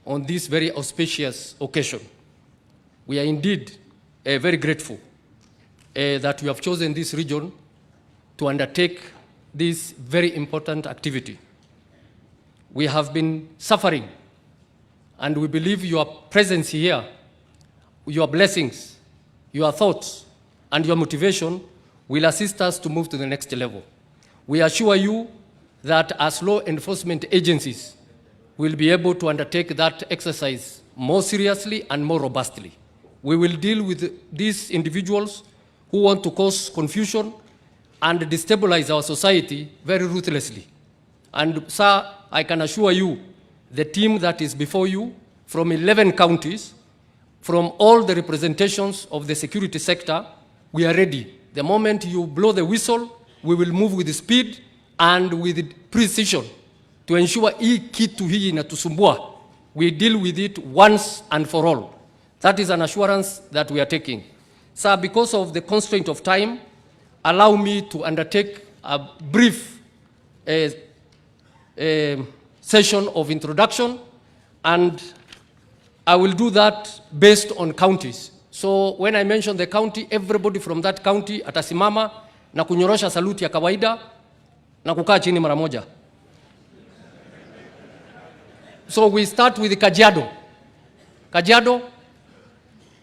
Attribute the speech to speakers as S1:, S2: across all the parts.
S1: on this very auspicious occasion. We are indeed very grateful that you have chosen this region to undertake this very important activity. We have been suffering, and we believe your presence here, your blessings, your thoughts, and your motivation will assist us to move to the next level. We assure you that as law enforcement agencies, we'll be able to undertake that exercise more seriously and more robustly. We will deal with these individuals who want to cause confusion and destabilize our society very ruthlessly. And sir, I can assure you, the team that is before you from 11 counties, from all the representations of the security sector, we are ready. The moment you blow the whistle, we will move with speed and with precision to ensure hii kitu hii inatusumbua, we deal with it once and for all. That is an assurance that we are taking. Sir, because of the constraint of time, allow me to undertake a brief session of introduction, and I will do that based on counties. So when I mention the county, everybody from that county atasimama na kunyorosha saluti ya kawaida na kukaa chini mara moja. So we start with Kajiado. Kajiado,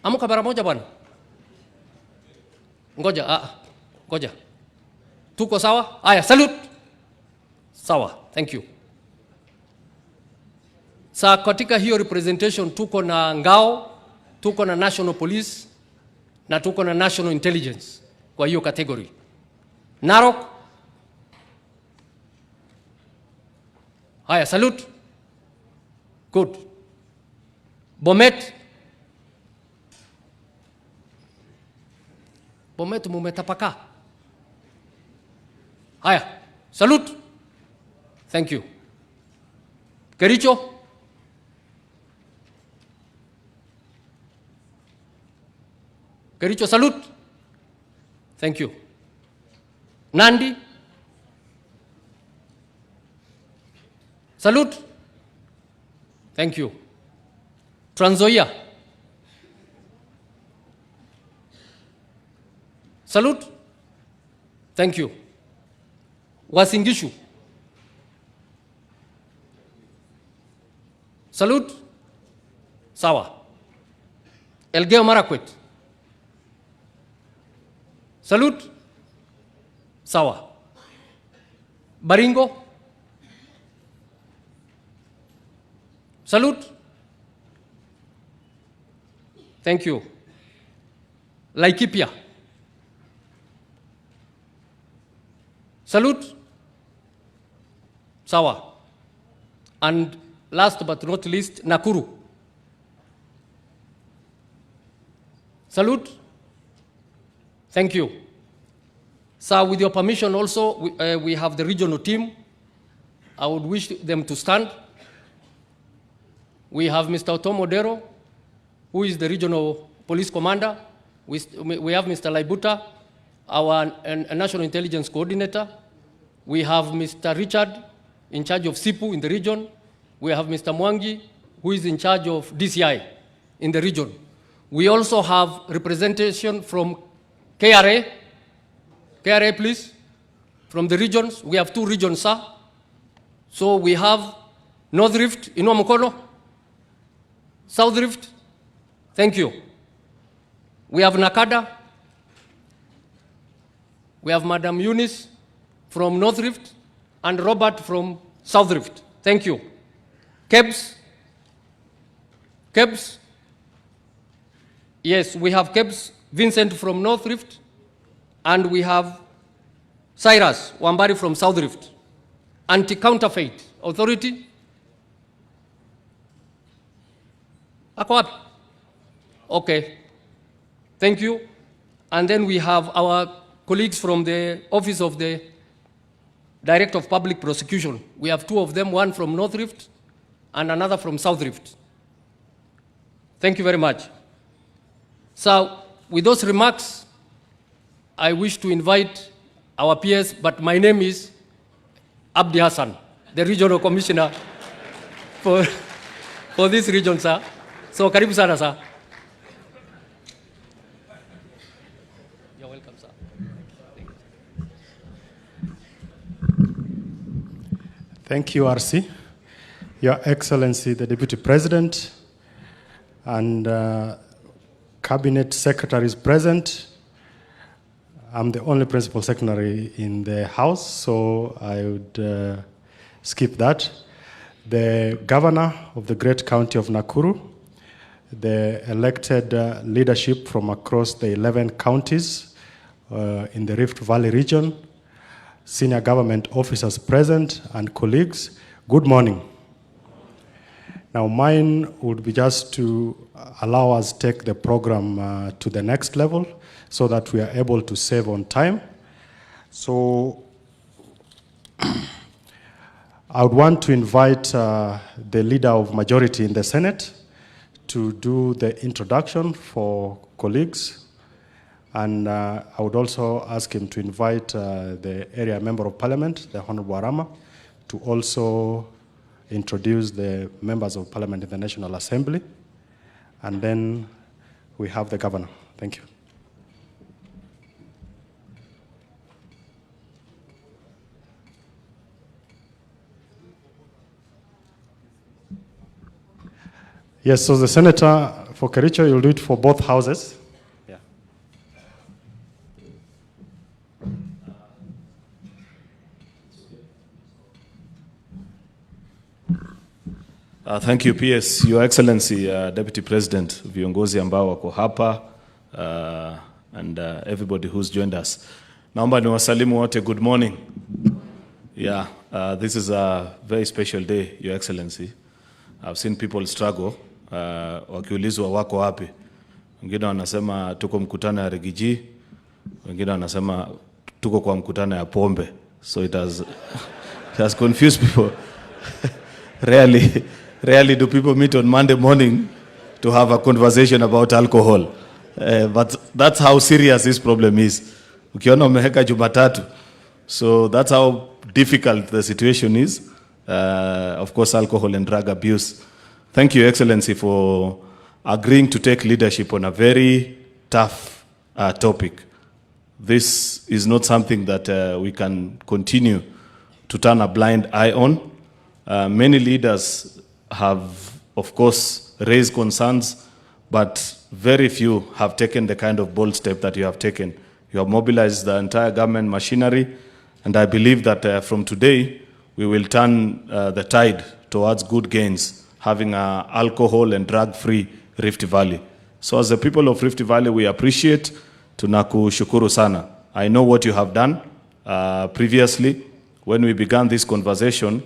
S1: amuka mara moja bwana. Ngoja. Tuko sawa? Aya, salute. Sawa, thank you. Sa katika hiyo representation tuko na ngao, tuko na National Police, na tuko na National Intelligence kwa hiyo category. Narok. Aya, salute. Good. Bomet. Bomet mumetapaka. Aya, salute. Thank you. Kericho. Kericho, salute. Thank you. Nandi. Salute. Thank you. Trans Nzoia. Salute. Thank you. Uasin Gishu. Salute. Sawa. Elgeyo Marakwet. Salute. Sawa. Baringo. Salute. Thank you. Laikipia. Salute. Sawa. And last but not least, Nakuru. Salute. Thank you. Sir, with your permission also, we have the regional team. I would wish them to stand. We have Mr. Otomo Dero, who is the regional police commander. We have Mr. Laibuta, our national intelligence coordinator. We have Mr. Richard, in charge of SIPU in the region. We have Mr. Mwangi, who is in charge of DCI in the region. We also have representation from KRA. KRA, please, from the regions. We have 2 regions, sir. So we have North Rift, Inua Mukono, South Rift. Thank you. We have Nakada. We have Madam Eunice from North Rift and Robert from South Rift. Thank you. Kebs. Yes, we have Kebs, Vincent from North Rift, and we have Cyrus Wambari from South Rift. Anti-Counterfeit Authority. Ako wapi? Okay. Thank you. And then we have our colleagues from the Office of the Director of Public Prosecution. We have 2 of them, one from North Rift and another from South Rift. Thank you very much. So, with those remarks, I wish to invite our peers, but my name is Abdi Hassan, the Regional Commissioner for this region, sir. So karibu sana, sir. You're welcome, sir.
S2: Thank you, RC. Your Excellency, the Deputy President, and Cabinet Secretaries present. I'm the only Principal Secretary in the House, so I would skip that. The Governor of the great county of Nakuru, the elected leadership from across the 11 counties in the Rift Valley region, senior government officers present, and colleagues, good morning. Now, mine would be just to allow us take the program to the next level so that we are able to save on time. So, I would want to invite the leader of majority in the Senate to do the introduction for colleagues. And I would also ask him to invite the area member of parliament, the Honorable Arama, to also introduce the members of parliament in the National Assembly. And then we have the governor. Thank you. Yes, so the senator for Kericho, you'll do it for both houses.
S3: Thank you, PS. Your Excellency, Deputy President, viongozi ambao wako hapa, and everybody who's joined us. Naomba niwasalimu wote, good morning. Yeah, this is a very special day, Your Excellency. I've seen people struggle, wakiulizwa wako wapi. Wengine wanasema tuko mkutano ya Rigathi, wengine wanasema tuko kwa mkutano ya pombe. So it has confused people. Rarely do people meet on Monday morning to have a conversation about alcohol. But that's how serious this problem is. Ukiona umeheka Jumatatu. So that's how difficult the situation is. Of course, alcohol and drug abuse. Thank you, Excellency, for agreeing to take leadership on a very tough topic. This is not something that we can continue to turn a blind eye on. Many leaders have, of course, raised concerns, but very few have taken the kind of bold step that you have taken. You have mobilized the entire government machinery, and I believe that from today, we will turn the tide towards good gains, having an alcohol and drug-free Rift Valley. So as the people of Rift Valley, we appreciate, tunakushukuru sana. I know what you have done previously. When we began this conversation,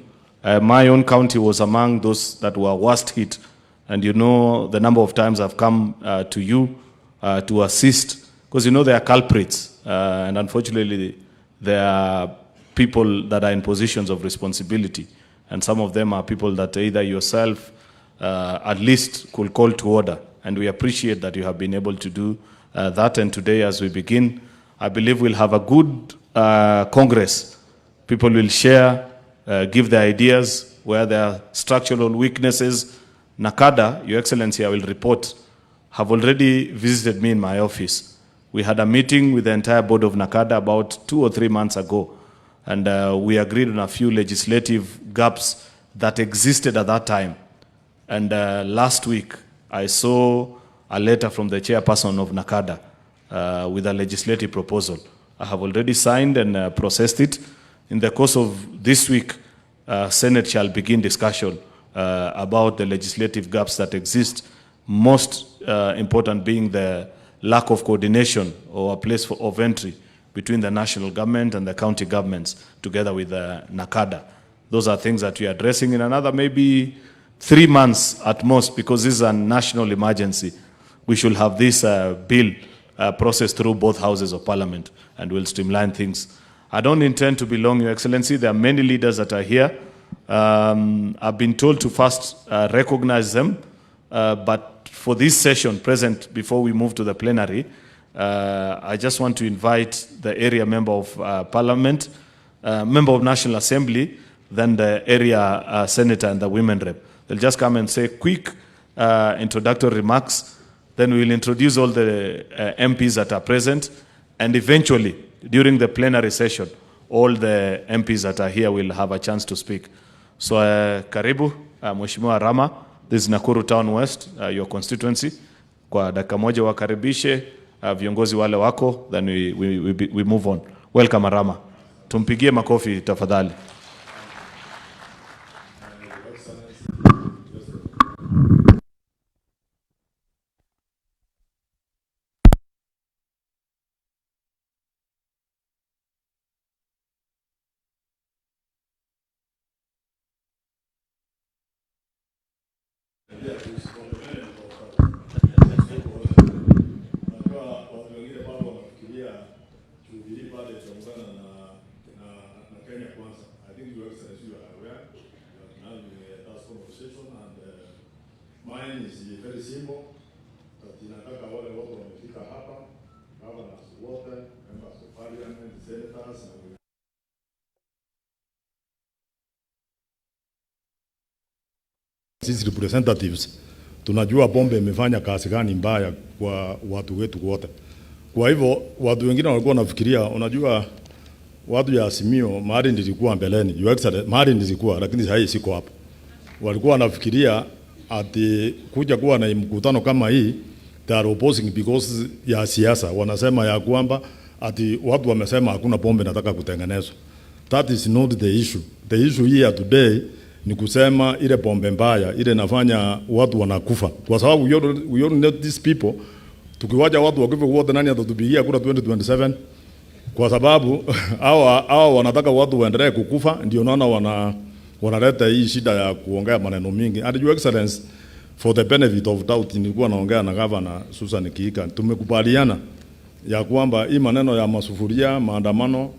S3: my own county was among those that were worst hit. And you know the number of times I've come to you to assist, because you know there are culprits. And unfortunately, there are people that are in positions of responsibility. And some of them are people that either yourself at least could call to order. And we appreciate that you have been able to do that. And today, as we begin, I believe we'll have a good Congress. People will share, give their ideas where there are structural weaknesses. NACADA, Your Excellency, I will report, have already visited me in my office. We had a meeting with the entire board of NACADA about 2 or 3 months ago, and we agreed on a few legislative gaps that existed at that time. And last week, I saw a letter from the chairperson of NACADA with a legislative proposal. I have already signed and processed it. In the course of this week, Senate shall begin discussion about the legislative gaps that exist, most important being the lack of coordination or a place of entry between the national government and the county governments together with NACADA. Those are things that we are addressing in another maybe 3 months at most, because this is a national emergency. We should have this bill processed through both houses of parliament, and we'll streamline things. I don't intend to be long, Your Excellency. There are many leaders that are here. I've been told to first recognize them, but for this session present, before we move to the plenary, I just want to invite the area member of parliament, member of National Assembly, then the area senator and the women rep. They'll just come and say quick introductory remarks. Then we will introduce all the MPs that are present. And eventually, during the plenary session, all the MPs that are here will have a chance to speak. So, karibu, Mheshimiwa Rama. This is Nakuru Town West, your constituency. Kwa dakika moja wakaribishe viongozi wale wako, then we move on. Welcome, Rama. Tumpigie makofi tafadhali.
S4: Mine is very simple. Tunataka wale wote wamefika hapa, governors wote, members of parliament, senators na sisi representatives tunajua pombe imefanya kazi gani mbaya kwa watu wetu wote. Kwa hivyo watu wengine walikuwa wanafikiria, unajua watu ya Azimio mahali nilikuwa mbeleni, mahali nilikuwa, lakini sasa siko hapa. Walikuwa wanafikiria ati kuja kuwa na mkutano kama hii, they are opposing because ya siasa. Wanasema ya kwamba ati watu wamesema hakuna pombe nataka kutengenezwa. That is not the issue. The issue here today ni kusema ile pombe mbaya, ile nafanya watu wanakufa. Kwa sababu we all need these people. Tukiwaja watu wakufe wote, nani atatupigia kura 2027? Kwa sababu hao wanataka watu waendelee kukufa, ndio naona wanaleta hii shida ya kuongea maneno mingi. And your excellency, for the benefit of doubt, nilikuwa naongea na governor Susan Kihika, tumekubaliana ya kwamba hii maneno ya masufuria, maandamano,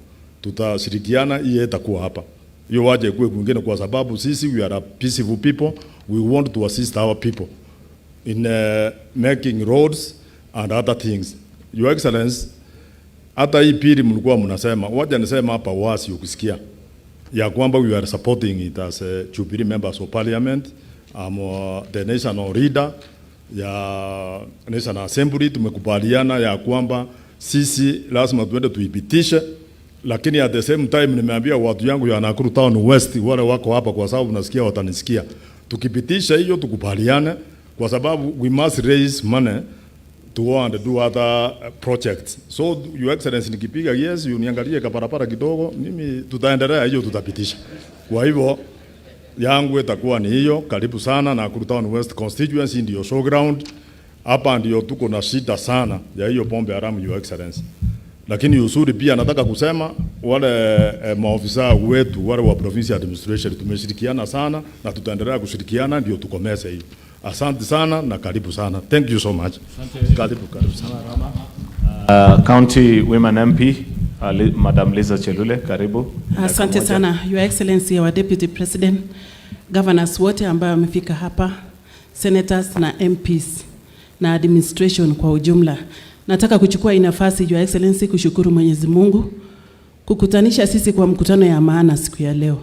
S4: tutashirikiana, hii itakuwa hapa. Hiyo waje kuwe kwingine, kwa sababu sisi we are a peaceful people, we want to assist our people in making roads and other things. Your excellency, hata hii pili mlikuwa mnasema, waje nisema hapa wasi ukisikia ya kwamba we are supporting it as Jubilee members of parliament, the national leader ya National Assembly. Tumekubaliana ya kwamba sisi lazima tuende tuipitishe, lakini at the same time nimeambia watu yangu ya Nakuru Town West wale wako hapa, kwa sababu nasikia watanisikia, tukipitisha hiyo tukubaliane, kwa sababu we must raise money to go and do other projects. So your excellency, nikipiga yes, uniangalie kaparapara kidogo, mimi tutaendelea hiyo, tutapitisha. Kwa hivyo yangu itakuwa ni hiyo. Karibu sana na Nakuru Town West constituency, ndio showground hapa, ndio tuko na shida sana ya hiyo pombe haramu, your excellency. Lakini usuri pia nataka kusema wale maofisa wetu wale wa provincial administration tumeshirikiana sana na tutaendelea kushirikiana, ndio tukomeze hiyo. Asante sana na karibu sana. Thank you so much. Karibu sana Rama.
S3: County Women MP, Madam Liza Chelule, karibu.
S5: Asante sana, Your Excellency, our Deputy President, governors wote ambao wamefika hapa, senators na MPs na administration kwa ujumla. Nataka kuchukua hii nafasi, Your Excellency, kushukuru Mwenyezi Mungu kukutanisha sisi kwa mkutano ya maana siku ya leo.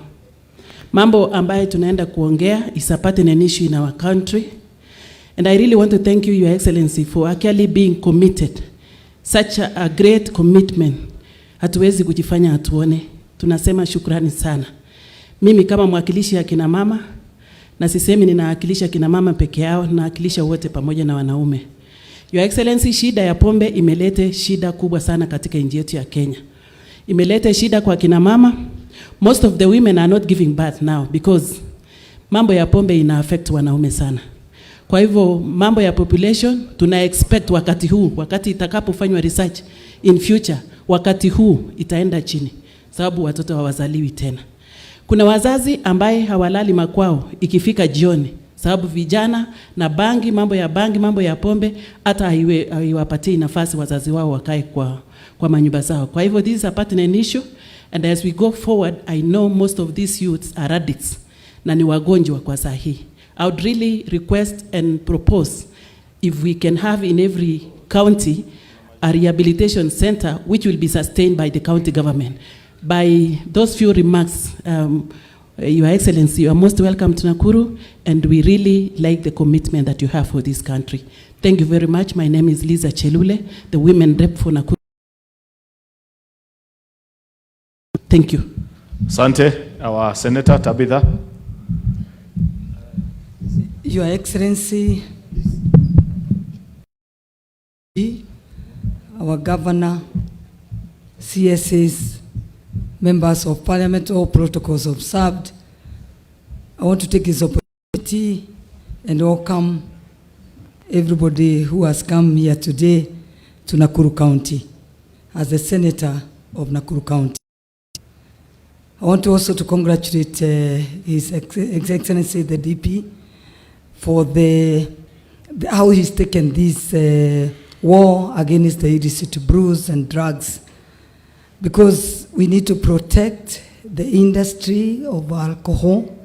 S5: Mambo ambayo tunaenda kuongea is a pertinent issue in our country, and I really want to thank you, Your Excellency, for actually being committed. Such a great commitment. Hatuwezi kujifanya hatuone. Tunasema shukrani sana. Mimi kama mwakilishi ya kina mama, na sisemi ninawakilisha kina mama peke yao, ninawakilisha wote pamoja na wanaume. Your Excellency, shida ya pombe imelete shida kubwa sana katika nchi yetu ya Kenya. Imelete shida kwa kina mama. Most of the women are not giving birth now because mambo ya pombe ina affect wanaume sana. Kwa hivyo mambo ya population tuna expect wakati huu, wakati itakapofanywa research in future, wakati huu itaenda chini sababu watoto hawazaliwi tena. Kuna wazazi ambaye hawalali makwao ikifika jioni sababu vijana na bangi, mambo ya pombe hata haiwapatii nafasi wazazi wao wakae kwa manyumba zao. Kwa hivyo this is a pertinent issue, and as we go forward, I know most of these youths are addicts na ni wagonjwa kwa sahihi. I would really request and propose if we can have in every county a rehabilitation center which will be sustained by the county government. By those few remarks, Your Excellency, you are most welcome to Nakuru, and we really like the commitment that you have for this country. Thank you very much. My name is Liza Chelule, the women rep for Nakuru. Thank you.
S3: Asante, our Senator Tabitha.
S6: Your Excellency, our Governor, CSAs, members of Parliament, all protocols observed, I want to take this opportunity and welcome everybody who has come here today to Nakuru County as the Senator of Nakuru County. I want also to congratulate His Excellency the DP for how he's taken this war against the illicit brews and drugs, because we need to protect the industry of alcohol,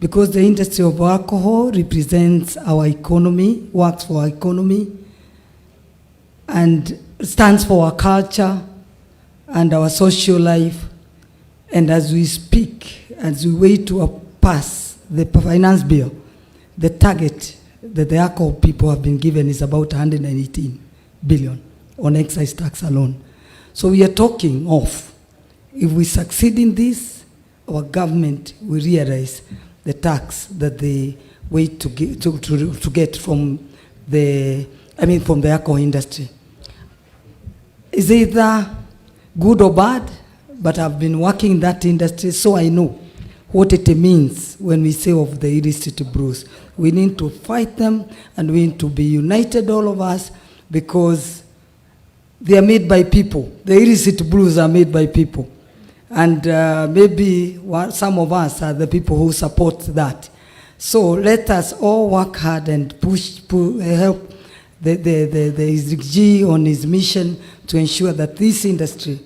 S6: because the industry of alcohol represents our economy, works for our economy, and stands for our culture and our social life. And as we speak, as we wait to pass the finance bill, the target that the alcohol people have been given is about 118 billion on excise tax alone. So we are talking of, if we succeed in this, our government will realize the tax that they wait to get from the alcohol industry. Is either good or bad, but I've been working in that industry, so I know what it means when we say of the illicit brews. We need to fight them, and we need to be united, all of us, because they are made by people. The illicit brews are made by people. And maybe some of us are the people who support that. So let us all work hard and help the SDG on his mission to ensure that this industry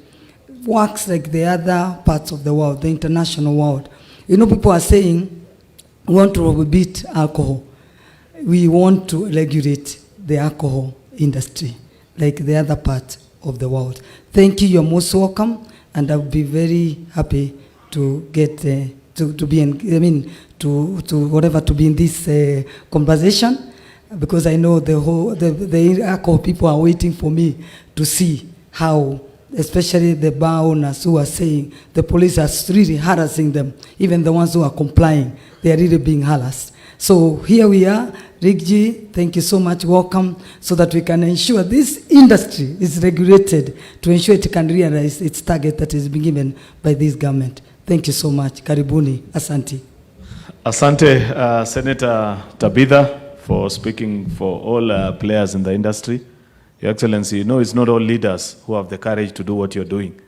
S6: works like the other parts of the world, the international world. You know, people are saying, we want to beat alcohol. We want to regulate the alcohol industry like the other part of the world. Thank you, you're most welcome, and I'll be very happy to get to be in, to be in this conversation, because I know the alcohol people are waiting for me to see how, especially the bar owners who are saying the police are really harassing them, even the ones who are complying, they are really being harassed. So here we are. Rigji, thank you so much, welcome, so that we can ensure this industry is regulated to ensure it can realize its target that is being given by this government. Thank you so much. Karibuni, asante.
S3: Asante, Senator Tabitha, for speaking for all players in the industry. Your Excellency, you know it's not all leaders who have the courage to do what you're doing.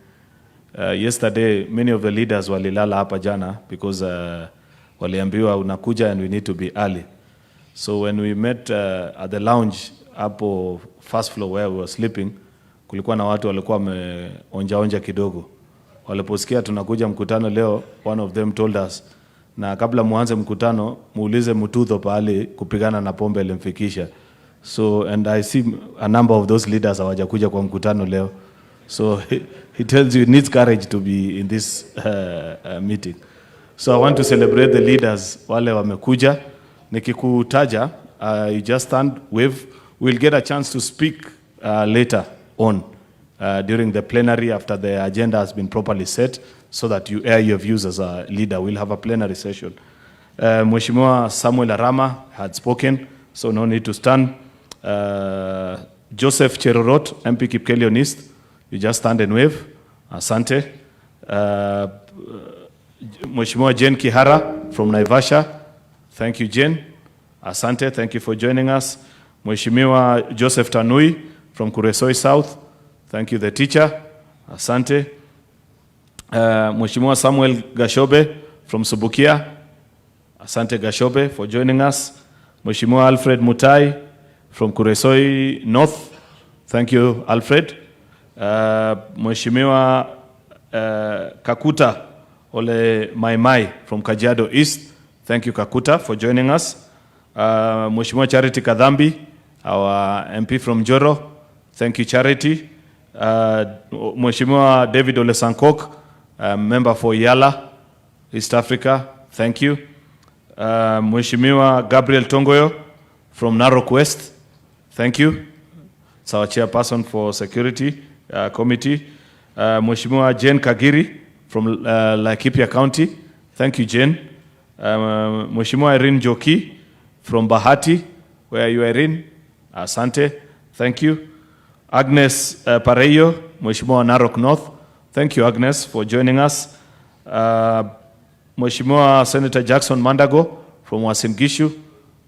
S3: Yesterday, many of the leaders walilala hapa jana because waliambiwa unakuja and we need to be early. So when we met at the lounge hapo first floor where we were sleeping, kulikuwa na watu walikuwa wameonja kidogo. Waliposikia tunakuja mkutano leo, one of them told us, na kabla muanze mkutano, muulize Mutudho pahali kupigana na pombe ilimfikisha. So, and I see a number of those leaders hawajakuja kwa mkutano leo. So he tells you it needs courage to be in this meeting. So I want to celebrate the leaders wale wamekuja. Nikikutaja, you just stand, wave. We'll get a chance to speak later on during the plenary after the agenda has been properly set, so that you air your views as a leader. We'll have a plenary session. Mheshimiwa Samuel Arama had spoken, so no need to stand. Joseph Cherorot, MP Kipkelion East, you just stand and wave. Asante. Mheshimiwa Jen Kihara from Naivasha, thank you Jen. Asante, thank you for joining us. Mheshimiwa Joseph Tanui from Kuresoi South, thank you the teacher. Asante. Mheshimiwa Samuel Gashobe from Subukia, asante Gashobe for joining us. Mheshimiwa Alfred Mutai from Kuresoi North, thank you Alfred. Mheshimiwa Kakuta Ole Maimai from Kajiado East, thank you Kakuta for joining us. Mheshimiwa Charity Kadhambi, our MP from Joro, thank you Charity. Mheshimiwa David Ole Sankok, member for Yala, East Africa, thank you. Mheshimiwa Gabriel Tongoyo from Narok West, thank you. It's our chairperson for Security Committee. Mheshimiwa Jane Kagiri from Laikipia County, thank you Jane. Mheshimiwa Irene Joki from Bahati, where are you Irene? Asante, thank you. Agnes Pareyo, Mheshimiwa Narok North, thank you Agnes for joining us. Mheshimiwa Senator Jackson Mandago from Uasin Gishu,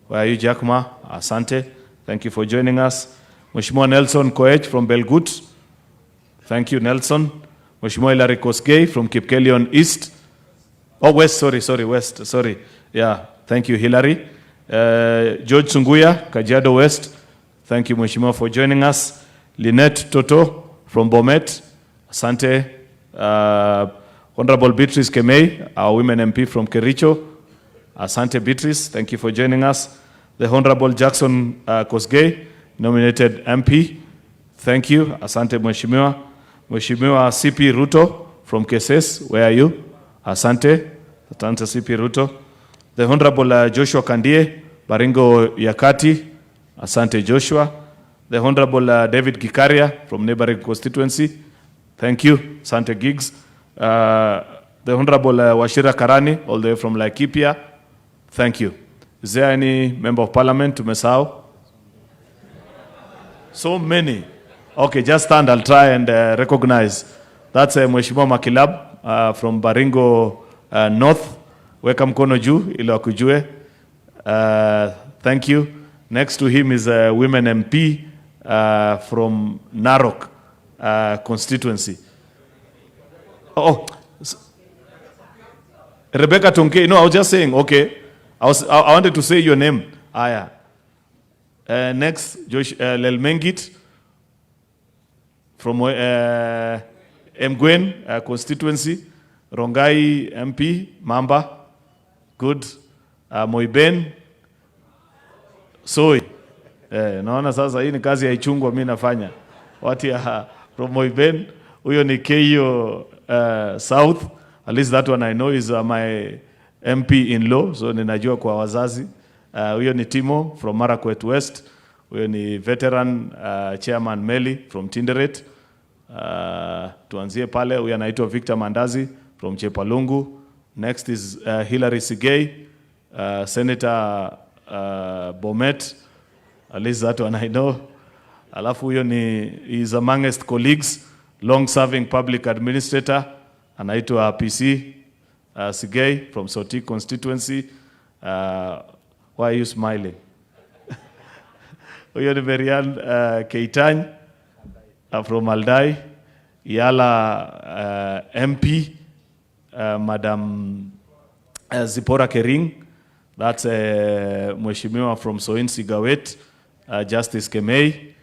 S3: where are you Jackma? Asante, thank you for joining us. Mheshimiwa Nelson Koech from Belgut, thank you Nelson. Mheshimiwa Hilary Kosgei from Kipkelion East. Oh, West, West, sorry. Yeah, thank you, Hilary. George Sunguya, Kajiado West. Thank you, Mheshimiwa, for joining us. Lynette Toto from Bomet. Asante. Honorable Beatrice Kemei, our women MP from Kericho. Asante, Beatrice. Thank you for joining us. The Honorable Jackson Kosgei, nominated MP. Thank you. Asante, Mheshimiwa. Mheshimiwa CP Ruto from Keses. Where are you? Asante. Asante, CP Ruto. The Honorable Joshua Kandie, Baringo Yakati. Asante, Joshua. The Honorable David Gikaria from neighboring constituency. Thank you. Asante, Gigs. The Honorable Washira Karani, all the way from Laikipia. Thank you. Is there any member of parliament to Mesau? So many. Okay, just stand. I'll try and recognize. That's Mheshimiwa Makilab from Baringo North. Weka mkono juu ili wakujue. Thank you. Next to him is a women MP from Narok constituency. Oh, Rebecca Tonke. No, I was just saying, okay. I wanted to say your name. Yeah. Next, Josh Lelmengit from Mgwen constituency. Rongai MP, Mamba. Good. Moiben. Soi. Naona sasa hii ni kazi ya ichungwa mimi nafanya. Wati from Moiben. Huyo ni Keio South. At least that one I know is my MP in law. So ninajua kwa wazazi. Huyo ni Timo from Marakwet West. Huyo ni veteran chairman Meli from Tinderet. Tuanzie pale. Huyo anaitwa Victor Mandazi from Chepalungu. Next is Hilary Sigei, Senator Bomet. At least that one I know. Alafu huyo is amongst colleagues, long-serving public administrator. Anaitwa PC Sigei from Soti constituency. Why are you smiling? Huyo ni Marian Keitany from Aldai. Yala MP. Madam Zipora Kering, that's Mheshimiwa from Soin Sigawet, Justice Kemei.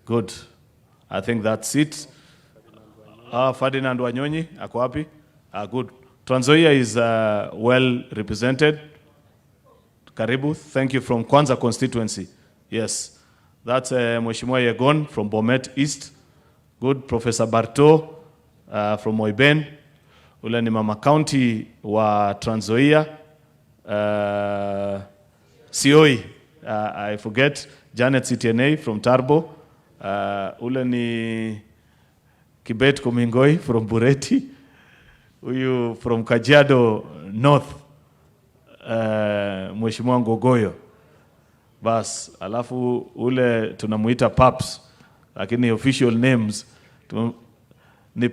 S3: Good. I think that's it. Ferdinand Wanyonyi, ako wapi? Good. Trans Nzoia is well represented. Karibu. Thank you from Kwanza constituency. Yes. That's Mheshimiwa Yegon from Bomet East. Good. Professor Barto from Moiben. Ule ni mama county wa Trans Nzoia. Sioi, I forget. Janet CTNA from Tarbo. Ule ni Kibet Komingoi from Bureti. Uyu from Kajiado North. Mheshimiwa Ngogoyo. Bas, alafu ule tunamuita Paps. Lakini official names ni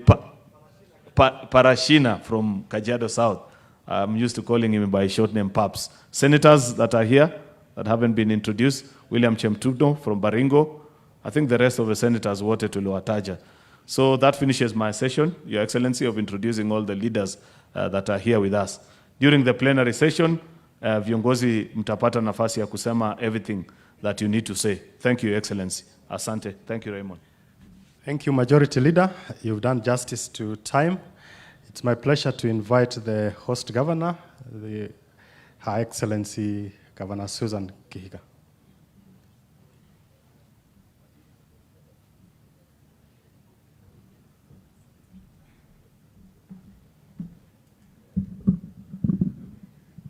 S3: Parashina from Kajiado South. I'm used to calling him by short name Paps. Senators that are here that haven't been introduced. William Chemtudo from Baringo. I think the rest of the senators voted to Luataja. So that finishes my session, Your Excellency, of introducing all the leaders that are here with us. During the plenary session, viongozi mtapata nafasi ya kusema everything that you need to say. Thank you, Your Excellency. Asante. Thank you, Raymond.
S2: Thank you, Majority Leader. You've done justice to time. It's my pleasure to invite the host governor, Her Excellency Governor Susan Kihiga.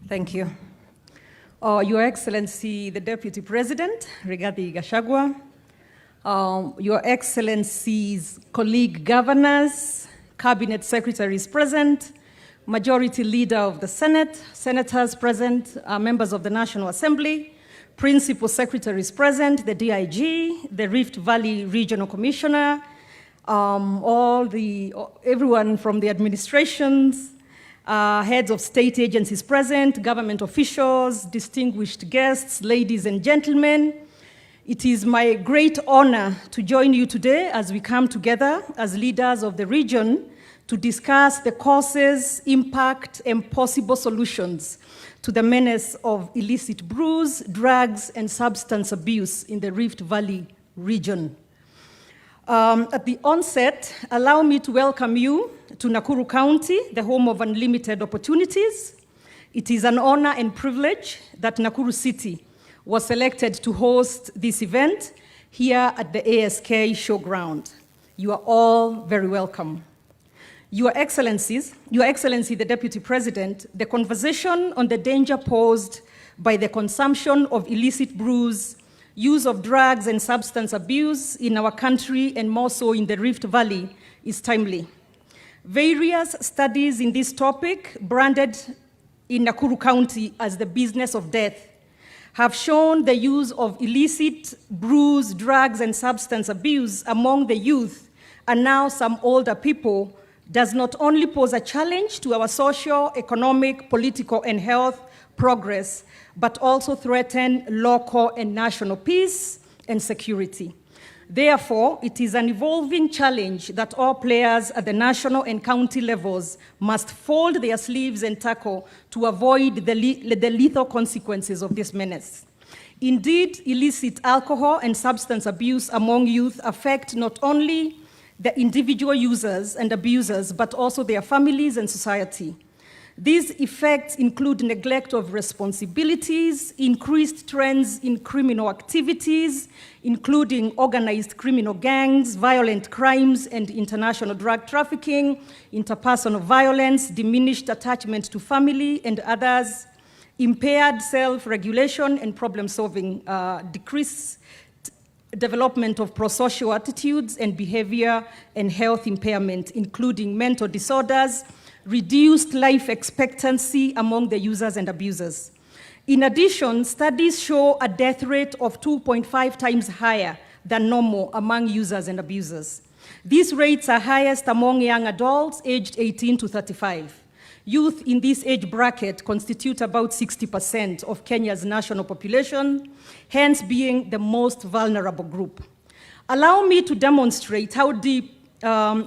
S7: Thank you. Your Excellency, the Deputy President, Rigathi Gachagua, Your Excellency's colleague governors, cabinet secretaries present, Majority Leader of the Senate, senators present, members of the National Assembly, Principal Secretaries present, the DIG, the Rift Valley Regional Commissioner, everyone from the administrations, heads of state agencies present, government officials, distinguished guests, ladies and gentlemen. It is my great honor to join you today as we come together as leaders of the region to discuss the causes, impact, and possible solutions to the menace of illicit brews, drugs, and substance abuse in the Rift Valley region. At the onset, allow me to welcome you to Nakuru County, the home of unlimited opportunities. It is an honor and privilege that Nakuru City was selected to host this event here at the ASK Showground. You are all very welcome. Your Excellency, the Deputy President, the conversation on the danger posed by the consumption of illicit brews, use of drugs and substance abuse in our country and more so in the Rift Valley is timely. Various studies in this topic, branded in Nakuru County as the business of death, have shown the use of illicit brews, drugs, and substance abuse among the youth and now some older people does not only pose a challenge to our social, economic, political, and health progress, but also threaten local and national peace and security. Therefore, it is an evolving challenge that all players at the national and county levels must fold their sleeves and tackle to avoid the lethal consequences of this menace. Indeed, illicit alcohol and substance abuse among youth affect not only the individual users and abusers, but also their families and society. These effects include neglect of responsibilities, increased trends in criminal activities, including organized criminal gangs, violent crimes and international drug trafficking, interpersonal violence, diminished attachment to family and others, impaired self-regulation and problem-solving, decreased development of prosocial attitudes and behavior and health impairment, including mental disorders, reduced life expectancy among the users and abusers. In addition, studies show a death rate of 2.5 times higher than normal among users and abusers. These rates are highest among young adults aged 18 to 35. Youth in this age bracket constitute about 60% of Kenya's national population, hence being the most vulnerable group. Allow me to demonstrate how deep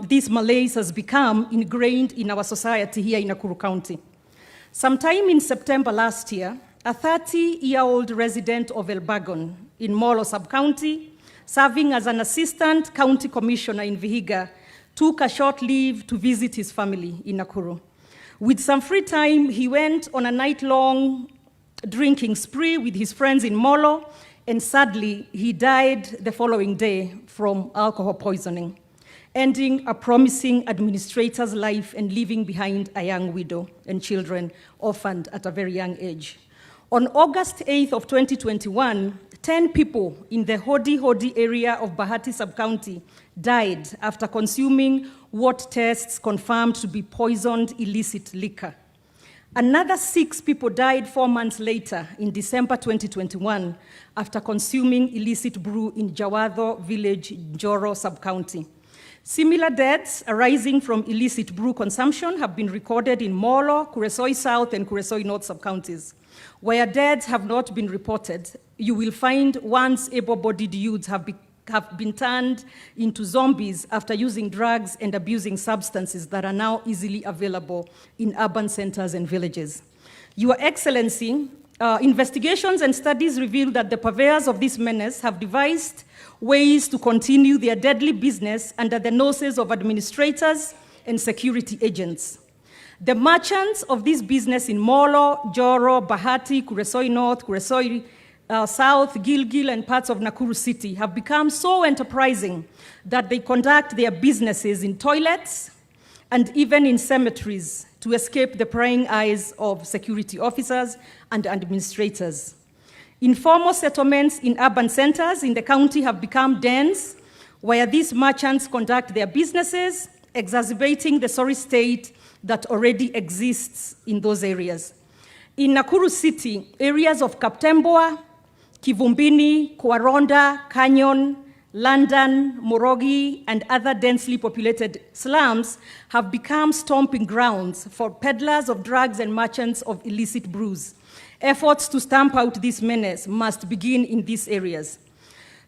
S7: this malaise has become ingrained in our society here in Nakuru County. Sometime in September last year, a 30-year-old resident of Elbagon in Molo sub-county, serving as an assistant county commissioner in Vihiga, took a short leave to visit his family in Nakuru. With some free time, he went on a night-long drinking spree with his friends in Molo, and sadly, he died the following day from alcohol poisoning, ending a promising administrator's life and leaving behind a young widow and children orphaned at a very young age. On August 8th of 2021, 10 people in the Hodi area of Bahati sub-county died after consuming what tests confirmed to be poisoned illicit liquor. Another 6 people died 4 months later in December 2021 after consuming illicit brew in Jawadho village, Njoro sub-county. Similar deaths arising from illicit brew consumption have been recorded in Molo, Kuresoi South, and Kuresoi North sub-counties. Where deaths have not been reported, you will find once able-bodied youths have been turned into zombies after using drugs and abusing substances that are now easily available in urban centers and villages. Your Excellency, investigations and studies reveal that the purveyors of this menace have devised ways to continue their deadly business under the noses of administrators and security agents. The merchants of this business in Molo, Joro, Bahati, Kuresoi North, Kuresoi South, Gilgil, and parts of Nakuru City have become so enterprising that they conduct their businesses in toilets and even in cemeteries to escape the prying eyes of security officers and administrators. Informal settlements in urban centers in the county have become dens where these merchants conduct their businesses, exacerbating the sorry state that already exists in those areas. In Nakuru City, areas of Kaptembwa, Kivumbini, Kwaronda, Canyon, London, Morogi, and other densely populated slums have become stomping grounds for peddlers of drugs and merchants of illicit brews. Efforts to stamp out this menace must begin in these areas.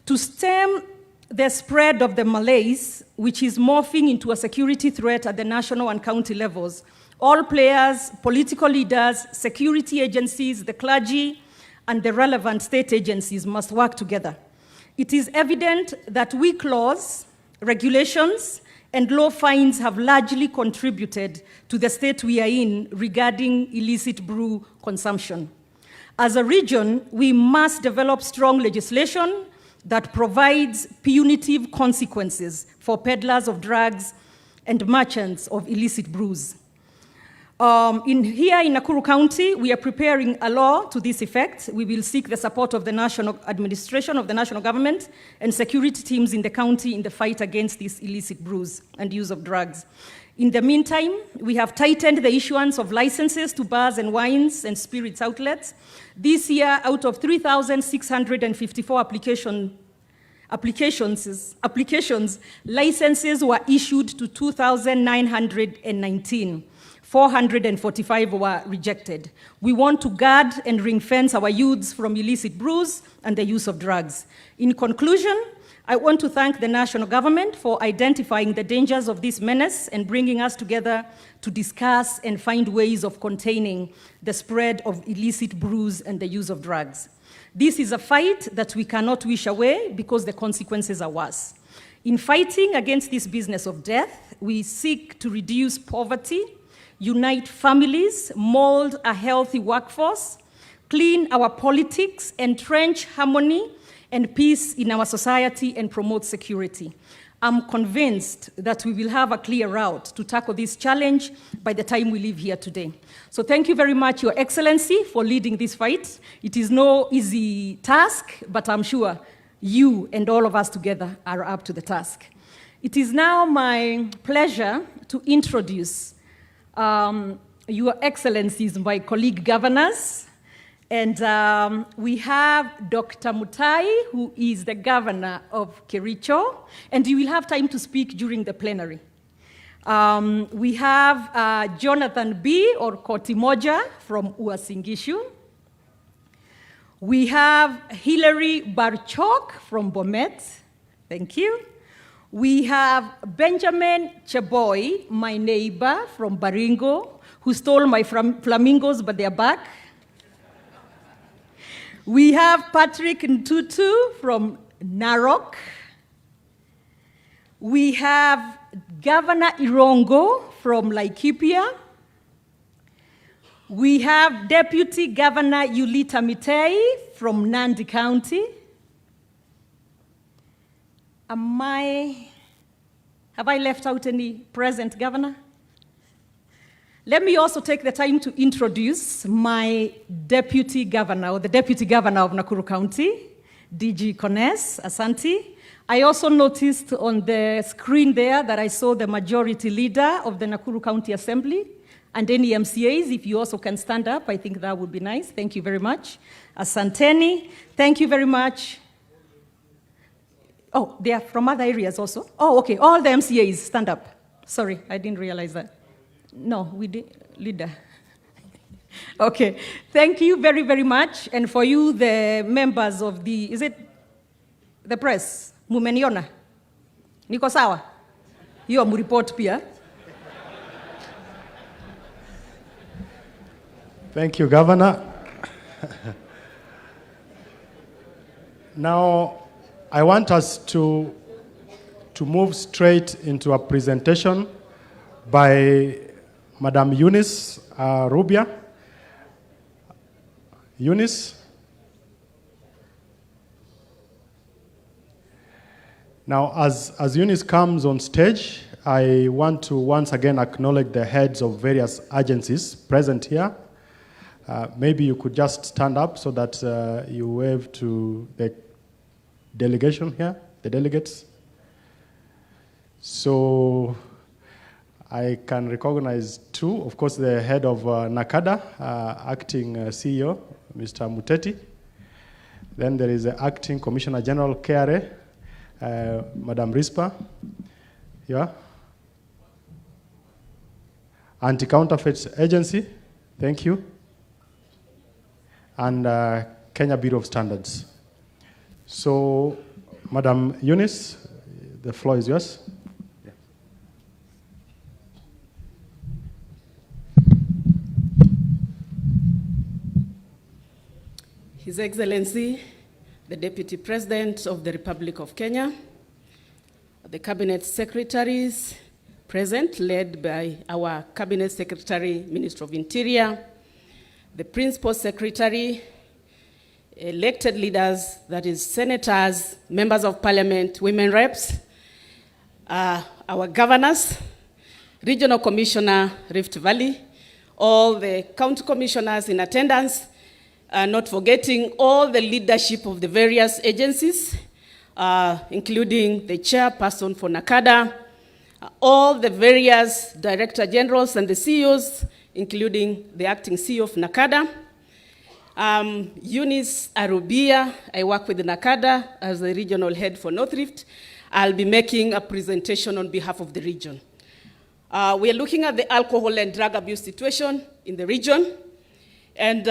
S7: To stem the spread of the malaise, which is morphing into a security threat at the national and county levels, all players, political leaders, security agencies, the clergy, and the relevant state agencies must work together. It is evident that weak laws, regulations, and low fines have largely contributed to the state we are in regarding illicit brew consumption. As a region, we must develop strong legislation that provides punitive consequences for peddlers of drugs and merchants of illicit brews. Here in Nakuru County, we are preparing a law to this effect. We will seek the support of the national administration of the national government and security teams in the county in the fight against these illicit brews and use of drugs. In the meantime, we have tightened the issuance of licenses to bars and wines and spirits outlets. This year, out of 3,654 applications, licenses were issued to 2,919. 445 were rejected. We want to guard and ring-fence our youths from illicit brews and the use of drugs. In conclusion, I want to thank the national government for identifying the dangers of this menace and bringing us together to discuss and find ways of containing the spread of illicit brews and the use of drugs. This is a fight that we cannot wish away because the consequences are worse. In fighting against this business of death, we seek to reduce poverty, unite families, mold a healthy workforce, clean our politics, entrench harmony and peace in our society, and promote security. I'm convinced that we will have a clear route to tackle this challenge by the time we leave here today. So thank you very much, Your Excellency, for leading this fight. It is no easy task, but I'm sure you and all of us together are up to the task. It is now my pleasure to introduce Your Excellencies, my colleague governors. And we have Dr. Mutai, who is the governor of Kericho, and you will have time to speak during the plenary. We have Jonathan B. or Kotimoja from Uasin Gishu. We have Hilary Barchok from Bomet. Thank you. We have Benjamin Cheboy, my neighbor from Baringo, who stole my flamingos, but they're back. We have Patrick Ntutu from Narok. We have Governor Irongo from Laikipia. We have Deputy Governor Yulita Mitei from Nandi County. Have I left out any present governor? Let me also take the time to introduce my deputy governor, or the deputy governor of Nakuru County, DG Kones Asanti. I also noticed on the screen there that I saw the majority leader of the Nakuru County Assembly, and any MCAs, if you also can stand up, I think that would be nice. Thank you very much. Asanteni, thank you very much. Oh, they are from other areas also? Oh, okay, all the MCAs, stand up. Sorry, I didn't realize that. No, we did, leader. Okay, thank you very, very much. And for you, the members of the, is it the press? Mumeniona? Niko sawa? Hiyo muriport pia.
S2: Thank you, Governor. Now, I want us to move straight into a presentation by Madam Eunice Rubia. Eunice. Now, as Eunice comes on stage, I want to once again acknowledge the heads of various agencies present here. Maybe you could just stand up so that you wave to the delegation here, the delegates. So I can recognize two. Of course, the head of NACADA, acting CEO, Mr. Muteti. Then there is the acting Commissioner General KRA, Madam Rispa. Yeah. Anti-Counterfeit Agency, thank you. And Kenya Bureau of Standards. So, Madam Eunice, the floor is yours.
S5: His Excellency, the Deputy President of the Republic of Kenya, the Cabinet Secretaries present, led by our Cabinet Secretary, Minister of Interior, the Principal Secretary, elected leaders, that is senators, members of parliament, women reps, our governors, Regional Commissioner, Rift Valley, all the county commissioners in attendance, not forgetting all the leadership of the various agencies, including the chairperson for NACADA, all the various director generals and the CEOs, including the acting CEO of NACADA. Eunice Arubia, I work with NACADA as the regional head for North Rift. I'll be making a presentation on behalf of the region. We are looking at the alcohol and drug abuse situation in the region. And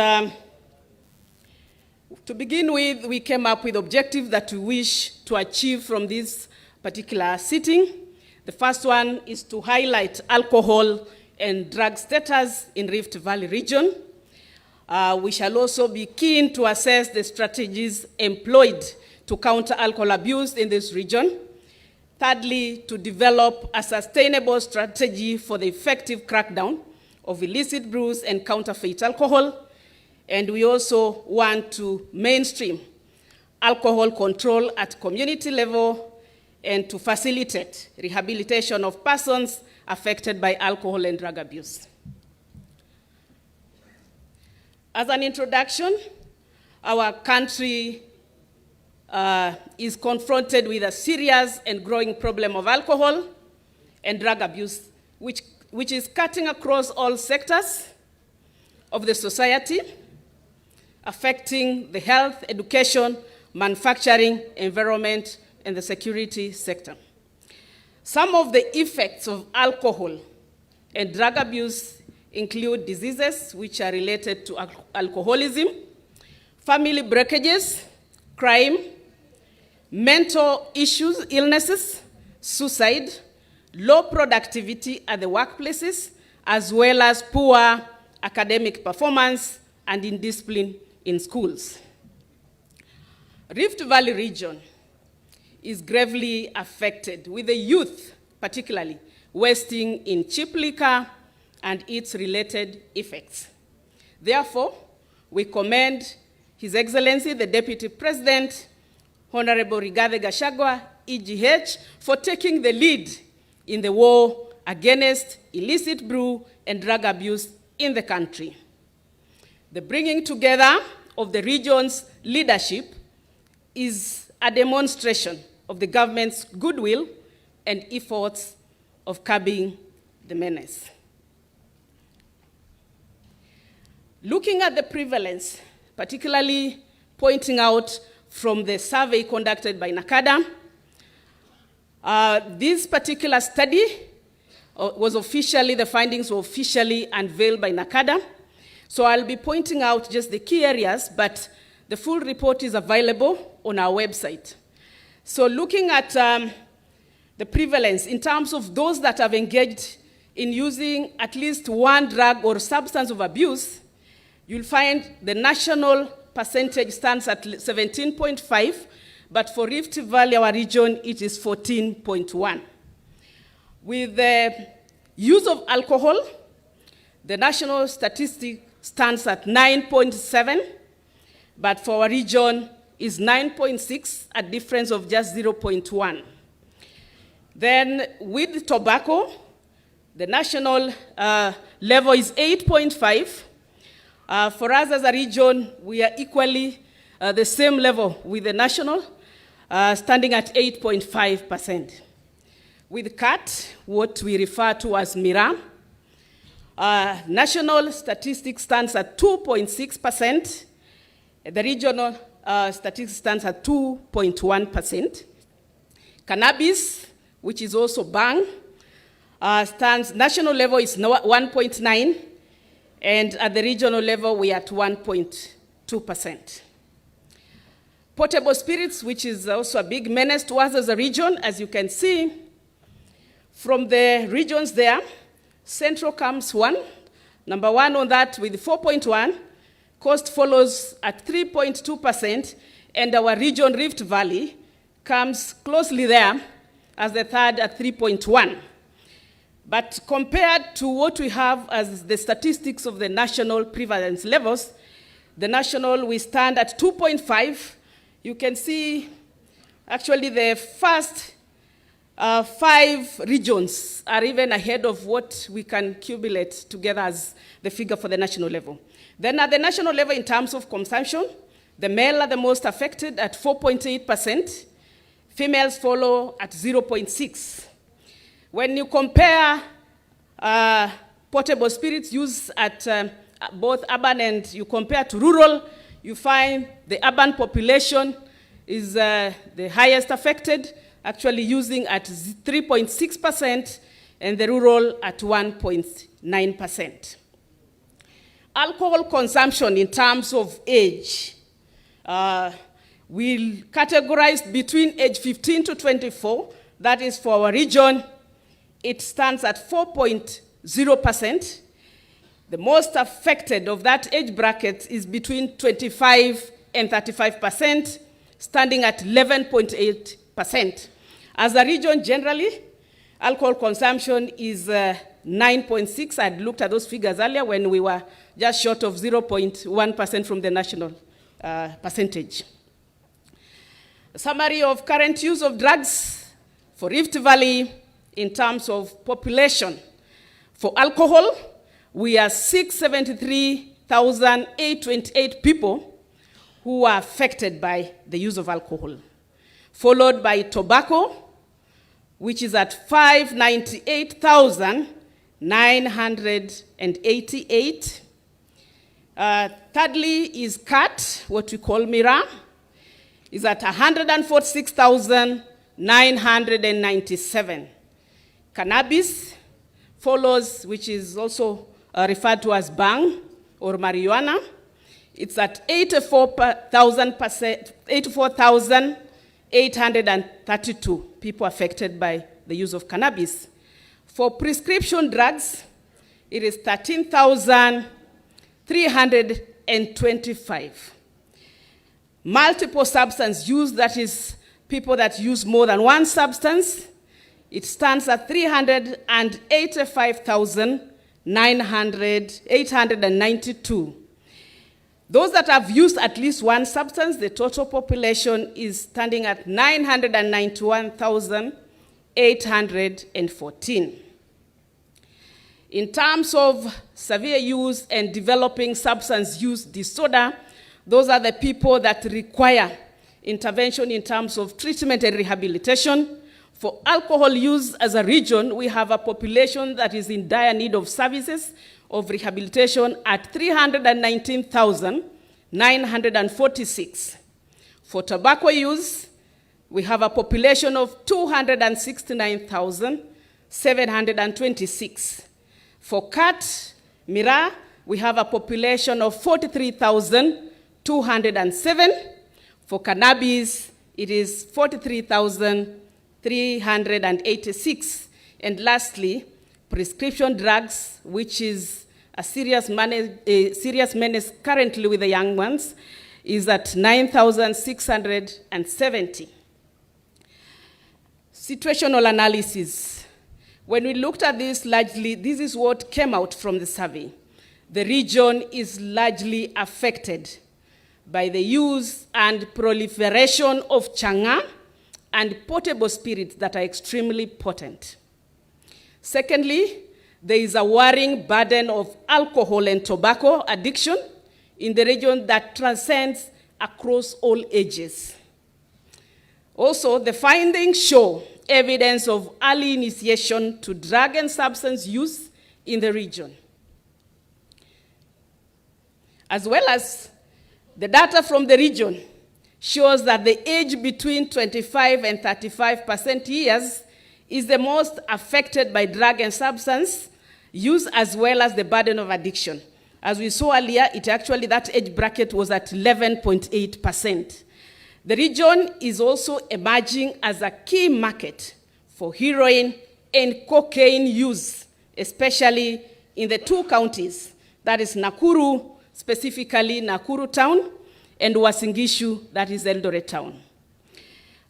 S5: to begin with, we came up with objectives that we wish to achieve from this particular sitting. The first one is to highlight alcohol and drug status in Rift Valley region. We shall also be keen to assess the strategies employed to counter alcohol abuse in this region. Thirdly, to develop a sustainable strategy for the effective crackdown of illicit brews and counterfeit alcohol. And we also want to mainstream alcohol control at community level and to facilitate rehabilitation of persons affected by alcohol and drug abuse. As an introduction, our country is confronted with a serious and growing problem of alcohol and drug abuse, which is cutting across all sectors of the society, affecting the health, education, manufacturing, environment, and the security sector. Some of the effects of alcohol and drug abuse include diseases which are related to alcoholism, family breakages, crime, mental issues, illnesses, suicide, low productivity at the workplaces, as well as poor academic performance and indiscipline in schools. Rift Valley region is gravely affected, with the youth particularly wasting in cheap liquor and its related effects. Therefore, we commend His Excellency, the Deputy President, Honorable Rigathi Gachagua, EGH, for taking the lead in the war against illicit brew and drug abuse in the country. The bringing together of the region's leadership is a demonstration of the government's goodwill and efforts of curbing the menace. Looking at the prevalence, particularly pointing out from the survey conducted by NACADA, this particular study the findings were officially unveiled by NACADA. So I'll be pointing out just the key areas, but the full report is available on our website. So looking at the prevalence in terms of those that have engaged in using at least one drug or substance of abuse, you'll find the national percentage stands at 17.5, but for Rift Valley, our region, it is 14.1. With the use of alcohol, the national statistic stands at 9.7, but for our region is 9.6, a difference of just 0.1.
S8: Then with tobacco, the national level is 8.5. For us as a region, we are equally the same level with the national, standing at 8.5%. With CAT, what we refer to as MIRA, national statistics stands at 2.6%. The regional statistics stands at 2.1%. Cannabis, which is also banned, stands, national level is 1.9, and at the regional level, we are at 1.2%. Portable spirits, which is also a big menace to us as a region, as you can see, from the regions there, Central comes number one on that with 4.1, Coast follows at 3.2%, and our region, Rift Valley, comes closely there as the third at 3.1. But compared to what we have as the statistics of the national prevalence levels, the national, we stand at 2.5. You can see actually the first 5 regions are even ahead of what we can accumulate together as the figure for the national level. Then at the national level, in terms of consumption, the male are the most affected at 4.8%. Females follow at 0.6%. When you compare portable spirits used at both urban and you compare to rural, you find the urban population is the highest affected, actually using at 3.6%, and the rural at 1.9%. Alcohol consumption in terms of age, we'll categorize between age 15 to 24. That is for our region. It stands at 4.0%. The most affected of that age bracket is between 25 and 35%, standing at 11.8%. As a region generally, alcohol consumption is 9.6. I'd looked at those figures earlier when we were just short of 0.1% from the national percentage. A summary of current use of drugs for Rift Valley in terms of population. For alcohol, we are 673,828 people who are affected by the use of alcohol, followed by tobacco, which is at 598,988. Thirdly is CAT, what we call MIRA, is at 146,997. Cannabis follows, which is also referred to as bang or marijuana. It's at 84,832 people affected by the use of cannabis. For prescription drugs, it is 13,325. Multiple substance use, that is people that use more than one substance, it stands at 385,892. Those that have used at least one substance, the total population is standing at 991,814. In terms of severe use and developing substance use disorder, those are the people that require intervention in terms of treatment and rehabilitation. For alcohol use as a region, we have a population that is in dire need of services of rehabilitation at 319,946. For tobacco use, we have a population of 269,726. For CAT, MIRA, we have a population of 43,207. For cannabis, it is 43,386. And lastly, prescription drugs, which is a serious menace currently with the young ones, is at 9,670. Situational analysis. When we looked at this largely, this is what came out from the survey. The region is largely affected by the use and proliferation of changa, and portable spirits that are extremely potent. Secondly, there is a worrying burden of alcohol and tobacco addiction in the region that transcends across all ages. Also, the findings show evidence of early initiation to drug and substance use in the region. As well as the data from the region shows that the age between 25 and 35% years is the most affected by drug and substance use, as well as the burden of addiction. As we saw earlier, that age bracket was at 11.8%. The region is also emerging as a key market for heroin and cocaine use, especially in the two counties, that is Nakuru, specifically Nakuru town, and Uasin Gishu, that is Eldoret town.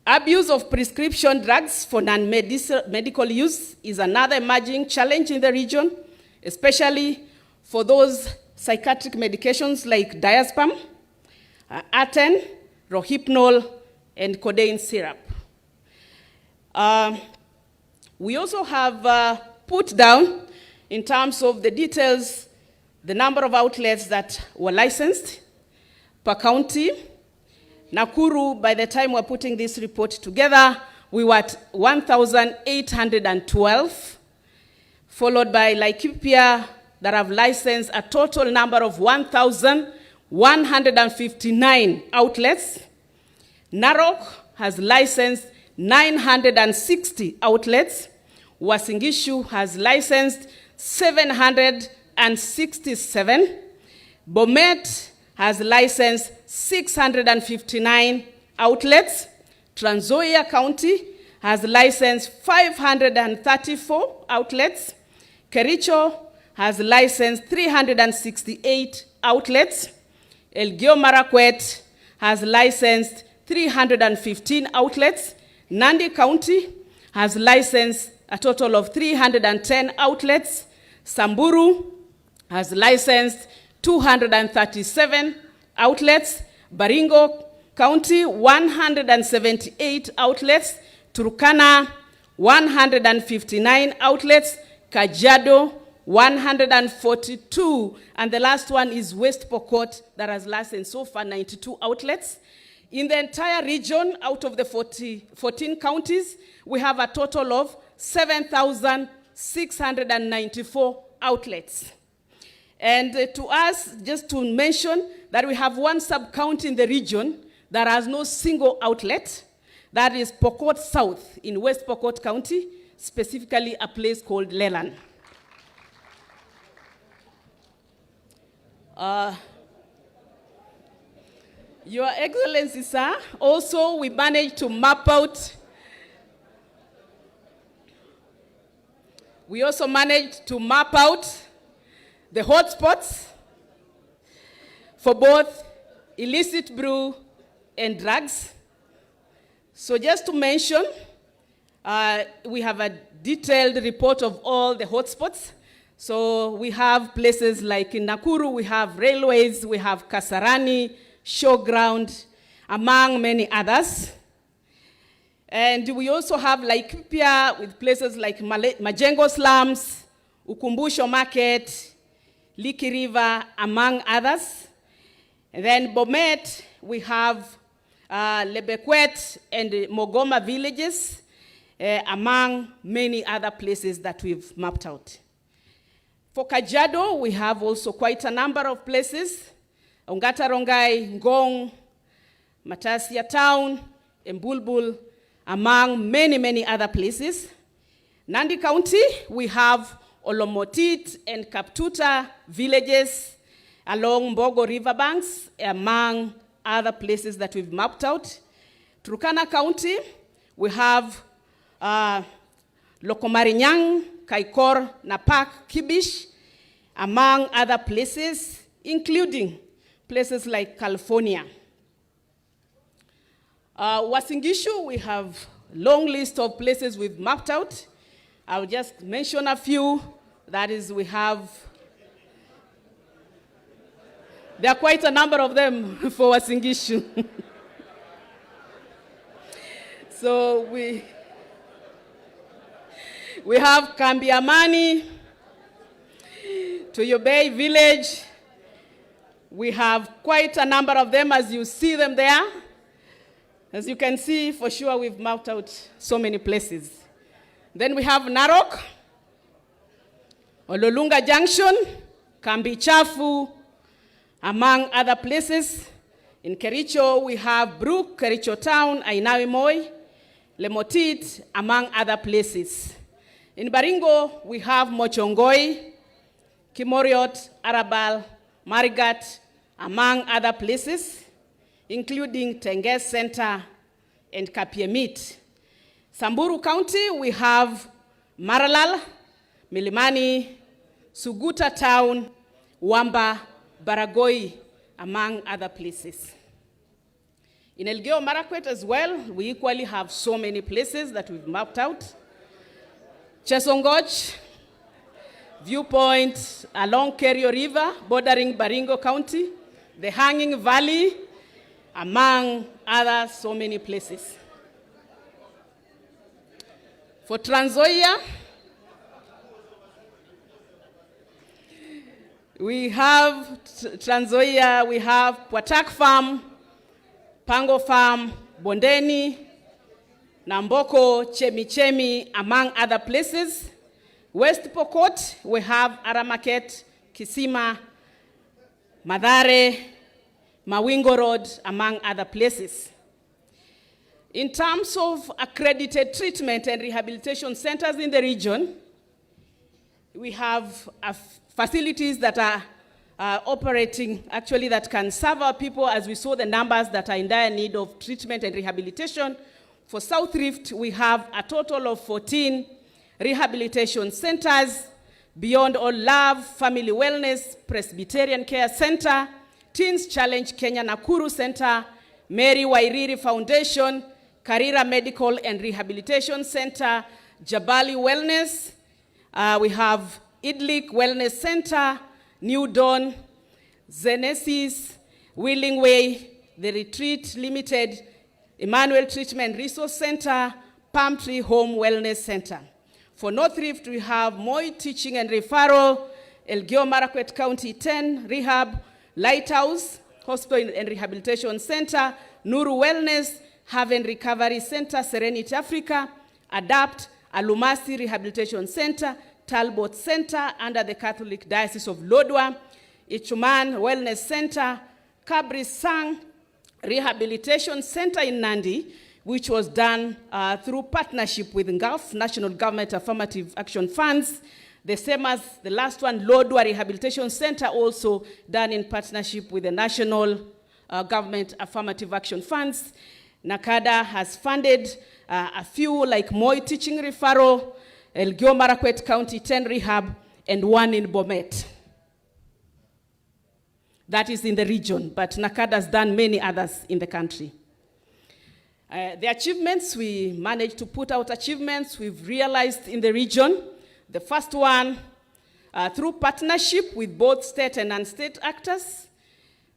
S8: Abuse of prescription drugs for non-medical use is another emerging challenge in the region, especially for those psychiatric medications like diazepam, Aten, Rohypnol, and codeine syrup. We also have put down, in terms of the details, the number of outlets that were licensed per county. Nakuru, by the time we're putting this report together, we were at 1,812, followed by Laikipia, that have licensed a total number of 1,159 outlets. Narok has licensed 960 outlets. Uasin Gishu has licensed 767. Bomet has licensed 659 outlets. Trans Nzoia County has licensed 534 outlets. Kericho has licensed 368 outlets. Elgeyo Marakwet has licensed 315 outlets. Nandi County has licensed a total of 310 outlets. Samburu has licensed 237 outlets. Baringo County, 178 outlets. Turkana, 159 outlets. Kajiado, 142. And the last one is West Pokot, that has licensed so far 92 outlets. In the entire region, out of the 14 counties, we have a total of 7,694 outlets. And to us, just to mention that we have one sub-county in the region that has no single outlet. That is Pokot South in West Pokot County, specifically a place called Lelan. Your Excellency, sir, also we managed to map out. We also managed to map out the hotspots for both illicit brew and drugs. So just to mention, we have a detailed report of all the hotspots. So we have places like in Nakuru, we have railways, we have Kasarani, Showground, among many others. And we also have Laikipia with places like Majengo Slums, Ukumbusho Market, Liki River, among others. And then Bomet, we have Lebekwet and Mogoma villages, among many other places that we've mapped out. For Kajiado, we have also quite a number of places. Ongata Rongai, Ngong, Matasia Town, Mbulbul, among many, many other places. Nandi County, we have Olomotit and Kaptuta villages along Mbogo riverbanks, among other places that we've mapped out. Turkana County, we have Lokomarinyang, Kaikor, Napak, Kibish, among other places, including places like California. Uasin Gishu, we have a long list of places we've mapped out. I'll just mention a few. That is, we have, there are quite a number of them for Uasin Gishu. So we have Kambi Amani, Tuyo Bay Village. We have quite a number of them as you see them there. As you can see, for sure, we've mapped out so many places. Then we have Narok, Ololunga Junction, Kambi Chafu, among other places. In Kericho, we have Brook, Kericho Town, Ainawi Moi, Lemotit, among other places. In Baringo, we have Mochongoi, Kimoriot, Arabal, Marigat, among other places, including Tenges Center and Kapiemit. Samburu County, we have Maralal, Milimani, Suguta Town, Wamba, Baragoi, among other places. In Elgeyo Marakwet as well, we equally have so many places that we've mapped out. Chesongoch, Viewpoint along Kerio River, bordering Baringo County, the Hanging Valley, among other so many places. For Trans Nzoia, we have Trans Nzoia, we have Pwatak Farm, Pango Farm, Bondeni, Namboko, Chemichemi, among other places. West Pokot, we have Aramaket, Kisima, Madare, Mawingo Road, among other places. In terms of accredited treatment and rehabilitation centers in the region, we have facilities that are operating, actually, that can serve our people, as we saw the numbers that are in dire need of treatment and rehabilitation. For South Rift, we have a total of 14 rehabilitation centers, Beyond All Love, Family Wellness, Presbyterian Care Center, Teens Challenge Kenya Nakuru Center, Mary Wairiri Foundation, Karira Medical and Rehabilitation Center, Jabali Wellness. We have Idlik Wellness Center, New Dawn, Zenesis, Wheeling Way, The Retreat Limited, Emmanuel Treatment Resource Center, Palm Tree Home Wellness Center. For North Rift, we have Moi Teaching and Referral, Elgeyo Marakwet County 10 Rehab, Lighthouse Hospital and Rehabilitation Center, Nuru Wellness, Haven Recovery Center, Serenity Africa, Adapt, Alumasi Rehabilitation Center, Talbot Center under the Catholic Diocese of Lodwar, Ichuman Wellness Center, Kabri Sang Rehabilitation Center in Nandi, which was done through partnership with NGAF, National Government Affirmative Action Funds. The same as the last one, Lodwar Rehabilitation Center, also done in partnership with the National Government Affirmative Action Funds. NACADA has funded a few, like Moi Teaching Referral, Elgeyo Marakwet County 10 Rehab, and one in Bomet. That is in the region, but NACADA has done many others in the country. The achievements, we managed to put out achievements we've realized in the region. The first one, through partnership with both state and non-state actors,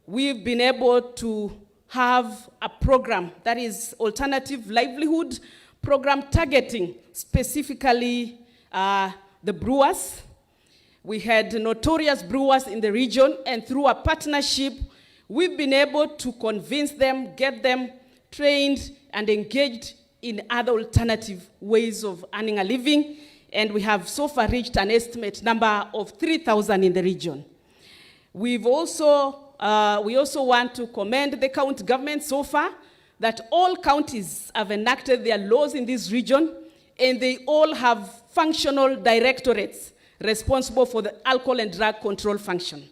S8: we've been able to have a program that is alternative livelihood program targeting specifically the brewers. We had notorious brewers in the region, and through a partnership, we've been able to convince them, get them trained and engaged in other alternative ways of earning a living. And we have so far reached an estimate number of 3,000 in the region. We also want to commend the county government so far that all counties have enacted their laws in this region, and they all have functional directorates responsible for the alcohol and drug control function.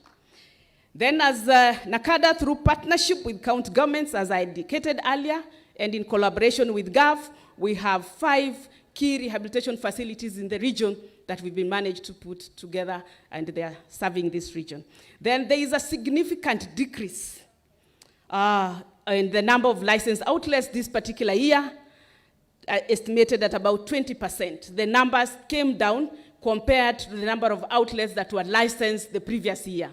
S8: Then as NACADA, through partnership with county governments, as I indicated earlier, and in collaboration with GAV, we have 5 key rehabilitation facilities in the region that we've been managed to put together, and they are serving this region. Then there is a significant decrease in the number of licensed outlets this particular year, estimated at about 20%. The numbers came down compared to the number of outlets that were licensed the previous year.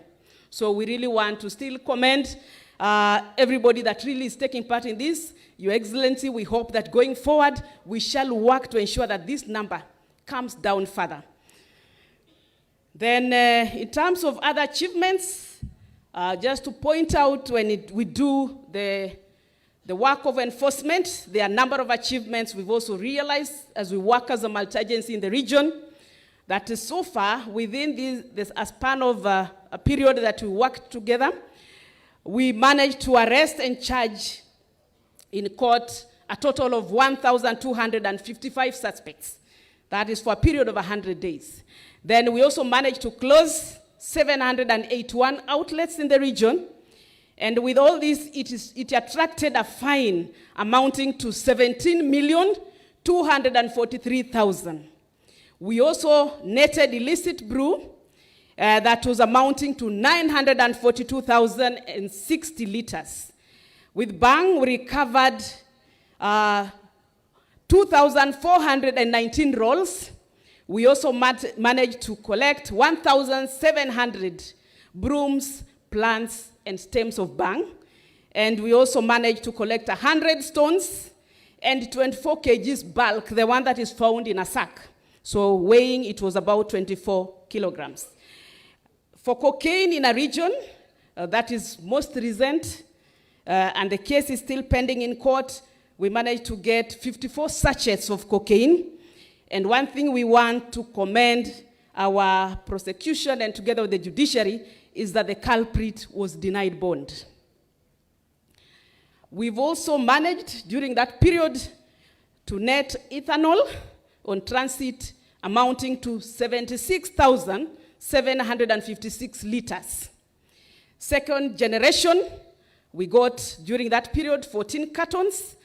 S8: So we really want to still commend everybody that really is taking part in this. Your Excellency, we hope that going forward, we shall work to ensure that this number comes down further. Then in terms of other achievements, just to point out when we do the work of enforcement, there are a number of achievements we've also realized as we work as a multi-agency in the region, that is so far within this a span of a period that we worked together, we managed to arrest and charge in court a total of 1,255 suspects. That is for a period of 100 days. Then we also managed to close 781 outlets in the region. And with all this, it attracted a fine amounting to 17,243,000. We also netted illicit brew that was amounting to 942,060 liters. With bang, we recovered 2,419 rolls. We also managed to collect 1,700 brooms, plants, and stems of bang. And we also managed to collect 100 stones and 24 kgs bulk, the one that is found in a sack. So weighing, it was about 24 kilograms. For cocaine in a region, that is most recent, and the case is still pending in court, we managed to get 54 sachets of cocaine. And one thing we want to commend our prosecution and together with the judiciary is that the culprit was denied bond. We've also managed during that period to net ethanol on transit amounting to 76,756 liters. Second generation, we got during that period 14 cartons,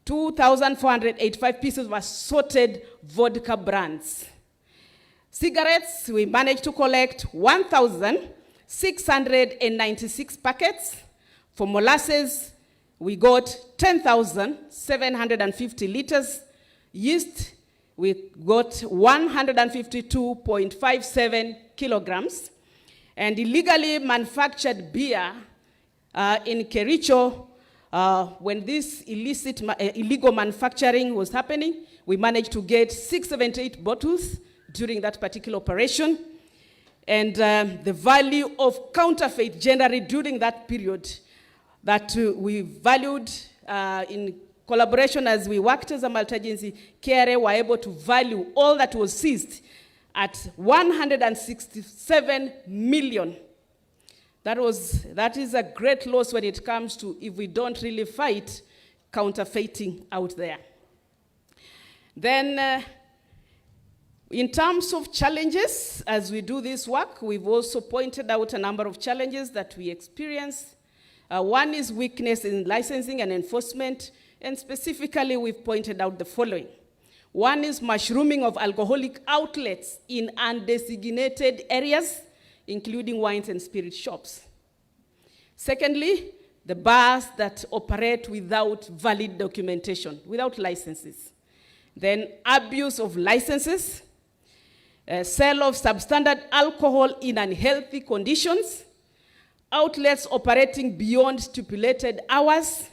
S8: 2,485 pieces of assorted vodka brands. Cigarettes, we managed to collect 1,696 packets. For molasses, we got 10,750 liters. Yeast, we got 152.57 kilograms. And illegally manufactured beer in Kericho, when this illegal manufacturing was happening, we managed to get 678 bottles during that particular operation. And the value of counterfeit generally during that period that we valued in collaboration as we worked as a multi-agency, KRA were able to value all that was seized at 167 million. That is a great loss when it comes to if we don't really fight counterfeiting out there. Then in terms of challenges, as we do this work, we've also pointed out a number of challenges that we experience. One is weakness in licensing and enforcement, and specifically we've pointed out the following. One is mushrooming of alcoholic outlets in undesignated areas, including wines and spirit shops. Secondly, the bars that operate without valid documentation, without licenses. Then abuse of licenses, sale of substandard alcohol in unhealthy conditions, outlets operating beyond stipulated hours,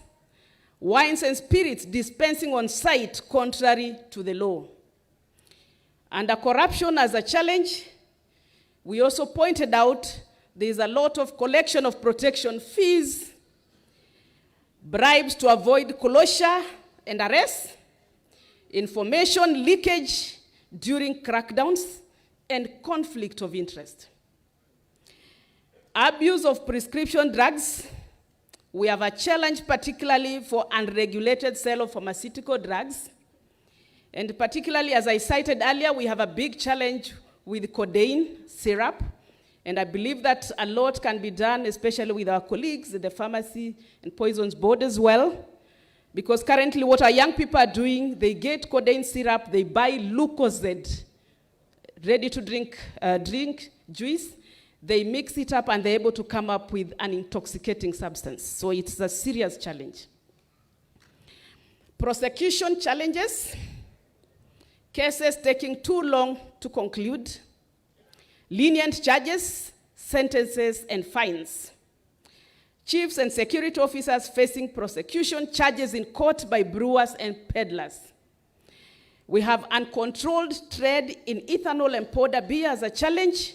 S8: wines and spirits dispensing on site contrary to the law. Under corruption as a challenge, we also pointed out there's a lot of collection of protection fees, bribes to avoid closure and arrest, information leakage during crackdowns, and conflict of interest. Abuse of prescription drugs. We have a challenge particularly for unregulated sale of pharmaceutical drugs. And particularly, as I cited earlier, we have a big challenge with codeine syrup. And I believe that a lot can be done, especially with our colleagues at the Pharmacy and Poisons Board as well. Because currently what our young people are doing, they get codeine syrup, they buy Lucozade, ready to drink juice, they mix it up and they're able to come up with an intoxicating substance. So it's a serious challenge. Prosecution challenges, cases taking too long to conclude, lenient charges, sentences, and fines. chiefs and security officers facing prosecution charges in court by brewers and peddlers. We have uncontrolled trade in ethanol and powder beer as a challenge.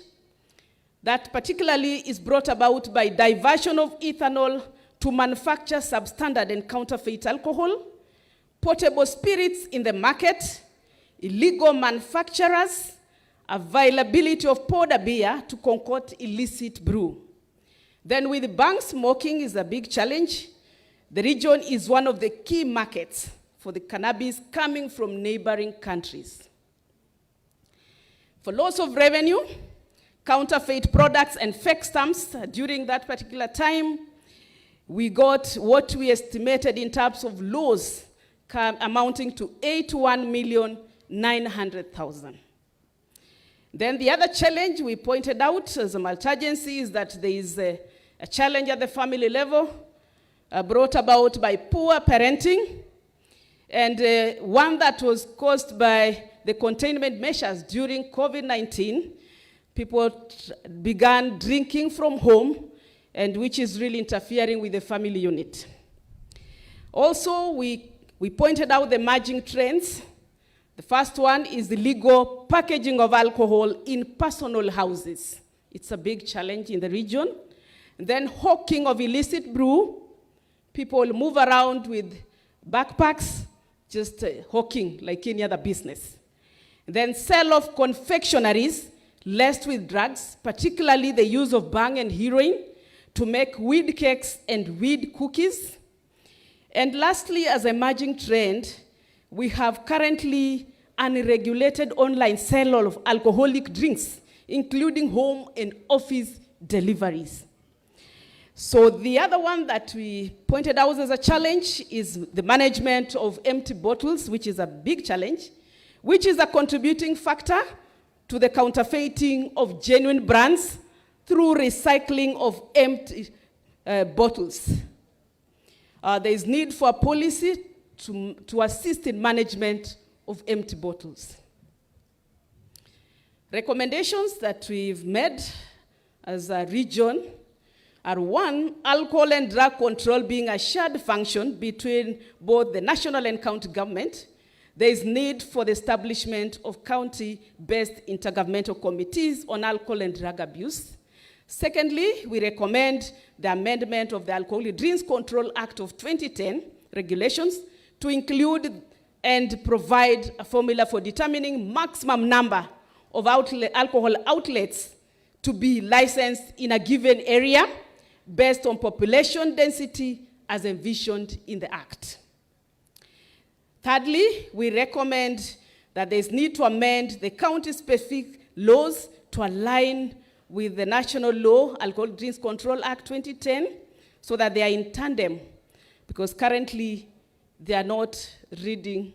S8: That particularly is brought about by diversion of ethanol to manufacture substandard and counterfeit alcohol, portable spirits in the market, illegal manufacturers, availability of powder beer to concoct illicit brew. Then with bank smoking is a big challenge. The region is one of the key markets for the cannabis coming from neighboring countries. For loss of revenue, counterfeit products and fake stamps during that particular time, we got what we estimated in terms of loss amounting to 81,900,000. Then the other challenge we pointed out as a multi-agency is that there is a challenge at the family level brought about by poor parenting, and one that was caused by the containment measures during COVID-19. People began drinking from home, and which is really interfering with the family unit. Also, we pointed out the emerging trends. The first one is the legal packaging of alcohol in personal houses. It's a big challenge in the region. And then hawking of illicit brew. People move around with backpacks, just hawking like any other business. And then sale of confectionaries laced with drugs, particularly the use of bang and heroin to make weed cakes and weed cookies. And lastly, as an emerging trend, we have currently unregulated online sale of alcoholic drinks, including home and office deliveries. So the other one that we pointed out as a challenge is the management of empty bottles, which is a big challenge, which is a contributing factor to the counterfeiting of genuine brands through recycling of empty bottles. There is need for a policy to assist in management of empty bottles. Recommendations that we've made as a region are: one, alcohol and drug control being a shared function between both the national and county government. There is need for the establishment of county-based intergovernmental committees on alcohol and drug abuse. Secondly, we recommend the amendment of the Alcoholic Drinks Control Act of 2010 regulations to include and provide a formula for determining maximum number of alcohol outlets to be licensed in a given area based on population density as envisioned in the Act. Thirdly, we recommend that there is need to amend the county-specific laws to align with the national law, Alcohol Drinks Control Act 2010, so that they are in tandem, because currently they are not reading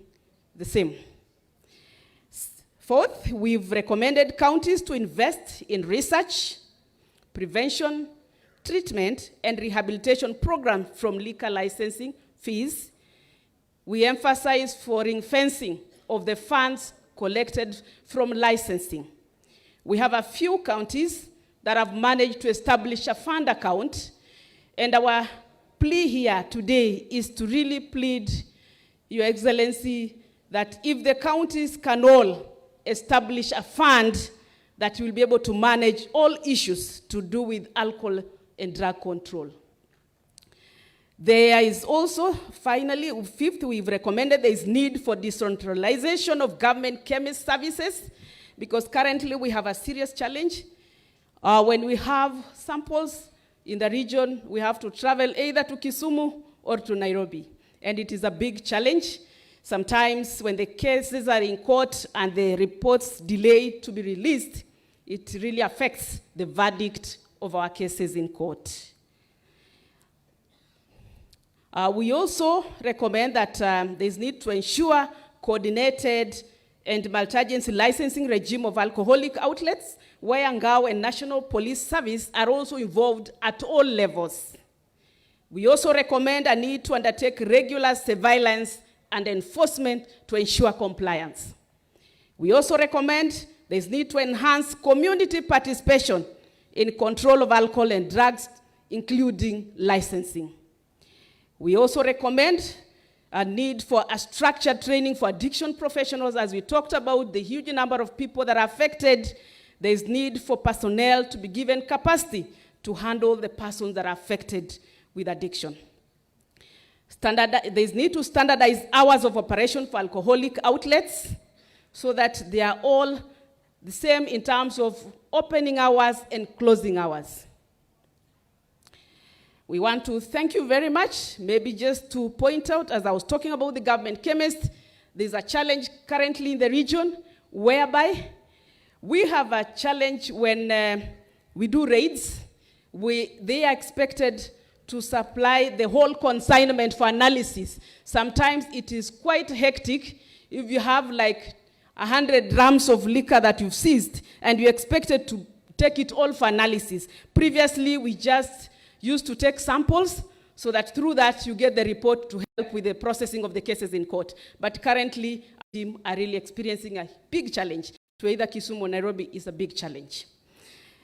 S8: the same. Fourth, we've recommended counties to invest in research, prevention, treatment, and rehabilitation programs from liquor licensing fees. We emphasize for ring-fencing of the funds collected from licensing. We have a few counties that have managed to establish a fund account, and our plea here today is to really plead, Your Excellency, that if the counties can all establish a fund that will be able to manage all issues to do with alcohol and drug control. There is also, finally, fifth, we've recommended there is need for decentralization of government chemist services, because currently we have a serious challenge. When we have samples in the region, we have to travel either to Kisumu or to Nairobi, and it is a big challenge. Sometimes when the cases are in court and the reports delay to be released, it really affects the verdict of our cases in court. We also recommend that there is need to ensure coordinated and multi-agency licensing regime of alcoholic outlets, where Ngao and National Police Service are also involved at all levels. We also recommend a need to undertake regular surveillance and enforcement to ensure compliance. We also recommend there is need to enhance community participation in control of alcohol and drugs including licensing. We also recommend a need for a structured training for addiction professionals. As we talked about the huge number of people that are affected, there is need for personnel to be given capacity to handle the persons that are affected with addiction. There is need to standardize hours of operation for alcoholic outlets so that they are all the same in terms of opening hours and closing hours. We want to thank you very much. Maybe just to point out, as I was talking about the government chemist, there's a challenge currently in the region whereby we have a challenge when we do raids. They are expected to supply the whole consignment for analysis. Sometimes it is quite hectic if you have like 100 grams of liquor that you've seized and you're expected to take it all for analysis. Previously, we just used to take samples so that through that you get the report to help with the processing of the cases in court. But currently, our team are really experiencing a big challenge. To either Kisumu or Nairobi is a big challenge.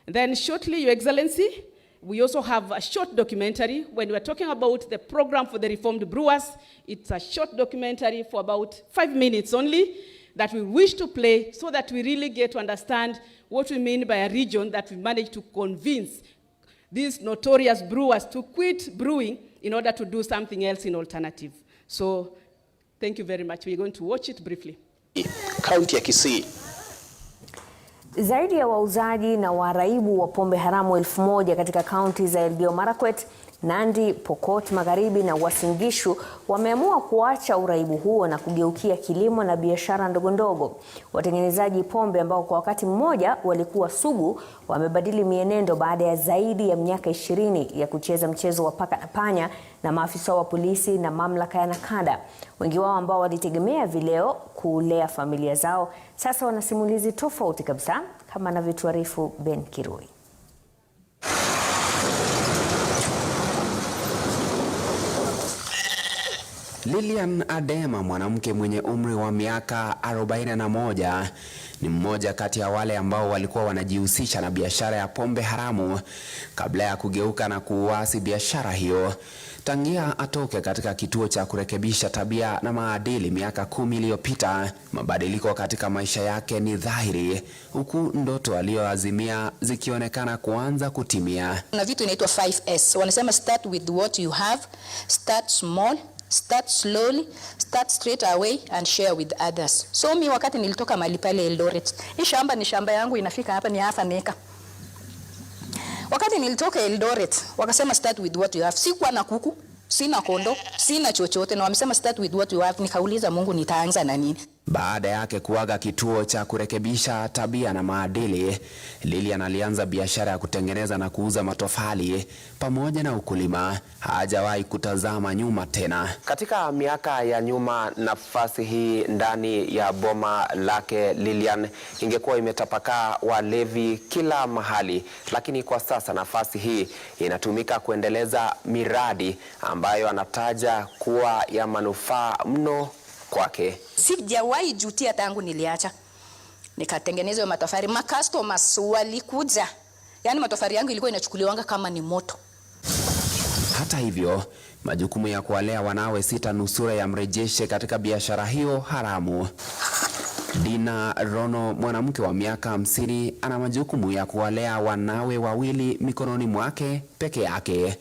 S8: And then shortly, Your Excellency, we also have a short documentary. When we're talking about the program for the reformed brewers, it's a short documentary for about 5 minutes only that we wish to play so that we really get to understand what we mean by a region that we managed to convince these notorious brewers to quit brewing in order to do something else in alternative. So thank you very much. We're going to watch it briefly.
S9: Kaunti ya Kisii.
S10: Zaidi ya wauzaji na waraibu wa pombe haramu 1000 katika kaunti za Elgeyo Marakwet, Nandi, Pokot Magharibi na Uasin Gishu wameamua kuacha uraibu huo na kugeukia kilimo na biashara ndogondogo. Watengenezaji pombe ambao kwa wakati mmoja walikuwa sugu wamebadili mienendo baada ya zaidi ya miaka 20 ya kucheza mchezo wa paka na panya na maafisa wa polisi na mamlaka ya nakada. Wengi wao ambao walitegemea vileo kulea familia zao sasa wana simulizi tofauti kabisa, kama anavyotuarifu Ben Kirui.
S11: Lilian Adema, mwanamke mwenye umri wa miaka 41, ni mmoja kati ya wale ambao walikuwa wanajihusisha na biashara ya pombe haramu kabla ya kugeuka na kuuasi biashara hiyo. Tangia atoke katika kituo cha kurekebisha tabia na maadili miaka 10 iliyopita, mabadiliko katika maisha yake ni dhahiri, huku ndoto aliyoazimia zikionekana kuanza kutimia.
S12: Kuna vitu inaitwa 5S. Wanasema start with what you have, start small, start slowly, start straight away and share with others. So mi wakati nilitoka mahali pale Eldoret, hii shamba ni shamba yangu inafika hapa ni half an acre. Wakati nilitoka Eldoret, wakasema start with what you have. Sikuwa na kuku, sina kondo, sina chochote, na wamesema start with what you have. Nikauliza Mungu nitaanza na nini?
S11: Baada yake kuaga kituo cha kurekebisha tabia na maadili, Lilian alianza biashara ya kutengeneza na kuuza matofali pamoja na ukulima. Hajawahi kutazama nyuma tena. Katika miaka ya nyuma, nafasi hii ndani ya boma lake Lilian ingekuwa imetapakaa walevi kila mahali, lakini kwa sasa nafasi hii inatumika kuendeleza miradi ambayo anataja kuwa ya manufaa mno kwake.
S12: Sijawahi jutia tangu niliacha. Nikatengeneza matofali, customers walikuja. Yaani matofali yangu ilikuwa inachukuliwanga kama ni moto.
S11: Hata hivyo, majukumu ya kuwalea wanawe 6 nusura yamrejeshe katika biashara hiyo haramu. Dina Rono, mwanamke wa miaka 50, ana majukumu ya kuwalea wanawe 2 mikononi mwake peke yake.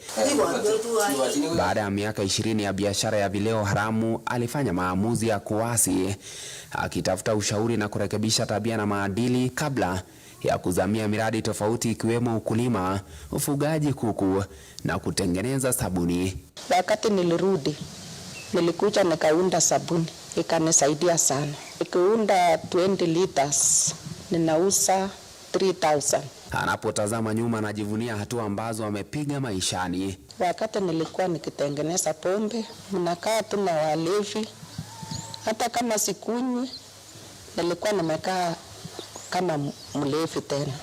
S11: Baada ya miaka 20 ya biashara ya vileo haramu, alifanya maamuzi ya kuasi, akitafuta ushauri na kurekebisha tabia na maadili kabla ya kuzamia miradi tofauti ikiwemo ukulima, ufugaji kuku na kutengeneza sabuni.
S13: Wakati nilirudi, nilikuja nikaunda sabuni, ikanisaidia sana. Nikiunda 20 liters, ninauza 3,000.
S11: Anapotazama nyuma, anajivunia hatua ambazo amepiga maishani.
S13: Wakati nilikuwa nikitengeneza pombe, mnakaa tu na walevi. Hata kama sikunywi, nilikuwa nimekaa kama mlevi tena.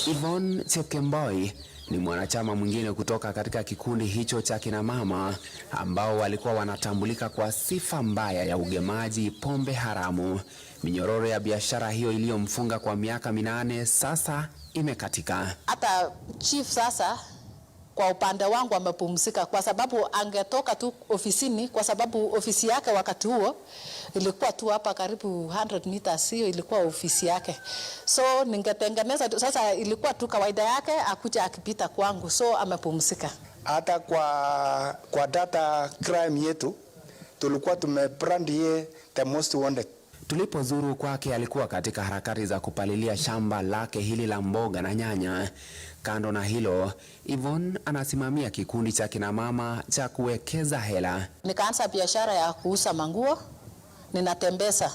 S11: Yvonne Chepkemboi ni mwanachama mwingine kutoka katika kikundi hicho cha kina mama ambao walikuwa wanatambulika kwa sifa mbaya ya ugemaji pombe haramu. Minyororo ya biashara hiyo iliyomfunga kwa miaka 8 sasa imekatika.
S12: Hata chief sasa kwa upande wangu amepumzika kwa sababu angetoka tu ofisini, kwa sababu ofisi yake wakati huo ilikuwa tu hapa karibu 100 meters, hiyo ilikuwa ofisi yake. So ningetengeneza sasa, ilikuwa tu kawaida yake akuja akipita kwangu, so amepumzika.
S14: Hata kwa data crime yetu tulikuwa tumebrand ye the most wanted.
S11: Tulipozuru kwake alikuwa katika harakati za kupalilia shamba lake hili la mboga na nyanya. Kando na hilo, Yvonne anasimamia kikundi cha kina mama cha kuwekeza hela.
S12: Nikaanza biashara ya kuuza manguo, ninatembeza.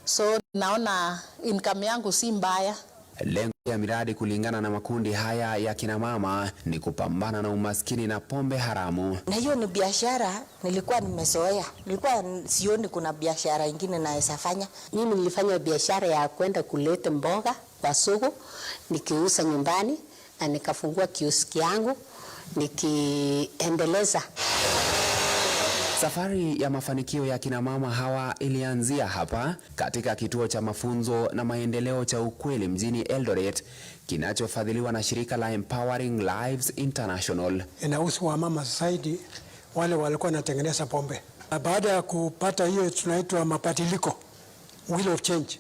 S12: So naona income yangu si mbaya.
S11: Lengo ya miradi kulingana na makundi haya ya kina mama ni kupambana na umaskini na pombe haramu.
S15: Na hiyo ni biashara nilikuwa nimezoea. Nilikuwa sioni kuna biashara nyingine naweza fanya. Mimi nilifanya biashara ya kwenda kuleta mboga kwa soko, nikiuza nyumbani na nikafungua kioski yangu nikiendeleza.
S11: Safari ya mafanikio ya kina mama hawa ilianzia hapa katika kituo cha mafunzo na maendeleo cha Ukweli mjini Eldoret kinachofadhiliwa na shirika la Empowering Lives International.
S16: Inahusu wamama zaidi wale walikuwa wanatengeneza pombe. Baada ya kupata hiyo tunaitwa mabadiliko, will of change,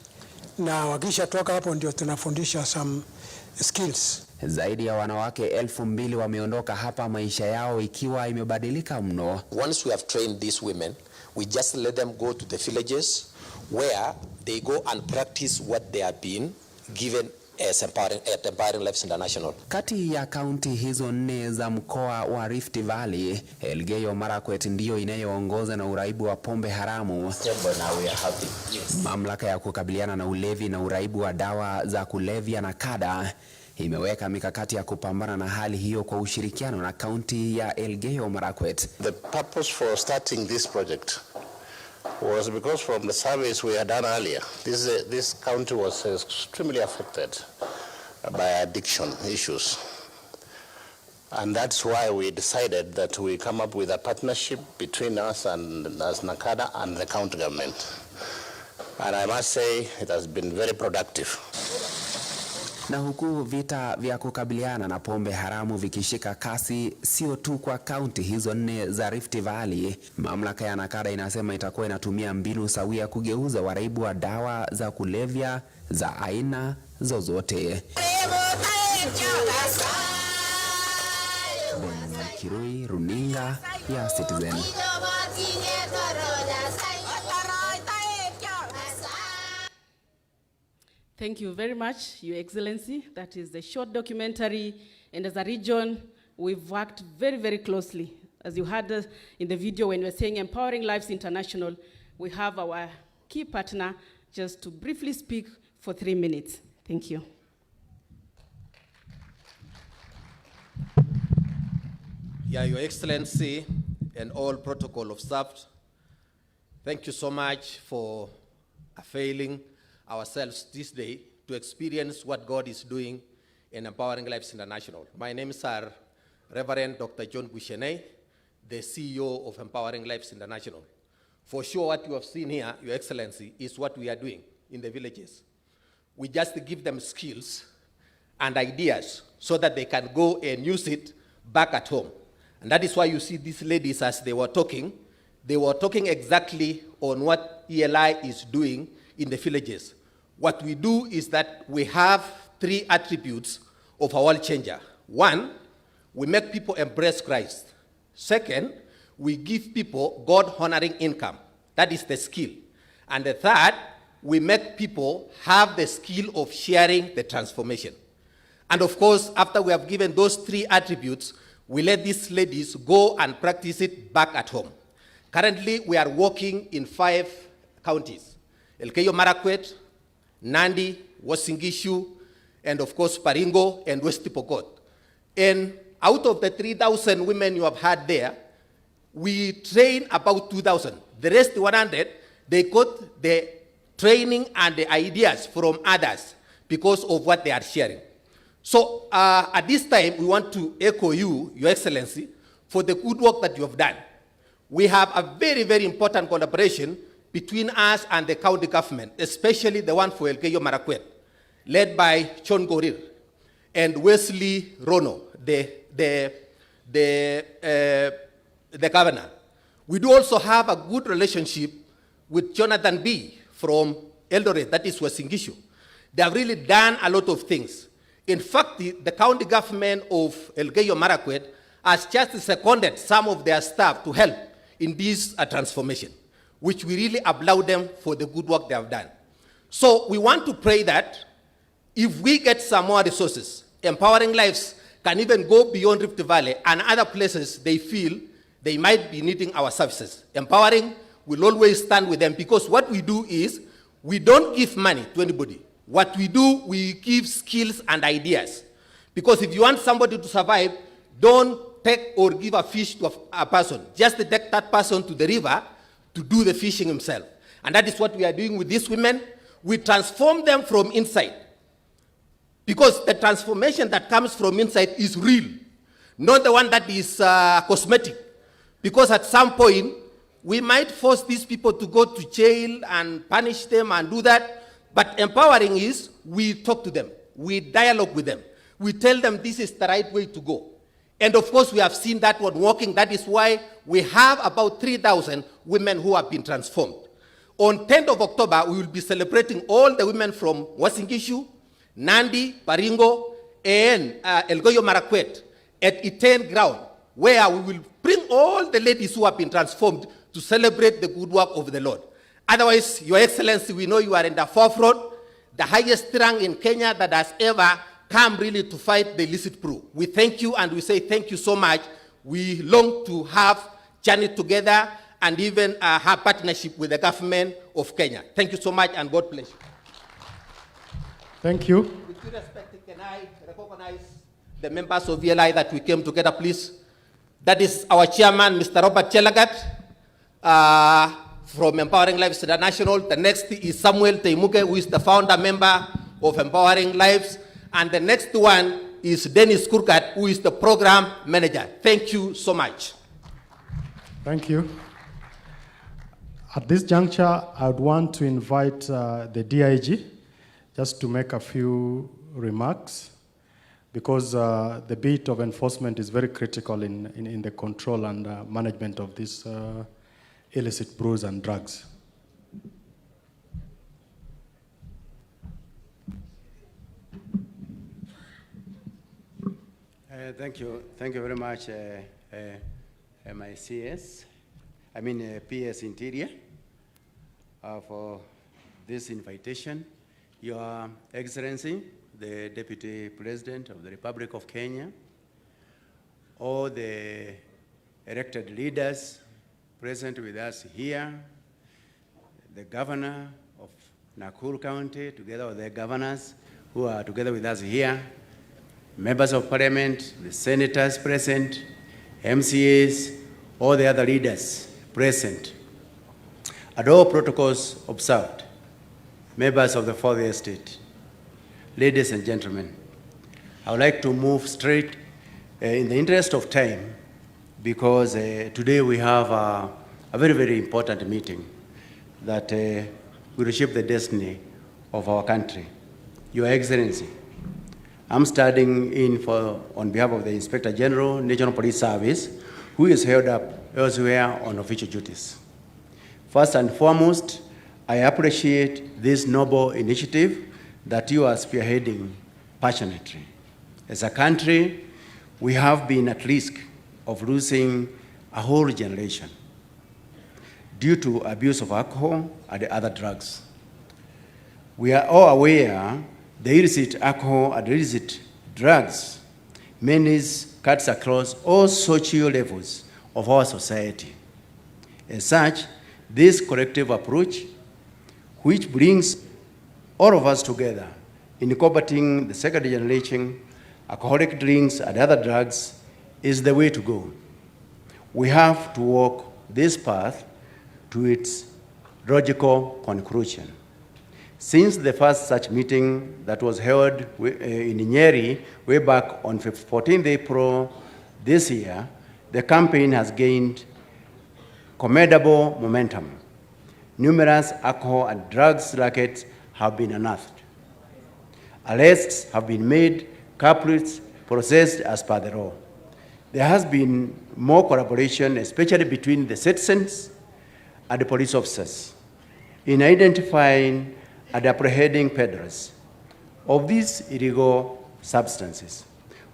S16: na wakisha toka hapo ndio tunafundisha some skills.
S11: Zaidi ya wanawake 2,000 wameondoka hapa, maisha yao ikiwa imebadilika mno.
S9: Once we have trained these women, we just let them go to the villages where they go and practice what they have been given as Empowering Lives International.
S11: Kati ya kaunti hizo 4 za mkoa wa Rift Valley, Elgeyo Marakwet ndiyo inayoongoza na uraibu wa pombe haramu. Mamlaka ya kukabiliana na ulevi na uraibu wa dawa za kulevya na kada imeweka mikakati ya kupambana na hali hiyo kwa ushirikiano na kaunti ya Elgeyo Marakwet.
S17: The purpose for starting this project was because from the surveys we had done earlier, this county was extremely affected by addiction issues. And that's why we decided that we come up with a partnership between us and as Nakada and the county government. And I must say it has been very productive.
S11: Na huku vita vya kukabiliana na pombe haramu vikishika kasi sio tu kwa kaunti hizo 4 za Rift Valley, mamlaka ya Nakada inasema itakuwa inatumia mbinu sawia kugeuza waraibu wa dawa za kulevya za aina zozote. Kirui, runinga ya Citizen.
S8: Thank you very much, Your Excellency. That is the short documentary, and as a region, we've worked very, very closely. As you heard in the video when we're saying Empowering Lives International, we have our key partner just to briefly speak for 3 minutes. Thank you.
S18: Yeah, Your Excellency and all protocol observed, thank you so much for availing ourselves this day to experience what God is doing in Empowering Lives International. My name is Reverend Dr. John Bushenay, the CEO of Empowering Lives International. For sure, what you have seen here, Your Excellency, is what we are doing in the villages. We just give them skills and ideas so that they can go and use it back at home. And that is why you see these ladies, as they were talking exactly on what ELI is doing in the villages. What we do is that we have 3 attributes of a world changer. 1, we make people embrace Christ. 2nd, we give people God-honoring income. That is the skill. And the 3rd, we make people have the skill of sharing the transformation. And of course, after we have given those 3 attributes, we let these ladies go and practice it back at home. Currently, we are working in 5 counties: Elgeyo Marakwet, Nandi, Uasin Gishu, and of course Baringo and West Pokot. And out of the 3,000 women you have had there, we train about 2,000. The rest 100, they got the training and the ideas from others because of what they are sharing. So at this time, we want to echo you, Your Excellency, for the good work that you have done. We have a very, very important collaboration between us and the county government, especially the one for Elgeyo Marakwet, led by Chon Gorir and Wesley Rono, the governor. We do also have a good relationship with Jonathan B. from Eldoret, that is Wasingishu. They have really done a lot of things. In fact, the county government of Elgeyo Marakwet has just seconded some of their staff to help in this transformation, which we really applaud them for the good work they have done. So we want to pray that if we get some more resources, Empowering Lives can even go beyond Rift Valley and other places they feel they might be needing our services. Empowering will always stand with them, because what we do is we don't give money to anybody. What we do, we give skills and ideas. Because if you want somebody to survive, don't take or give a fish to a person. Just take that person to the river to do the fishing himself. And that is what we are doing with these women. We transform them from inside. Because the transformation that comes from inside is real, not the one that is cosmetic. Because at some point, we might force these people to go to jail and punish them and do that. But empowering is we talk to them, we dialogue with them, we tell them this is the right way to go. And of course, we have seen that one working. That is why we have about 3,000 women who have been transformed. On 10th of October, we will be celebrating all the women from Wasingishu, Nandi, Baringo, and Elgeyo Marakwet at Iten ground, where we will bring all the ladies who have been transformed to celebrate the good work of the Lord. Otherwise, Your Excellency, we know you are in the forefront, the highest rank in Kenya that has ever come really to fight the illicit brew. We thank you and we say thank you so much. We long to have journey together and even have partnership with the government of Kenya. Thank you so much and God bless you.
S2: Thank you.
S18: With due respect, can I recognize the members of VLI that we came together, please? That is our chairman, Mr. Robert Chelagat, from Empowering Lives International. The next is Samuel Teimuke, who is the founder member of Empowering Lives. And the next one is Dennis Kurkat, who is the program manager. Thank you so much.
S2: Thank you. At this juncture, I would want to invite the DIG just to make a few remarks, because the bit of enforcement is very critical in the control and management of these illicit brews and drugs.
S19: Thank you very much, MICS, PS Interior, for this invitation. Your Excellency, the Deputy President of the Republic of Kenya, all the elected leaders present with us here, the Governor of Nakuru County, together with the governors who are together with us here, members of Parliament, the senators present, MCAs, all the other leaders present, and all protocols observed, members of the Fourth Estate, ladies and gentlemen. I would like to move straight in the interest of time, because today we have a very, very important meeting that will shape the destiny of our country. Your Excellency, I'm standing in on behalf of the Inspector General, National Police Service, who is held up elsewhere on official duties. First and foremost, I appreciate this noble initiative that you are spearheading passionately. As a country, we have been at risk of losing a whole generation due to abuse of alcohol and other drugs. We are all aware the illicit alcohol and illicit drugs menace cuts across all social levels of our society. As such, this collective approach, which brings all of us together in combating the second generation, alcoholic drinks and other drugs, is the way to go. We have to walk this path to its logical conclusion. Since the first such meeting that was held in Nyeri way back on 14th April this year, the campaign has gained commendable momentum. Numerous alcohol and drugs rackets have been unearthed. Arrests have been made, culprits processed as per the law. There has been more collaboration, especially between the citizens and the police officers, in identifying and apprehending peddlers of these illegal substances.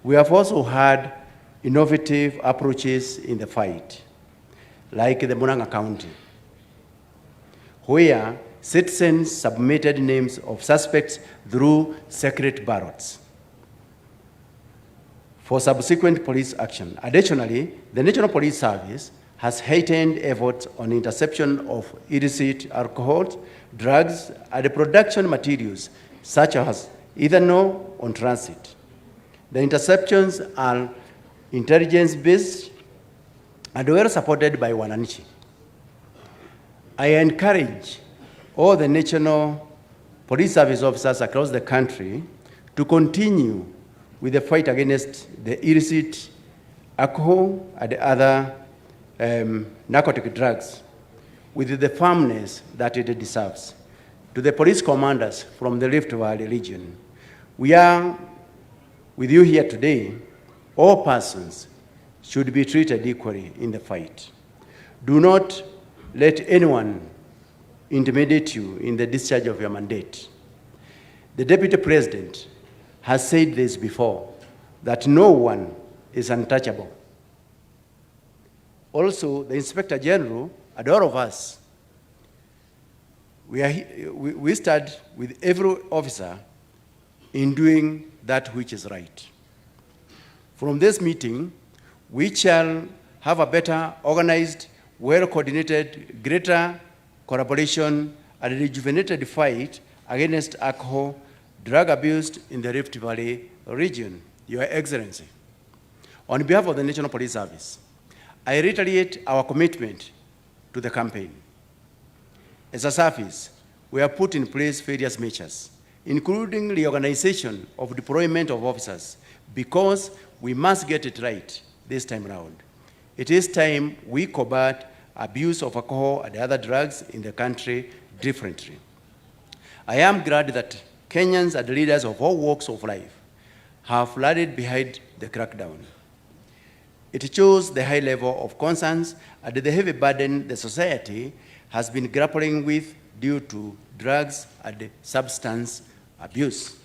S19: We have also had innovative approaches in the fight, like the Murang'a County, where citizens submitted names of suspects through secret ballots for subsequent police action. Additionally, the National Police Service has heightened efforts on interception of illicit alcohol, drugs, and production materials such as ethanol on transit. The interceptions are intelligence-based and well supported by wananchi. I encourage all the National Police Service officers across the country to continue with the fight against the illicit alcohol and other narcotic drugs with the firmness that it deserves. To the police commanders from the Rift Valley region, we are with you here today. All persons should be treated equally in the fight. Do not let anyone intimidate you in the discharge of your mandate. The Deputy President has said this before, that no one is untouchable. Also, the Inspector General and all of us, we stand with every officer in doing that which is right. From this meeting, we shall have a better organized, well-coordinated, greater collaboration and rejuvenated fight against alcohol, drug abuse in the Rift Valley region. Your Excellency, on behalf of the National Police Service, I reiterate our commitment to the campaign. As a service, we have put in place various measures, including reorganization of deployment of officers, because we must get it right this time around. It is time we combat abuse of alcohol and other drugs in the country differently. I am glad that Kenyans and leaders of all walks of life have rallied behind the crackdown. It shows the high level of concerns and the heavy burden the society has been grappling with due to drugs and substance abuse.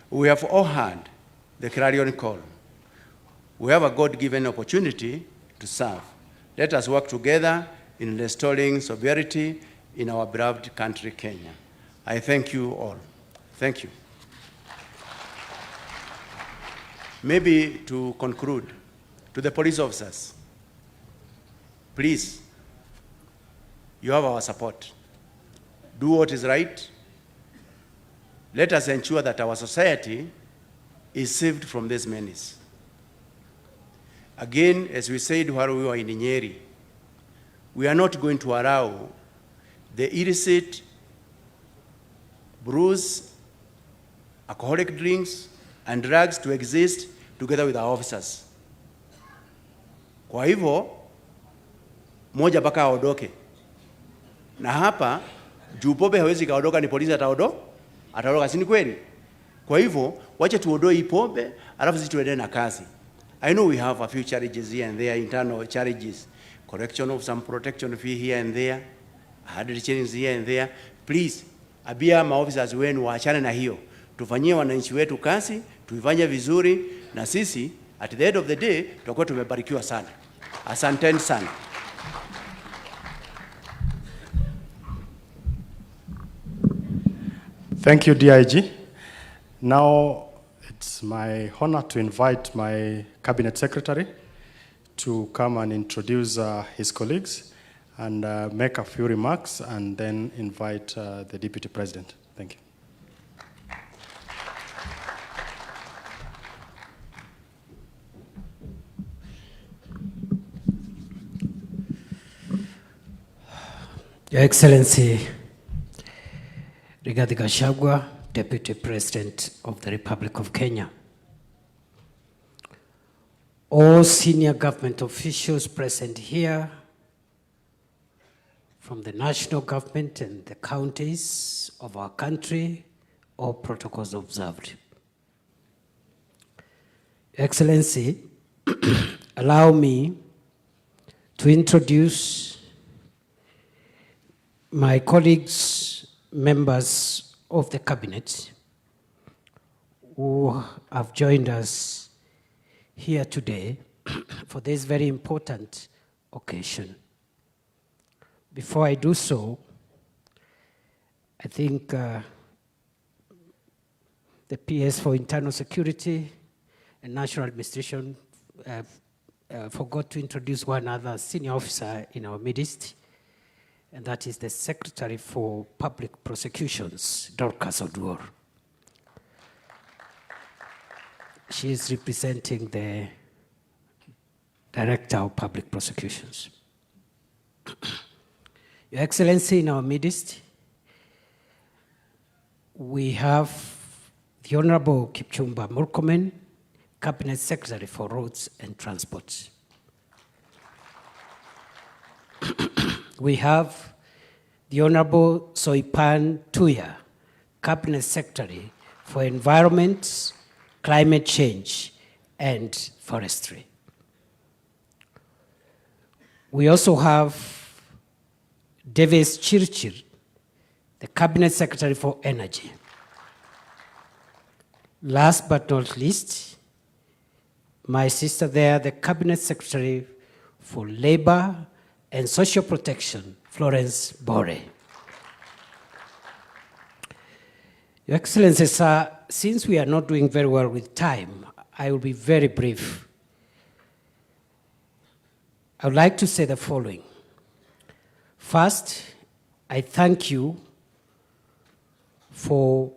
S19: We have all heard the clarion call. We have a God-given opportunity to serve. Let us work together in restoring sovereignty in our beloved country, Kenya. I thank you all. Thank you. Maybe to conclude, to the police officers, please, you have our support. Do what is right. Let us ensure that our society is saved from this menace. Again, as we said while we were in Nyeri, we are not going to allow the illicit brews, alcoholic drinks, and drugs to exist together with our officers. Kwa hivyo, moja mpaka aondoke. Na hapa, juu pombe hawezi kaondoka, ni polisi ataondoka, si ni kweli? Kwa hivyo, wacha tuondoe hii pombe, alafu sisi tuendelee na kazi. I know we have a few challenges here and there, internal challenges, correction of some protection fee here and there, hard changes here and there. Please, abia maofficers wenu waachane na hiyo. Tufanyie wananchi wetu kazi, tuifanye vizuri, na sisi at the end of the day tutakuwa tumebarikiwa sana. Asanteni sana.
S2: Thank you, DIG. Now it's my honor to invite my Cabinet Secretary to come and introduce his colleagues and make a few remarks, and then invite the Deputy President. Thank you.
S20: Your Excellency, Rigathi Gachagua, Deputy President of the Republic of Kenya. All senior government officials present here from the national government and the counties of our country, all protocols observed. Excellency, allow me to introduce my colleagues, members of the cabinet who have joined us here today for this very important occasion. Before I do so, I think the PS for Internal Security and National Administration forgot to introduce one other senior officer in our midst, and that is the Secretary for Public Prosecutions, Dorcas Oduor. She is representing the Director of Public Prosecutions. Your Excellency, in our midst, we have the Honorable Kipchumba Murkomen, Cabinet Secretary for Roads and Transport. We have the Honorable Soipan Tuya, Cabinet Secretary for Environment, Climate Change, and Forestry. We also have Davis Chirchir, the Cabinet Secretary for Energy. Last but not least, my sister there, the Cabinet Secretary for Labor and Social Protection, Florence Bore. Your Excellency, sir, since we are not doing very well with time, I will be very brief. I would like to say the following. First, I thank you for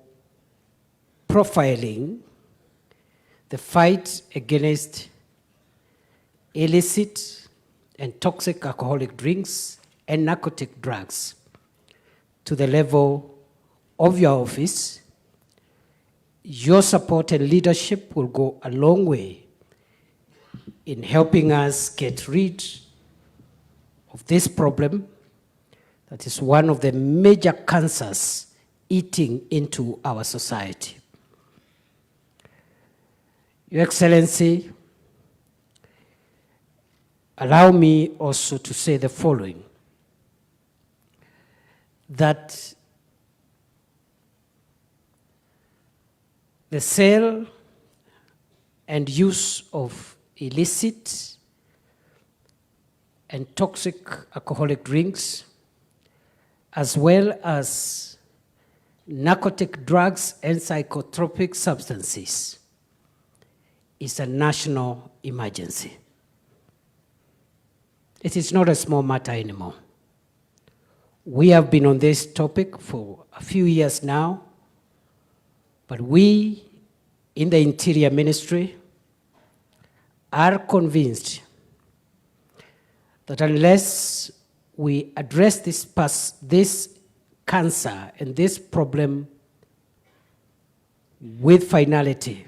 S20: profiling the fight against illicit and toxic alcoholic drinks and narcotic drugs to the level of your office. Your support and leadership will go a long way in helping us get rid of this problem that is one of the major cancers eating into our society. Your Excellency, allow me also to say the following, that the sale and use of illicit and toxic alcoholic drinks, as well as narcotic drugs and psychotropic substances, is a national emergency. It is not a small matter anymore. We have been on this topic for a few years now, but we in the Interior Ministry are convinced that unless we address this cancer and this problem with finality,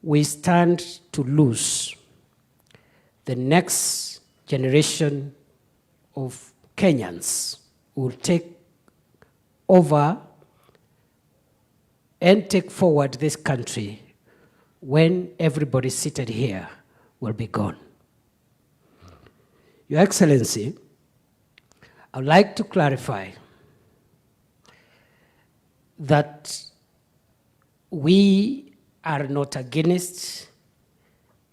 S20: we stand to lose the next generation of Kenyans who will take over and take forward this country when everybody seated here will be gone. Your Excellency, I would like to clarify that we are not against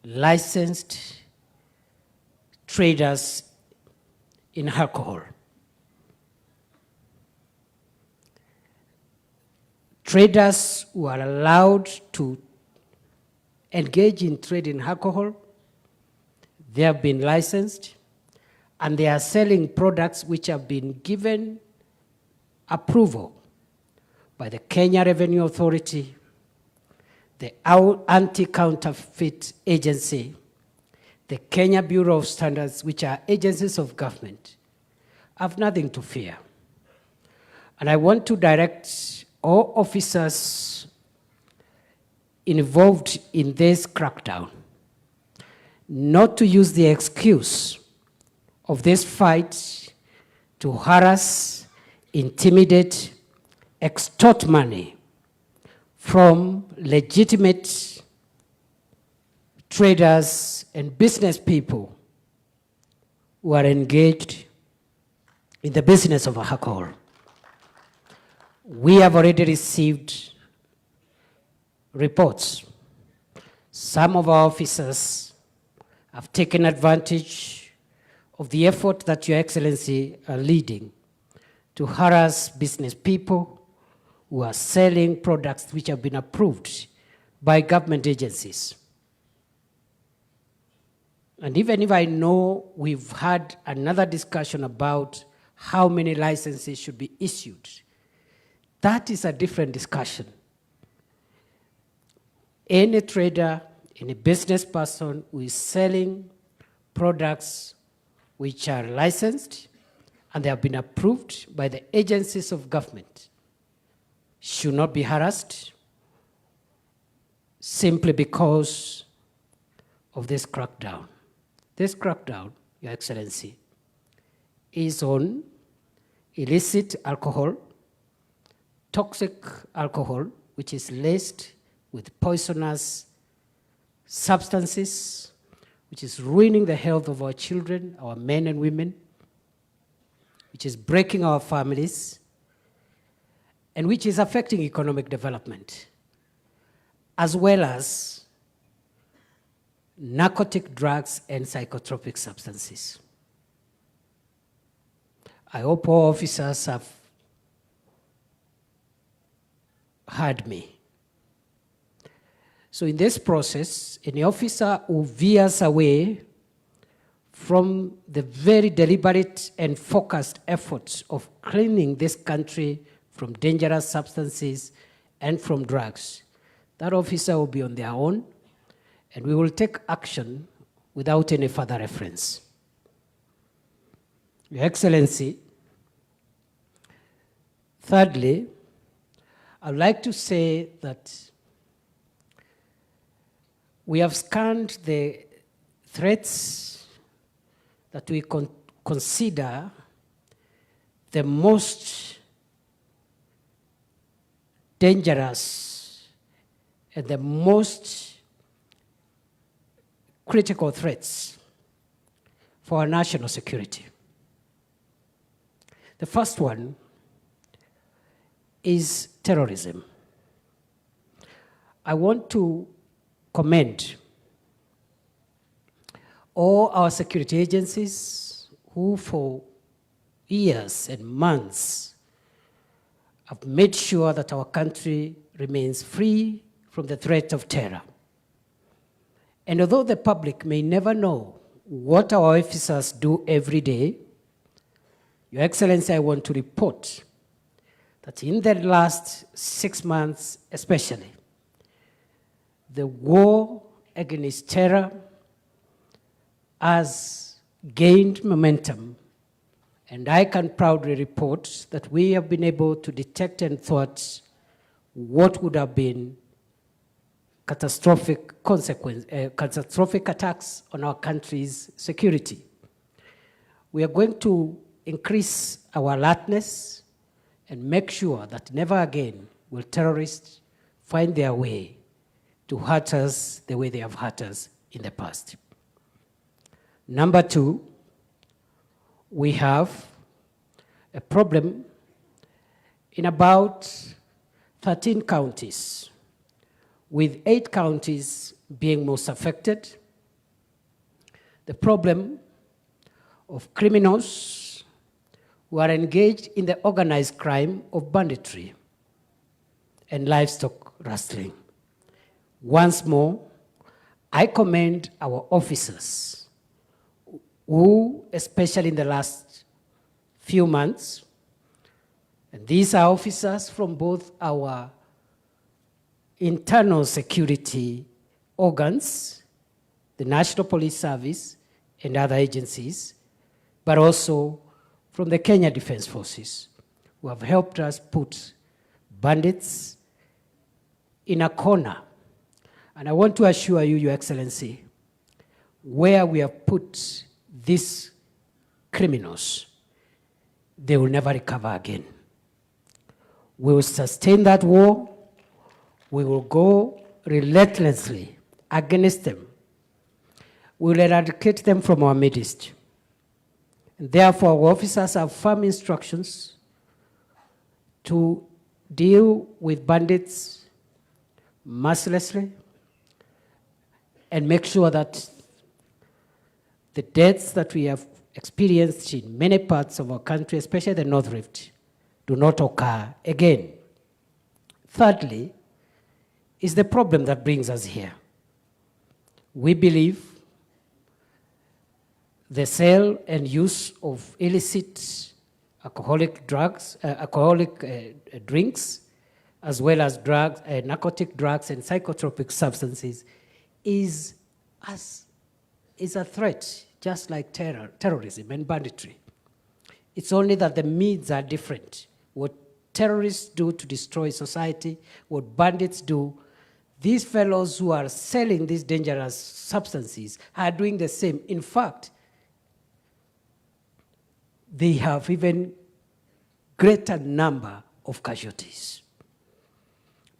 S20: licensed traders in alcohol. Traders who are allowed to engage in trade in alcohol, they have been licensed, and they are selling products which have been given approval by the Kenya Revenue Authority, the Anti-Counterfeit Agency, the Kenya Bureau of Standards, which are agencies of government, have nothing to fear. And I want to direct all officers involved in this crackdown not to use the excuse of this fight to harass, intimidate, extort money from legitimate traders and business people who are engaged in the business of alcohol. We have already received reports. Some of our officers have taken advantage of the effort that Your Excellency are leading to harass business people who are selling products which have been approved by government agencies. And even if I know we've had another discussion about how many licenses should be issued, that is a different discussion. Any trader, any business person who is selling products which are licensed and they have been approved by the agencies of government should not be harassed simply because of this crackdown. This crackdown, Your Excellency, is on illicit alcohol, toxic alcohol, which is laced with poisonous substances, which is ruining the health of our children, our men and women, which is breaking our families, and which is affecting economic development, as well as narcotic drugs and psychotropic substances. I hope all officers have heard me. So in this process, any officer who veers away from the very deliberate and focused efforts of cleaning this country from dangerous substances and from drugs, that officer will be on their own, and we will take action without any further reference. Your Excellency, thirdly, I'd like to say that we have scanned the threats that we consider the most dangerous and the most critical threats for our national security. The first one is terrorism. I want to commend all our security agencies who for years and months have made sure that our country remains free from the threat of terror. And although the public may never know what our officers do every day, Your Excellency, I want to report that in the last 6 months especially, the war against terror has gained momentum, and I can proudly report that we have been able to detect and thwart what would have been catastrophic attacks on our country's security. We are going to increase our alertness and make sure that never again will terrorists find their way to hurt us the way they have hurt us in the past. Number two, we have a problem in about 13 counties, with 8 counties being most affected. The problem of criminals who are engaged in the organized crime of banditry and livestock rustling. Once more, I commend our officers who, especially in the last few months, and these are officers from both our internal security organs, the National Police Service and other agencies, but also from the Kenya Defense Forces, who have helped us put bandits in a corner. And I want to assure you, Your Excellency, where we have put these criminals, they will never recover again. We will sustain that war. We will go relentlessly against them. We will eradicate them from our midst. And therefore, our officers have firm instructions to deal with bandits mercilessly and make sure that the deaths that we have experienced in many parts of our country, especially the North Rift, do not occur again. Thirdly, is the problem that brings us here. We believe the sale and use of illicit alcoholic drinks, as well as drugs, narcotic drugs and psychotropic substances, is a threat, just like terrorism and banditry. It's only that the means are different. What terrorists do to destroy society, what bandits do, these fellows who are selling these dangerous substances are doing the same. In fact, they have even greater number of casualties.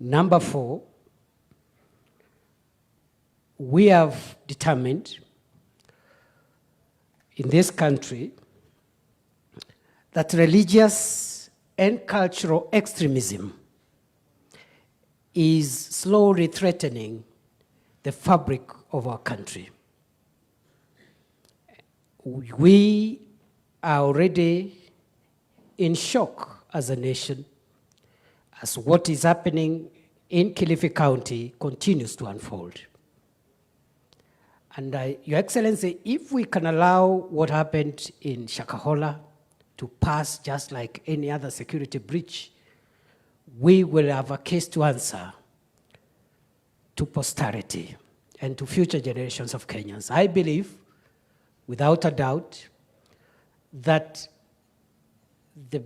S20: Number 4, we have determined in this country that religious and cultural extremism is slowly threatening the fabric of our country. We are already in shock as a nation as what is happening in Kilifi County continues to unfold. And Your Excellency, if we can allow what happened in Shakahola to pass just like any other security breach, we will have a case to answer to posterity and to future generations of Kenyans. I believe, without a doubt, that the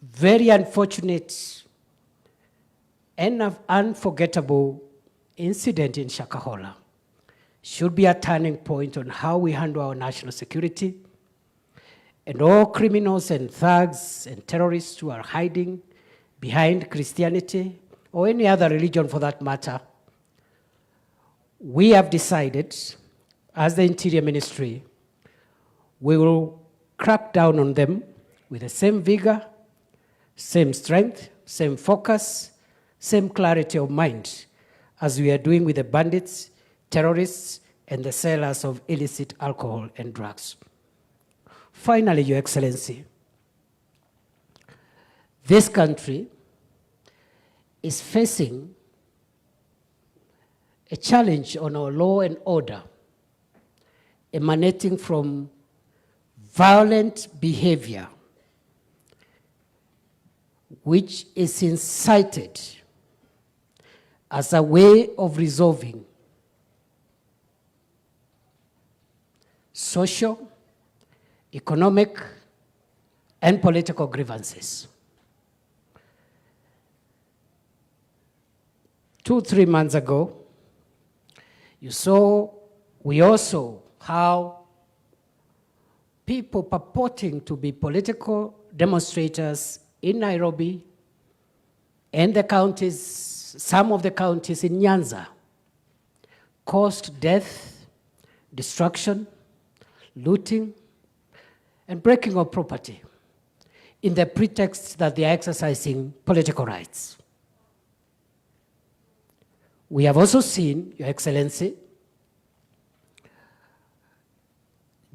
S20: very unfortunate and unforgettable incident in Shakahola should be a turning point on how we handle our national security, and all criminals and thugs and terrorists who are hiding behind Christianity or any other religion for that matter. We have decided, as the Interior Ministry, we will crack down on them with the same vigor, same strength, same focus, same clarity of mind as we are doing with the bandits, terrorists, and the sellers of illicit alcohol and drugs. Finally, Your Excellency, this country is facing a challenge on our law and order emanating from violent behavior which is incited as a way of resolving social, economic, and political grievances. 2-3 months ago, we all saw how people purporting to be political demonstrators in Nairobi and the counties, some of the counties in Nyanza, caused death, destruction, looting, and breaking of property in the pretext that they are exercising political rights. We have also seen, Your Excellency,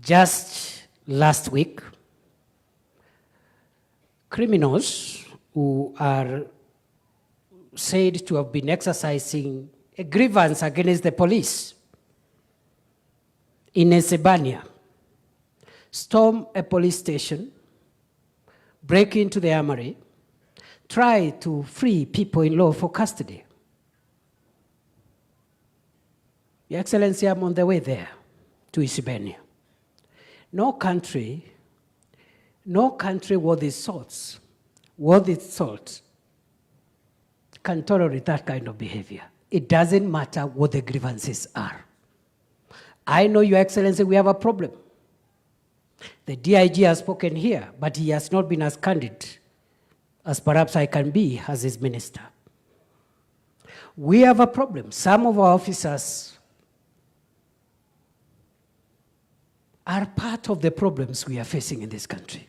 S20: just last week, criminals who are said to have been exercising a grievance against the police in Esebania storm a police station, break into the armory, try to free people in lawful custody. Your Excellency, I'm on the way there to Isibania. No country worth its salts worth its salt can tolerate that kind of behavior. It doesn't matter what the grievances are. I know, Your Excellency, we have a problem. The DIG has spoken here, but he has not been as candid as perhaps I can be as his minister. We have a problem. Some of our officers are part of the problems we are facing in this country.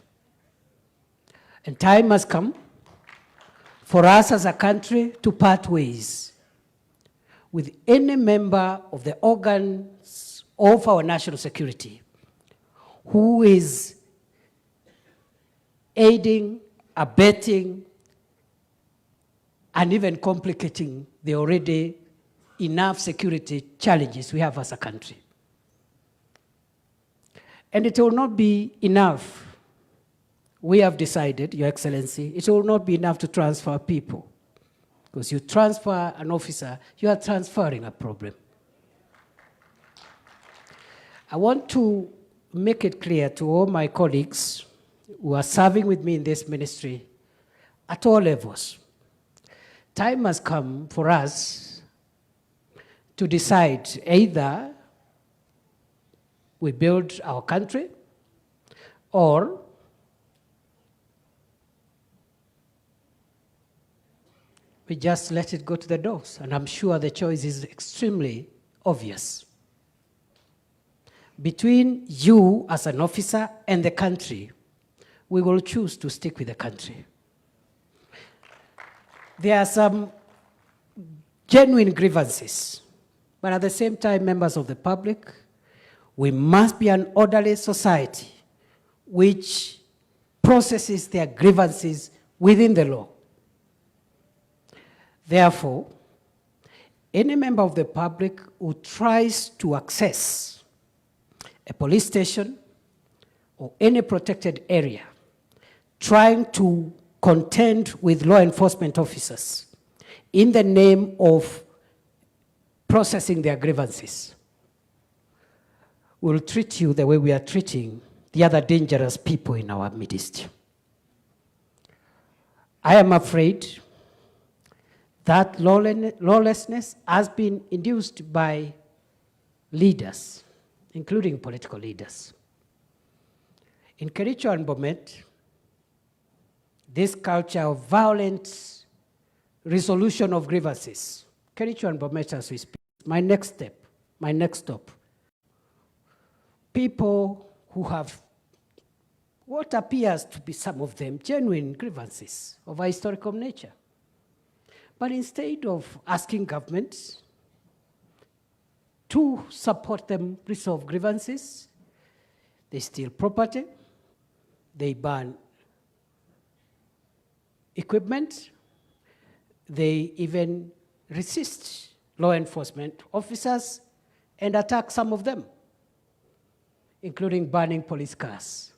S20: And time has come for us as a country to part ways with any member of the organs of our national security who is aiding, abetting, and even complicating the already enough security challenges we have as a country. And it will not be enough. We have decided, Your Excellency, it will not be enough to transfer people. Because you transfer an officer, you are transferring a problem. I want to make it clear to all my colleagues who are serving with me in this ministry at all levels. Time has come for us to decide either we build our country or we just let it go to the dogs. And I'm sure the choice is extremely obvious. Between you as an officer and the country, we will choose to stick with the country. There are some genuine grievances, but at the same time, members of the public, we must be an orderly society which processes their grievances within the law. Therefore, any member of the public who tries to access a police station or any protected area trying to contend with law enforcement officers in the name of processing their grievances will treat you the way we are treating the other dangerous people in our midst. I am afraid that lawlessness has been induced by leaders, including political leaders. In Kericho and Bomet, this culture of violent resolution of grievances, Kericho and Bomet as we speak, my next stop, people who have what appears to be some of them genuine grievances of a historical nature. But instead of asking governments to support them resolve grievances, they steal property, they burn equipment, they even resist law enforcement officers and attack some of them, including burning police cars.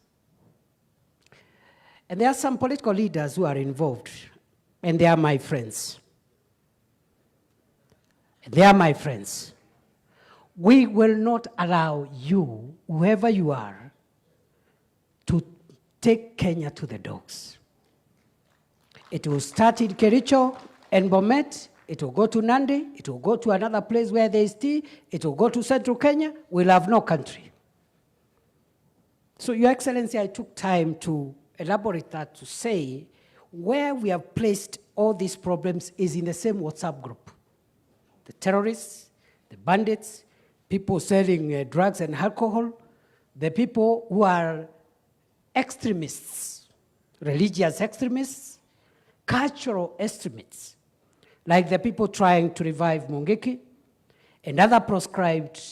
S20: And there are some political leaders who are involved, and they are my friends. They are my friends. We will not allow you, whoever you are, to take Kenya to the dogs. It will start in Kericho and Bomet, it will go to Nandi, it will go to another place where there is tea, it will go to central Kenya, we'll have no country. So, Your Excellency, I took time to elaborate that to say where we have placed all these problems is in the same WhatsApp group. The terrorists, the bandits, people selling drugs and alcohol, the people who are extremists, religious extremists, cultural extremists, like the people trying to revive Mungiki and other proscribed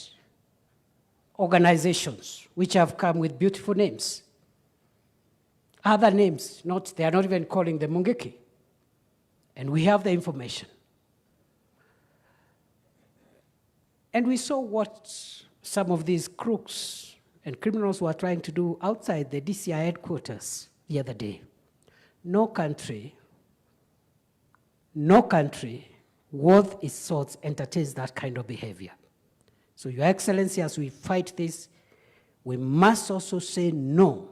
S20: organizations which have come with beautiful names. Other names, they are not even calling them Mungiki. And we have the information. And we saw what some of these crooks and criminals were trying to do outside the DCI headquarters the other day. No country worth its salt entertains that kind of behavior. So, Your Excellency, as we fight this, we must also say no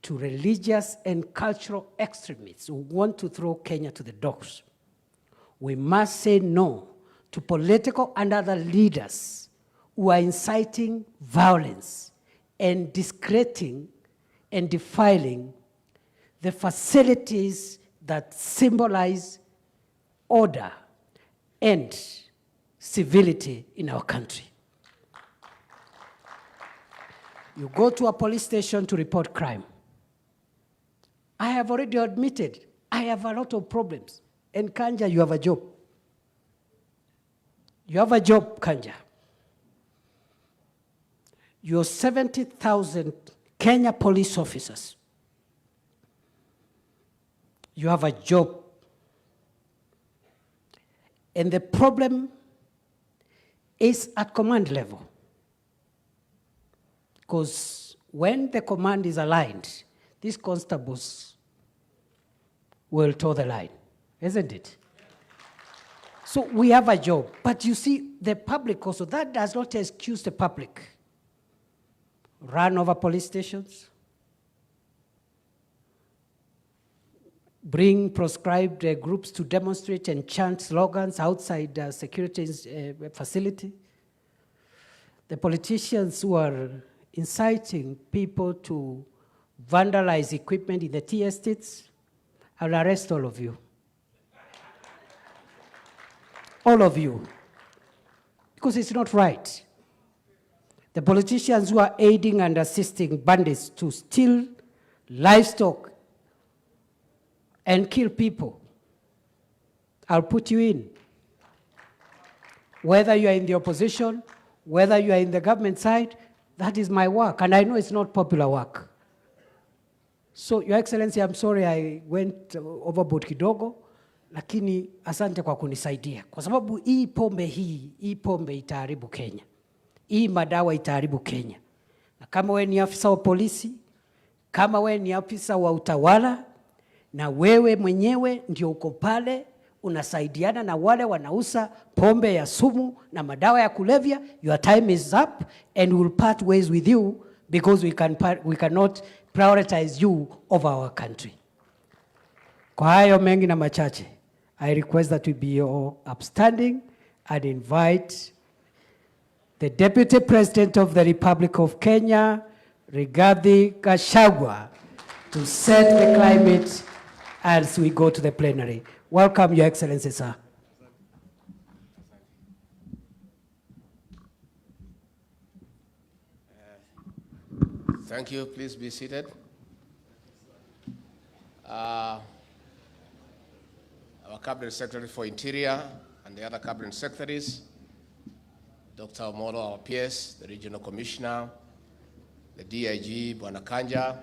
S20: to religious and cultural extremists who want to throw Kenya to the dogs. We must say no to political and other leaders who are inciting violence and discrediting and defiling the facilities that symbolize order and civility in our country. You go to a police station to report crime. I have already admitted I have a lot of problems. And Kanja, you have a job. You have a job, Kanja. Your 70,000 Kenya police officers. You have a job. And the problem is at command level. Because when the command is aligned, these constables will toe the line, isn't it? So we have a job. But you see, the public also, that does not excuse the public. Run over police stations, bring proscribed groups to demonstrate and chant slogans outside the security facility. The politicians who are inciting people to vandalize equipment in the tea estates, I'll arrest all of you. All of you. Because it's not right. The politicians who are aiding and assisting bandits to steal livestock and kill people, I'll put you in. Whether you are in the opposition, whether you are in the government side, that is my work, and I know it's not popular work. So, Your Excellency, I'm sorry I went overboard kidogo, lakini asante kwa kunisaidia. Kwa sababu hii pombe itaharibu Kenya. Hii madawa itaharibu Kenya. Na kama wewe ni afisa wa polisi, kama wewe ni afisa wa utawala, na wewe mwenyewe ndio uko pale, unasaidiana na wale wanauza pombe ya sumu na madawa ya kulevya, your time is up and we'll part ways with you because we cannot prioritize you over our country. Kwa hayo mengi na machache, I request that we be all upstanding and invite the Deputy President of the Republic of Kenya, Rigathi Gachagua, to set the climate as we go to the plenary. Welcome, Your Excellency, sir.
S18: Thank you. Please be seated. Our Cabinet Secretary for Interior and the other Cabinet Secretaries, Dr. Omolo, our PS, the Regional Commissioner, the DIG, Bwana Kanja,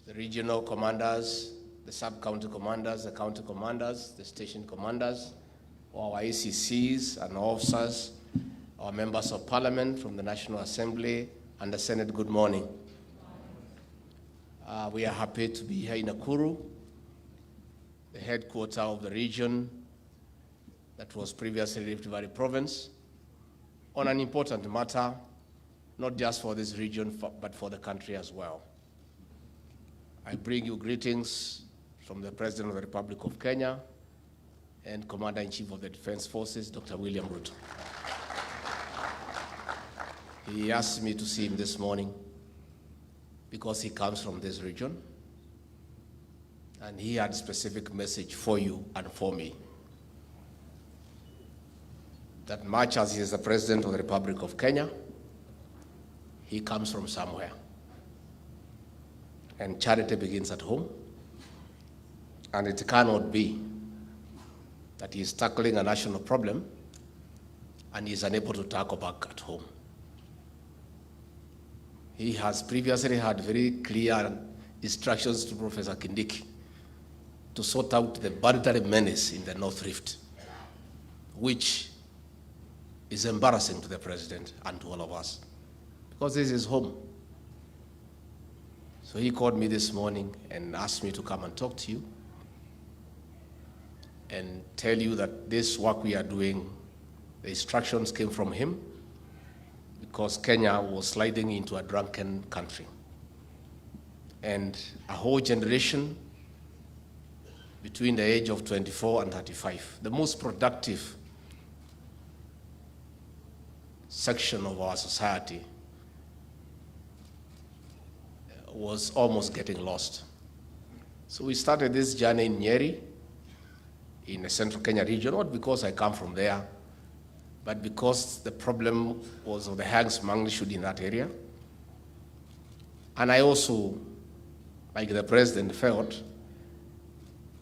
S18: the regional commanders, the sub-county commanders, the county commanders, the station commanders, our ACCs and officers, our members of parliament from the National Assembly and the Senate, good morning. We are happy to be here in Nakuru, the headquarters of the region that was previously Rift Valley Province, on an important matter, not just for this region, but for the country as well. I bring you greetings from the President of the Republic of Kenya and Commander-in-Chief of the Defense Forces, Dr. William Ruto. He asked me to see him this morning because he comes from this region, and he had a specific message for you and for me. That much as he is the President of the Republic of Kenya, he comes from somewhere. And charity begins at home. And it cannot be that he is tackling a national problem and he is unable to tackle back at home. He has previously had very clear instructions to Professor Kindiki to sort out the banditry menace in the North Rift, which is embarrassing to the President and to all of us, because this is home. So he called me this morning and asked me to come and talk to you and tell you that this work we are doing, the instructions came from him because Kenya was sliding into a drunken country.
S1: and a whole generation between the age of 24 and 35. The most productive section of our society was almost getting lost. So we started this journey in Nyeri, in the central Kenya region, not because I come from there, but because the problem was of the highest magnitude in that area. And I also, like the president, felt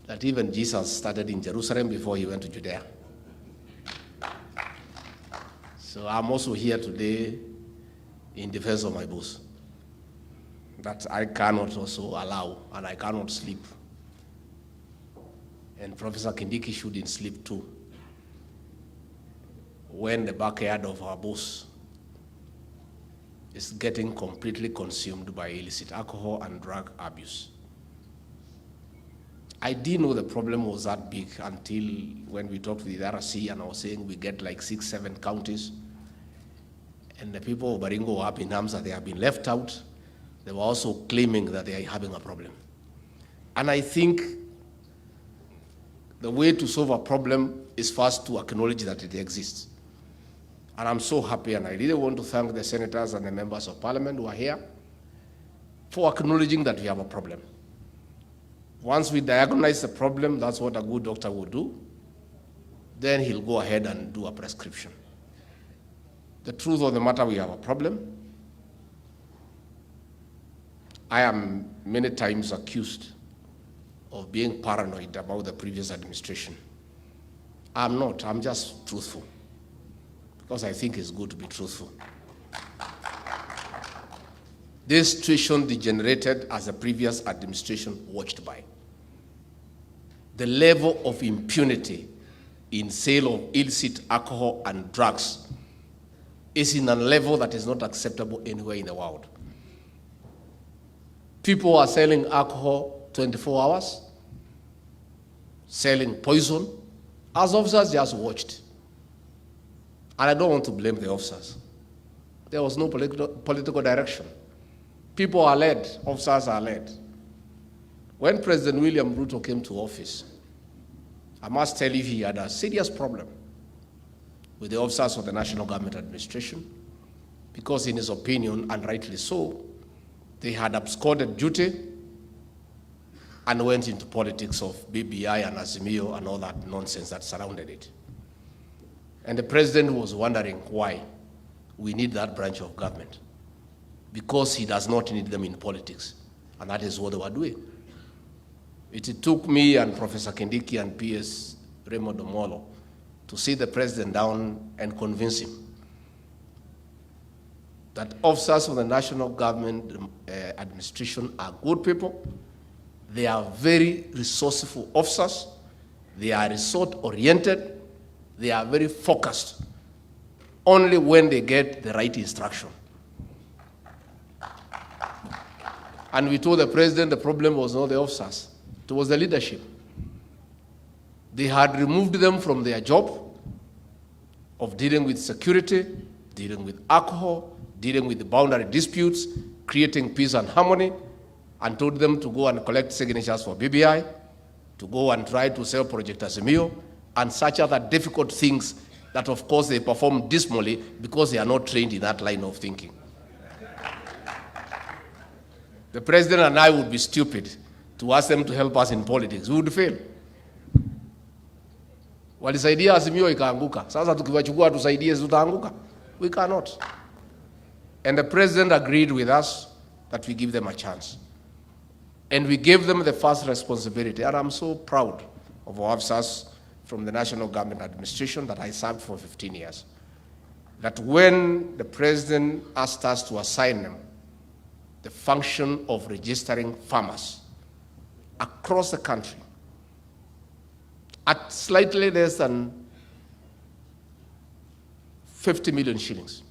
S1: that even Jesus started in Jerusalem before he went to Judea. So I'm also here today in defense of my boss, that I cannot also allow, and I cannot sleep. And Professor Kindiki shouldn't sleep too, when the backyard of our boss is getting completely consumed by illicit alcohol and drug abuse. I didn't know the problem was that big until when we talked with the RC and I was saying we get like 6, 7 counties. And the people of Baringo were up in arms that they have been left out. They were also claiming that they are having a problem. And I think the way to solve a problem is first to acknowledge that it exists. And I'm so happy, and I really want to thank the senators and the members of parliament who are here for acknowledging that we have a problem. Once we diagnose the problem, that's what a good doctor will do, then he'll go ahead and do a prescription. The truth of the matter, we have a problem. I am many times accused of being paranoid about the previous administration. I'm not, I'm just truthful, because I think it's good to be truthful. This situation degenerated as the previous administration watched by. The level of impunity in sale of illicit alcohol and drugs is in a level that is not acceptable anywhere in the world. People are selling alcohol 24 hours, selling poison. As officers just watched. And I don't want to blame the officers. There was no political direction. People are led, officers are led. When President William Ruto came to office, I must tell you he had a serious problem with the officers of the National Government Administration, because in his opinion, and rightly so, they had absconded duty and went into politics of BBI and Azimio and all that nonsense that surrounded it. And the president was wondering why we need that branch of government, because he does not need them in politics, and that is what they were doing. It took me and Professor Kindiki and PS Raymond Omolo to sit the president down and convince him that officers of the National Government Administration are good people. They are very resourceful officers. They are result-oriented. They are very focused only when they get the right instruction. And we told the president the problem was not the officers, it was the leadership. They had removed them from their job of dealing with security, dealing with alcohol, dealing with the boundary disputes, creating peace and harmony, and told them to go and collect signatures for BBI, to go and try to sell Project Azimio, and such other difficult things that, of course, they perform dismally because they are not trained in that line of thinking. The president and I would be stupid to ask them to help us in politics. We would fail. Walisaidia Azimio ikaanguka. Sasa tukiwachukua tusaidie tutaanguka. We cannot. And the president agreed with us that we give them a chance. And we gave them the first responsibility. And I'm so proud of our officers from the National Government Administration that I served for 15 years. That when the president asked us to assign them the function of registering farmers across the country at slightly less than 50 million shillings.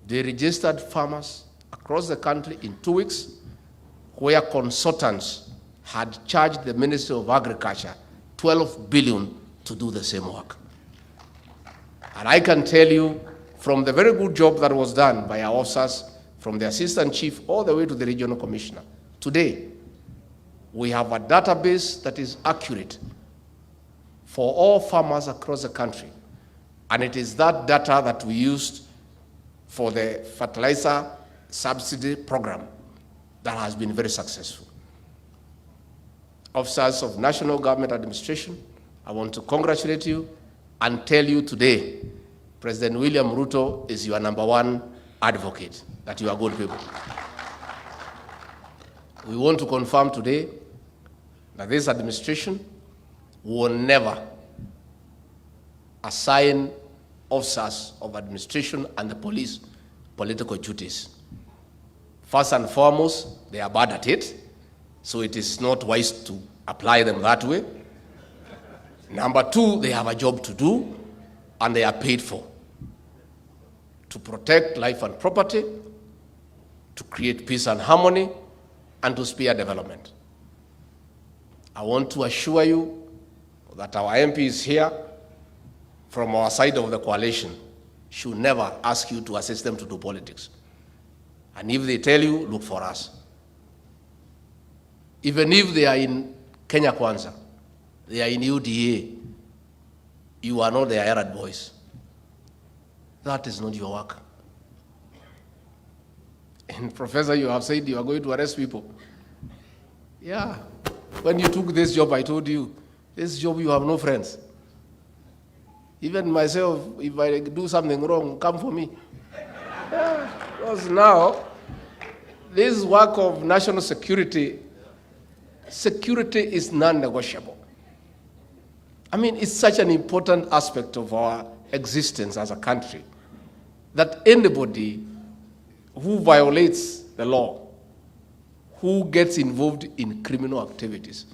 S1: They registered farmers across the country in 2 weeks, where consultants had charged the Ministry of Agriculture 12 billion to do the same work. And I can tell you, from the very good job that was done by our officers
S21: from the assistant chief all the way to the regional commissioner. Today, we have a database that is accurate for all farmers across the country. And it is that data that we used for the fertilizer subsidy program that has been very successful. Officers of National Government Administration, I want to congratulate you and tell you today, President William Ruto is your #1 advocate, that you are good people. We want to confirm today that this administration will never assign officers of administration and the police political duties. First and foremost, they are bad at it, so it is not wise to apply them that way. Number two, they have a job to do, and they are paid for to protect life and property, to create peace and harmony, and to spur development. I want to assure you that our MPs here from our side of the coalition should never ask you to assist them to do politics. And if they tell you, look for us. Even if they are in Kenya Kwanza, they are in UDA, you are not their errand boys. That is not your work. And Professor, you have said you are going to arrest people. Yeah. When you took this job, I told you, this job you have no friends. Even myself, if I do something wrong, come for me. Yeah. Because now, this work of national security, security is non-negotiable. I mean, it's such an important aspect of our existence as a country that anybody who violates the law, who gets involved in criminal activities,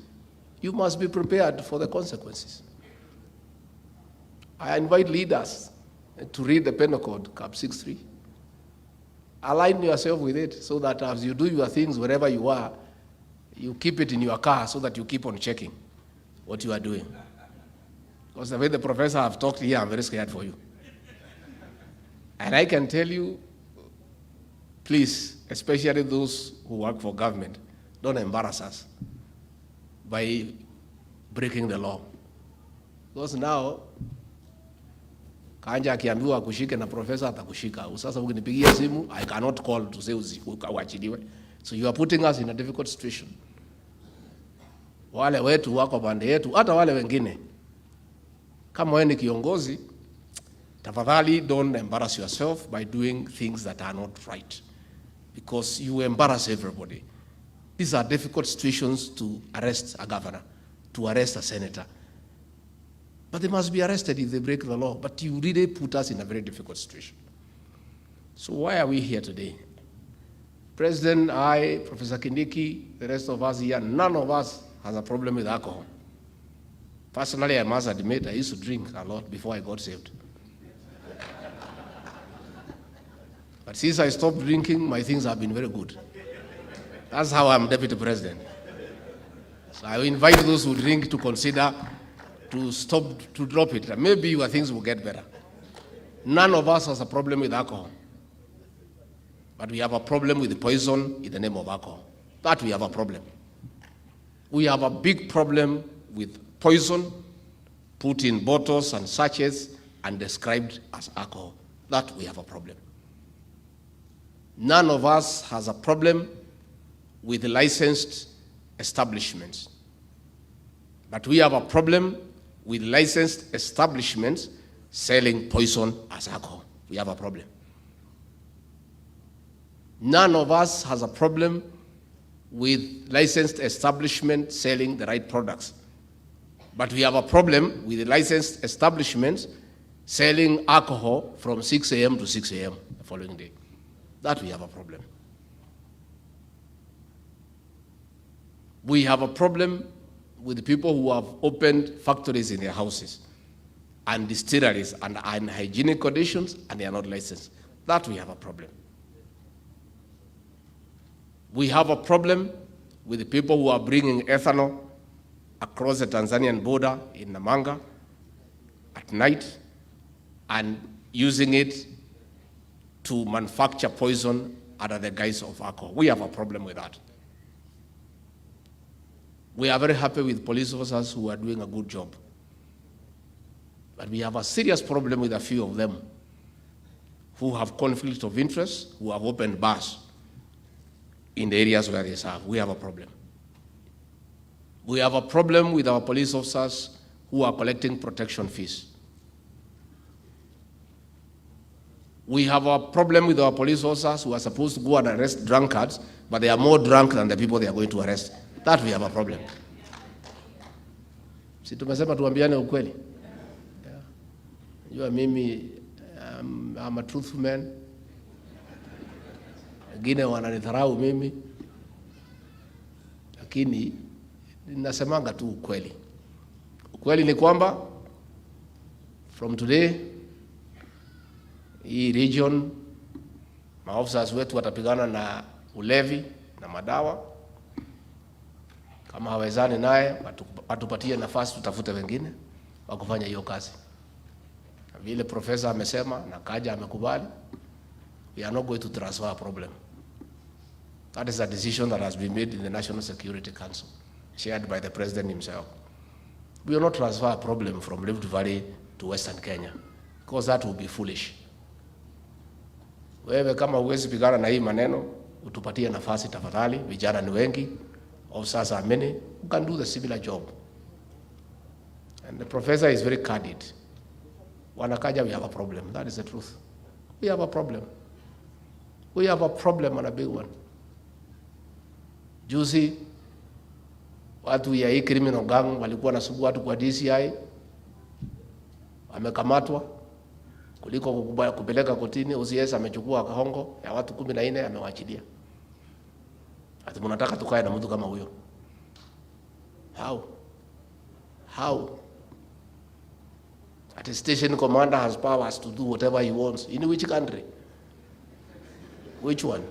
S21: you must be prepared for the consequences. I invite leaders to read the Penal Code, Cap 63. Align yourself with it so that as you do your things wherever you are, you keep it in your car so that you keep on checking what you are doing. Because the way the professor have talked here, I'm very scared for you. And I can tell you, please, especially those who work for government, don't embarrass us by breaking the law. Because now, kanja akiambiwa kushike na professor atakushika. Sasa ukinipigia simu, I cannot call to say uachiliwe. So you are putting us in a difficult situation. Wale wetu wako pande yetu, hata wale wengine. Kama wewe ni kiongozi, tafadhali don't embarrass yourself by doing things that are not right, because you embarrass everybody. These are difficult situations to arrest a governor, to arrest a senator. But they must be arrested if they break the law. But you really put us in a very difficult situation. So why are we here today? President, I, Professor Kindiki, the rest of us here, none of us has a problem with alcohol. Personally, I must admit, I used to drink a lot before I got saved. But since I stopped drinking, my things have been very good. That's how I'm deputy president. So I invite those who drink to consider to stop, to drop it. And maybe your things will get better. None of us has a problem with alcohol. But we have a problem with the poison in the name of alcohol. That we have a problem. We have a big problem with poison put in bottles and sachets and described as alcohol. That we have a problem. None of us has a problem with licensed establishments. But we have a problem with licensed establishments selling poison as alcohol. We have a problem. None of us has a problem with licensed establishments selling the right products. But we have a problem with the licensed establishments selling alcohol from 6 a.m. to 6 a.m. the following day. That we have a problem. We have a problem with the people who have opened factories in their houses and distilleries under unhygienic conditions and they are not licensed. That we have a problem. We have a problem with the people who are bringing ethanol across the Tanzanian border in Namanga at night and using it to manufacture poison under the guise of alcohol. We have a problem with that. We are very happy with police officers who are doing a good job. But we have a serious problem with a few of them who have conflict of interest, who have opened bars in the areas where they serve. We have a problem. We have a problem with our police officers who are collecting protection fees. We have a problem with our police officers who are supposed to go and arrest drunkards, but they are more drunk than the people they are going to arrest. That we have a problem. Si tumesema tuambiane ukweli? Yeah. You are mimi, I'm a truthful man. Wengine wananidharau mimi. Lakini ninasemanga tu ukweli. Ukweli ni kwamba from today hii region maofficers wetu watapigana na ulevi na madawa. Kama hawezani naye atupatie nafasi, tutafute wengine wa kufanya hiyo kazi. Na vile profesa amesema na kaja amekubali, we are not going to transfer a problem. That is a decision that has been made in the National Security Council, shared by the president himself. We will not transfer a problem from Rift Valley to Western Kenya, because that would be foolish. Wewe kama huwezi pigana na hii maneno, utupatie nafasi tafadhali, vijana ni wengi, officers are many, who can do the similar job. And the professor is very candid. Wanakaja, we have a problem. That is the truth. We have a problem. We have a problem and a big one. Juzi, watu ya hii criminal gang walikuwa nasumbua watu kwa DCI, wamekamatwa, kuliko kupeleka kotini. OCS amechukua hongo ya watu 14 amewaachilia. Ati mnataka tukae na mtu kama huyo? How? At a station commander has powers to do whatever he wants. In which country? Which one?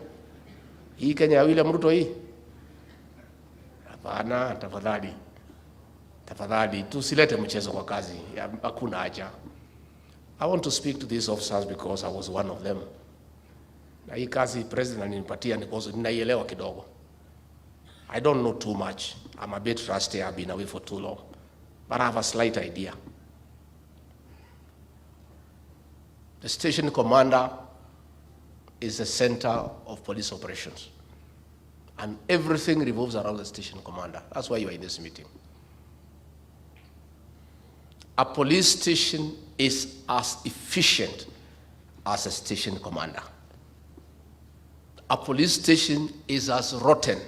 S21: Hii Kenya William Ruto hii? Hapana, tafadhali tusilete mchezo kwa kazi. Hakuna haja. I want to speak to these officers because I was one of them. Na hii kazi president ananipatia because ninaielewa kidogo. I don't know too much. I'm a bit rusty. I've been away for too long. But I have a slight idea. The station commander is the center of police operations. And everything revolves around the station commander. That's why you are in this meeting. A police station is as efficient as a station commander. A police station is as rotten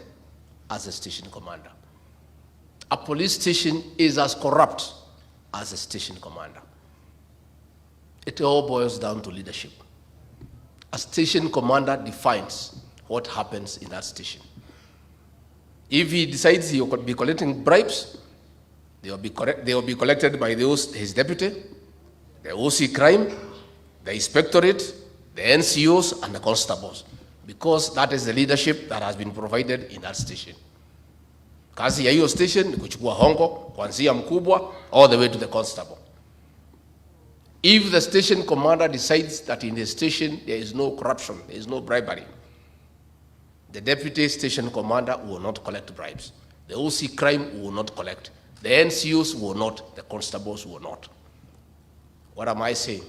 S21: as a station commander. A police station is as corrupt as a station commander. It all boils down to leadership. A station commander defines what happens in that station. If he decides he will be collecting bribes, they will be collected by his deputy, the OC crime, the inspectorate, the NCOs, and the constables, because that is the leadership that has been provided in that station. Kazi ya hiyo station ni kuchukua hongo kuanzia mkubwa all the way to the constable. If the station commander decides that in the station there is no corruption, there is no bribery, the deputy station commander will not collect bribes. The OC crime will not collect. The NCOs will not. The constables will not. What am I saying?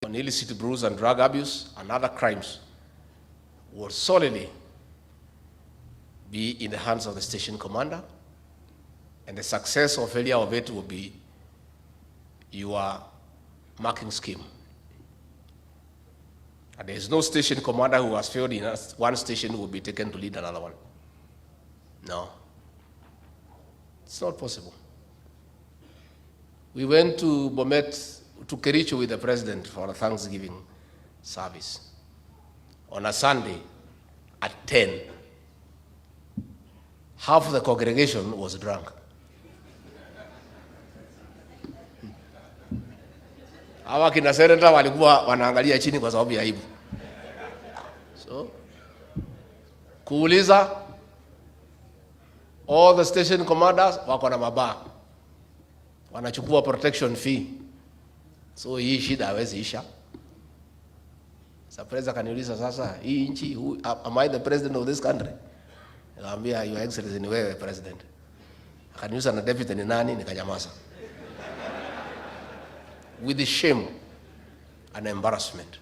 S21: On illicit brews and drug abuse and other crimes will solely be in the hands of the station commander, and the success or failure of it will be your marking scheme. And there is no station commander who has failed in one station who will be taken to lead another one. No. It's not possible. We went to Bomet, to Kericho with the president for a Thanksgiving service on a Sunday at 10. Half of the congregation was drunk. Hawa kina senator walikuwa wanaangalia chini kwa sababu ya aibu. So, kuuliza, all the station commanders wako na mabaa, wanachukua protection fee. So hii shida hawezi isha. Sasa president akaniuliza, sasa hii nchi, am I the president of this country? Nikamwambia, Your Excellency, ni wewe president. Akaniuliza, na deputy ni nani? Nikanyamaza. With the shame and embarrassment.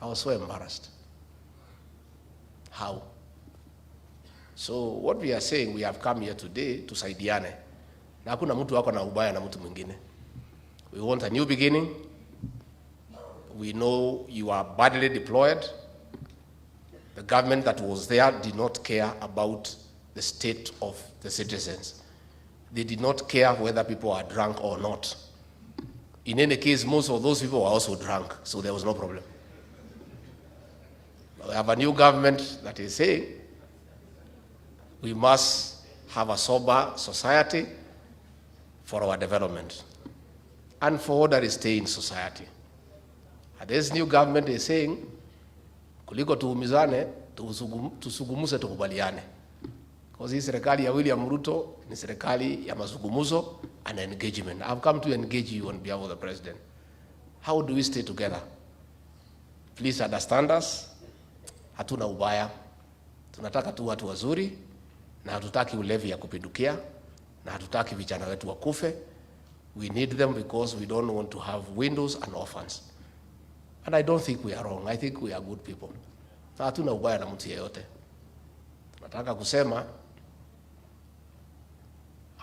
S21: I was so embarrassed. How? So what we are saying, we have come here today tusaidiane. Na hakuna mtu wako na ubaya na mtu mwingine. We want a new beginning. We know you are badly deployed. The government that was there did not care about the state of the citizens. They did not care whether people are drunk or not. In any case, most of those people were also drunk, so there was no problem. We have a new government that is saying we must have a sober society for our development and for orderly stay in society. And this new government is saying, kuliko tuumizane, tusugumuse tukubaliane. Because hii serikali ya William Ruto ni serikali ya mazungumuzo and engagement. I've come to engage you on behalf of the president. How do we stay together? Please understand us. Hatuna ubaya. Tunataka tu watu wazuri, na hatutaki ulevi ya kupindukia, na hatutaki vijana wetu wakufe. We need them because we don't want to have widows and orphans. And I don't think we are wrong. I think we are good people. Hatuna ubaya na mtu yeyote. Tunataka kusema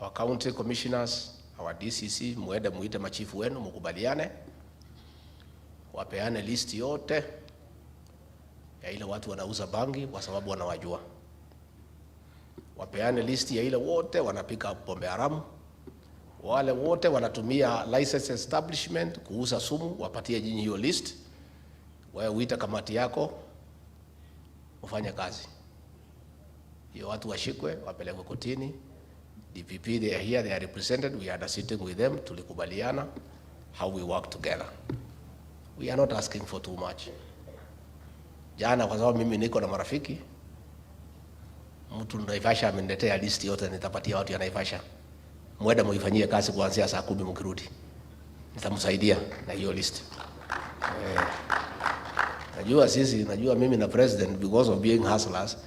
S21: our county commissioners, our DCC, muende muite machifu wenu, mukubaliane, wapeane list yote ya ile watu wanauza bangi kwa sababu wanawajua. Wapeane list ya ile wote wanapika pombe haramu. Wale wote wanatumia license establishment kuuza sumu, wapatie nyinyi hiyo list. Wewe uita kamati yako ufanye kazi. Hiyo watu washikwe, wapelekwe kotini. DPP, they are here, they are represented. We are sitting with them, tulikubaliana how we work together. We are not asking for too much. Jana kwa sababu mimi niko na marafiki, mtu Naivasha ameniletea list yote, nitapatia watu ya Naivasha. Mwenda muifanyie kazi kuanzia saa 10 mkirudi. Nitamsaidia na hiyo list. Najua mimi na president, because of being hustlers,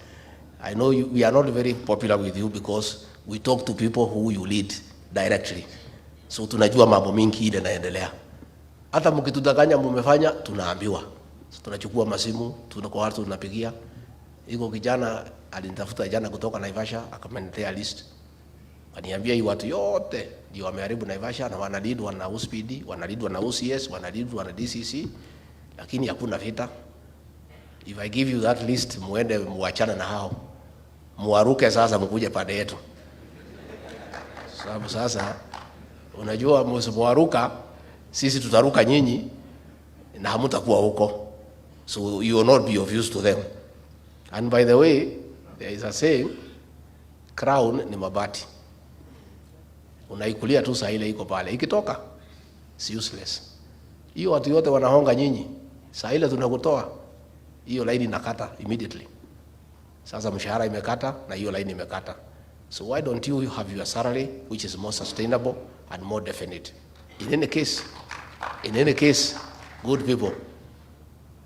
S21: I know we are not very popular with you because we talk to people who you lead directly. So tunajua mambo mingi ile naendelea. Hata mkitudanganya mmefanya, tunaambiwa. So tunachukua masimu, tunakuwa watu tunapigia. Iko kijana alinitafuta jana kutoka Naivasha, akameniletea list. Aniambia hii watu yote ndio wameharibu Naivasha, na wanalidwa na USPD, wanalidwa na OCS, wanalidwa na DCC, lakini hakuna vita. If I give you that list, muende muachane na hao. Muaruke sasa mkuje pande yetu. Sababu sasa unajua msimuaruka, sisi tutaruka nyinyi na hamtakuwa huko. So you will not be of use to them. And by the way, there is a saying, crown ni mabati. Unaikulia tu saa ile iko pale. Ikitoka, it's useless. Hiyo watu yote wanahonga nyinyi. Saa ile tunakutoa, hiyo line inakata immediately. Sasa mshahara imekata na hiyo line imekata. So why don't you have your salary which is more sustainable and more definite? In any case, good people,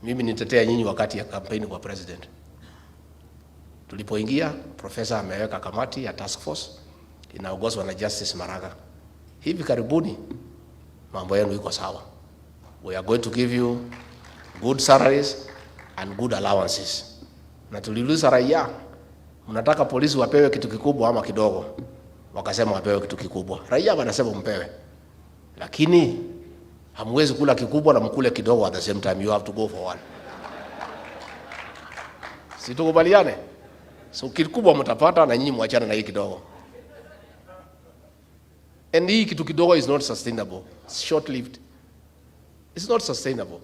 S21: mimi nitetea nyinyi wakati ya campaign kwa president. Tulipoingia, profesa ameweka kamati ya task force inaongozwa na Justice Maraga. Hivi karibuni mambo yenu iko sawa. We are going to give you good salaries and good allowances. Na tuliuliza raia, mnataka polisi wapewe kitu kikubwa ama kidogo? Wakasema wapewe kitu kikubwa. Raia wanasema mpewe. Lakini hamwezi kula kikubwa na mkule kidogo at the same time. You have to go for one. Situkubaliane. So kikubwa mtapata na nyinyi muachane na hii kidogo. And hii kitu kidogo is not sustainable. It's short-lived. It's not sustainable.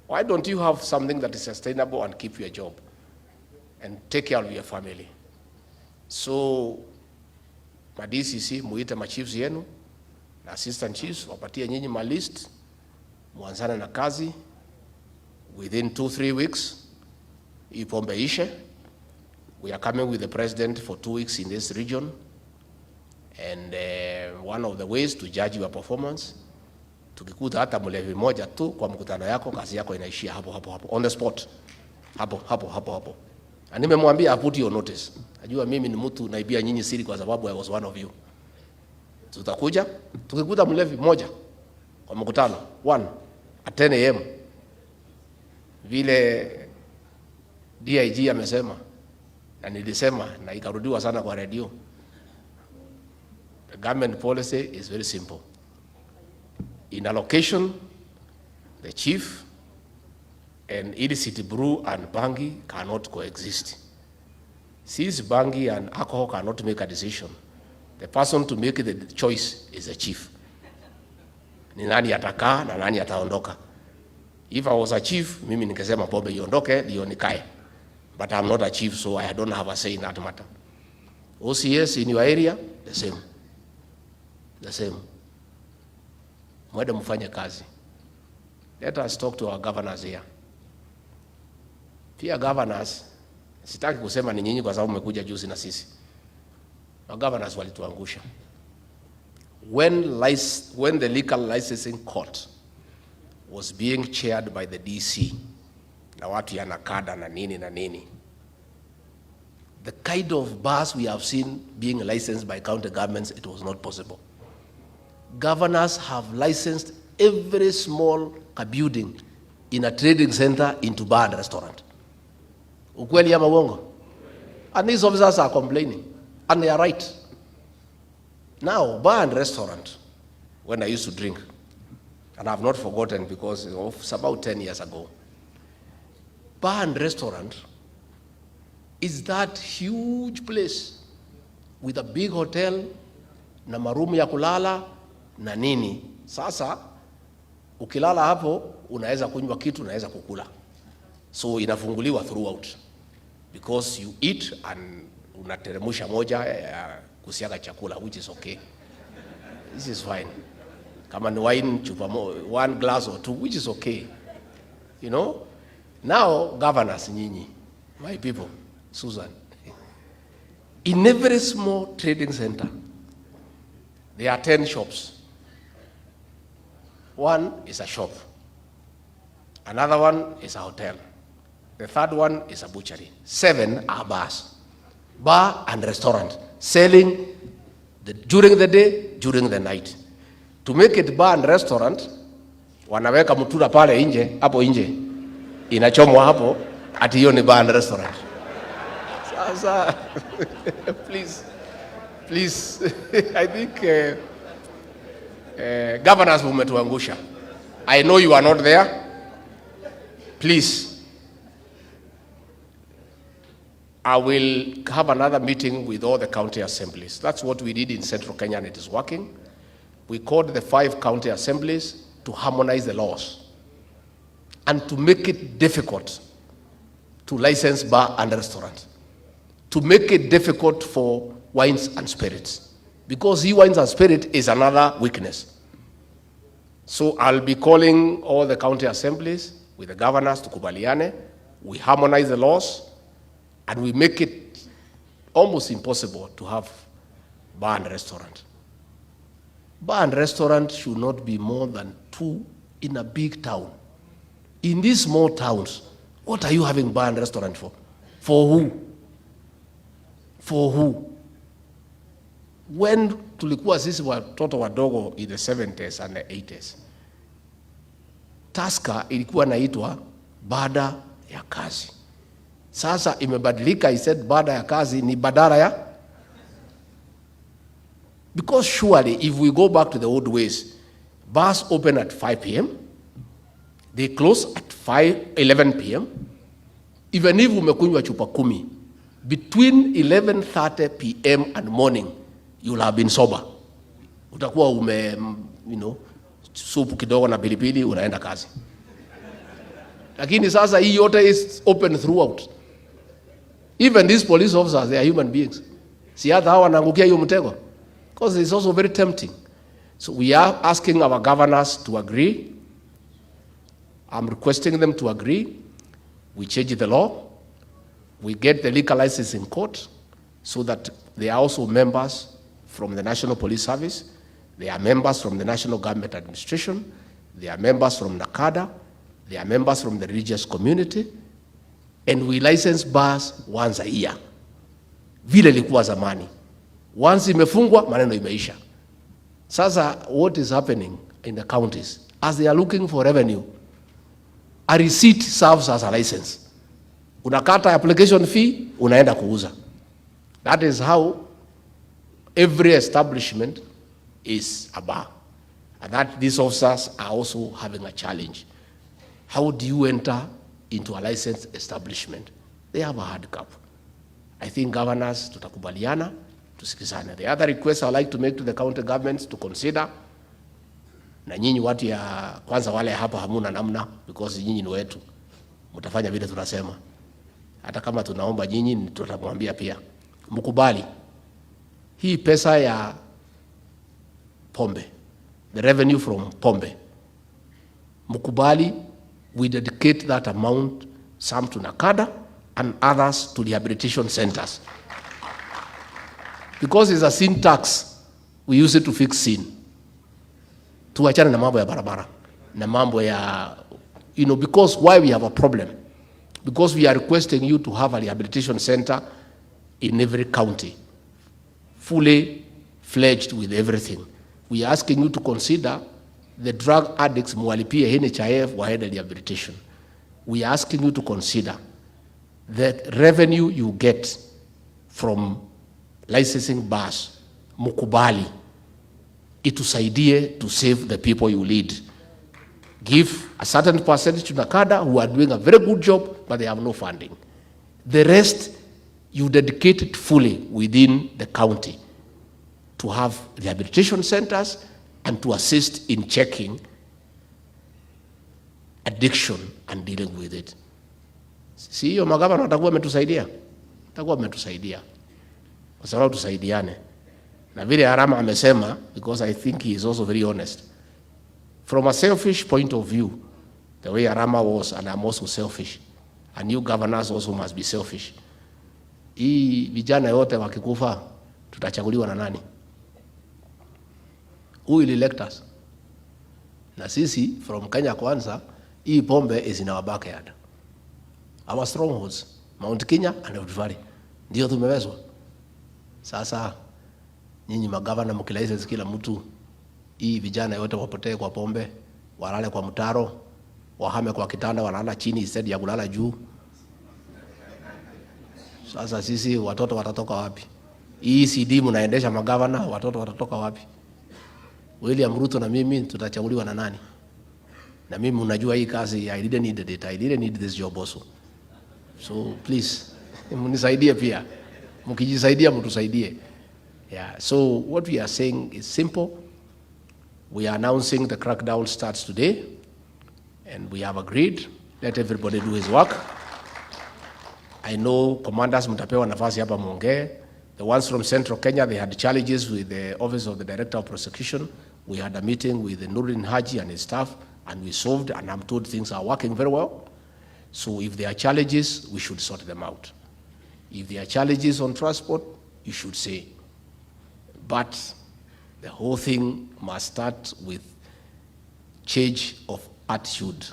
S21: Why don't you have something that is sustainable and keep your job and take care of your family? So, ma DCC muite ma chiefs yenu na assistant chiefs, wapatie nyinyi ma list, muanzane na kazi. Within 2-3 weeks, hii pombe ishe. We are coming with the president for 2 weeks in this region. And one of the ways to judge your performance Tukikuta hata mlevi moja tu kwa mkutano yako, kazi yako inaishia hapo, on the spot, hapo. Na nimemwambia put your notice. Najua mimi ni mtu naibia nyinyi siri kwa sababu I was one of you. Tutakuja, tukikuta mlevi moja kwa mkutano, 1 at 10 AM, vile DIG amesema na nilisema na ikarudiwa sana kwa radio. The government policy is very simple. In allocation, the chief and illicit brew and bangi cannot coexist. Since bangi and alcohol cannot make a decision, the person to make the choice is the chief. Ni nani atakaa na nani ataondoka. If I was a chief, mimi ningesema pombe iondoke ndio nikae. But I'm not a chief, so I don't have a say in that matter. OCS in your area, the same. The same. Mwede mfanye kazi. Let us talk to our governors here. Pia governors, sitaki kusema ni nyinyi kwa sababu mmekuja juzi na sisi. Our governors walituangusha. When the Liquor Licensing Court was being chaired by the DC, na watu ya nakada na nini, the kind of bars we have seen being licensed by county governments, it was not possible. Governors have licensed every small building in a trading center into bar and restaurant. Ukweli ama uongo? And these officers are complaining, and they are right. Now, bar and restaurant, when I used to drink, and I've not forgotten because it's about 10 years ago, bar and restaurant is that huge place with a big hotel, na marumu ya kulala, na nini. Sasa, ukilala hapo, unaweza kunywa kitu, unaweza kukula. So, inafunguliwa throughout. Because you eat and unateremusha moja kusiaga chakula, which is okay. This is fine. Kama ni wine, chupa 1 glass or 2, which is okay. You know? Now, governors nyinyi, my people, Susan, in every small trading center, there are 10 shops. 1 is a shop. Another one is a hotel. The third one is a butchery. 7 are bars. Bar and restaurant. Selling during the day, during the night. To make it bar and restaurant, wanaweka mtura pale nje, hapo nje. Inachomwa hapo, ati hiyo ni bar and restaurant. Sasa, please, I think governors umetuangusha. I know you are not there. Please, I will have another meeting with all the county assemblies. That's what we did in Central Kenya, and it is working. We called the 5 county assemblies to harmonize the laws and to make it difficult to license bar and restaurant, to make it difficult for wines and spirits, because wines and spirit is another weakness. So I'll be calling all the county assemblies with the governors to kubaliane. We harmonize the laws, and we make it almost impossible to have bar and restaurant. Bar and restaurant should not be more than 2 in a big town. In these small towns, what are you having bar and restaurant for? For who? For who? When tulikuwa sisi watoto wadogo in the 70s and the 80s, Taska ilikuwa naitwa baada ya kazi. Sasa imebadilika, I said baada ya kazi ni badala ya. Because surely if we go back to the old ways, bars open at 5 p.m. They close at 11 p.m. Even if umekunywa chupa 10, between 11:30 p.m. and morning, you'll have been sober. Utakuwa supu kidogo na pilipili, unaenda kazi. Lakini sasa hii yote is open throughout. Even these police officers, they are human beings. Si hata hawa wanaangukia hiyo mtego. Because it's also very tempting. So we are asking our governors to agree. I'm requesting them to agree. We change the law. We get the liquor license in court so that they are also members from the National Police Service. They are members from the National Government Administration. They are members from Nakada, they are members from the religious community, and we license bars once a year. Vile ilikuwa zamani. Once imefungwa, maneno imeisha. Sasa, what is happening in the counties? As they are looking for revenue, a receipt serves as a license. Unakata application fee, unaenda kuuza. That is how every establishment is a bar. And that these officers are also having a challenge. How do you enter into a licensed establishment? They have a handicap. I think governors tutakubaliana, tusikizane. The other request I would like to make to the county governments to consider, na nyinyi watu ya kwanza wale hapa hamuna namna, because nyinyi ni wetu, mtafanya vile tunasema. Hata kama tunaomba nyinyi, tutamwambia pia. Mkubali, hii pesa ya pombe, the revenue from pombe, mkubali, we dedicate that amount, some to Nakada and others to rehabilitation centers. Because it's a sin tax, we use it to fix sin. Tuachane na mambo ya barabara, na mambo ya, because why we have a problem? Because we are requesting you to have a rehabilitation center in every county, fully fledged with everything. We are asking you to consider the drug addicts muwalipie NHIF waende rehabilitation. We are asking you to consider the revenue you get from licensing bars, mukubali, itusaidie to save the people you lead. Give a certain percentage to Nakada, who are doing a very good job, but they have no funding. The rest, you dedicate it fully within the county to have rehabilitation centers and to assist in checking addiction and dealing with it. Si hiyo magavana watakuwa wametusaidia? Watakuwa wametusaidia. Kwa sababu tusaidiane. Na vile Arama amesema, because I think he is also very honest. From a selfish point of view, the way Arama was, and I'm also selfish, and you governors also must be selfish. Hii vijana yote wakikufa, tutachaguliwa na nani? Who will elect us? Na sisi, from Kenya Kwanza, hii pombe is in our backyard. Our strongholds, Mount Kenya and Rift Valley. Ndio tumewezwa. Sasa, nyinyi magavana mkilicense kila mtu, hii vijana yote wapotee kwa pombe, walale kwa mtaro, wahame kwa kitanda, wanalala chini instead ya kulala juu. Sasa sisi watoto watatoka wapi? Hii CD mnaendesha magavana, watoto watatoka wapi? William Ruto na mimi tutachaguliwa na nani? Na mimi unajua hii kazi, I didn't need it. I didn't need this job also. So please, mnisaidie pia. Mkijisaidia mtusaidie. Yeah, so what we are saying is simple. We are announcing the crackdown starts today, and we have agreed, let everybody do his work. I know commanders mtapewa nafasi hapa muongee. The ones from Central Kenya, they had challenges with the Office of the Director of Prosecution. We had a meeting with Nuruddin Haji and his staff, and we solved, and I'm told things are working very well. So if there are challenges, we should sort them out. If there are challenges on transport, you should say. But the whole thing must start with change of attitude.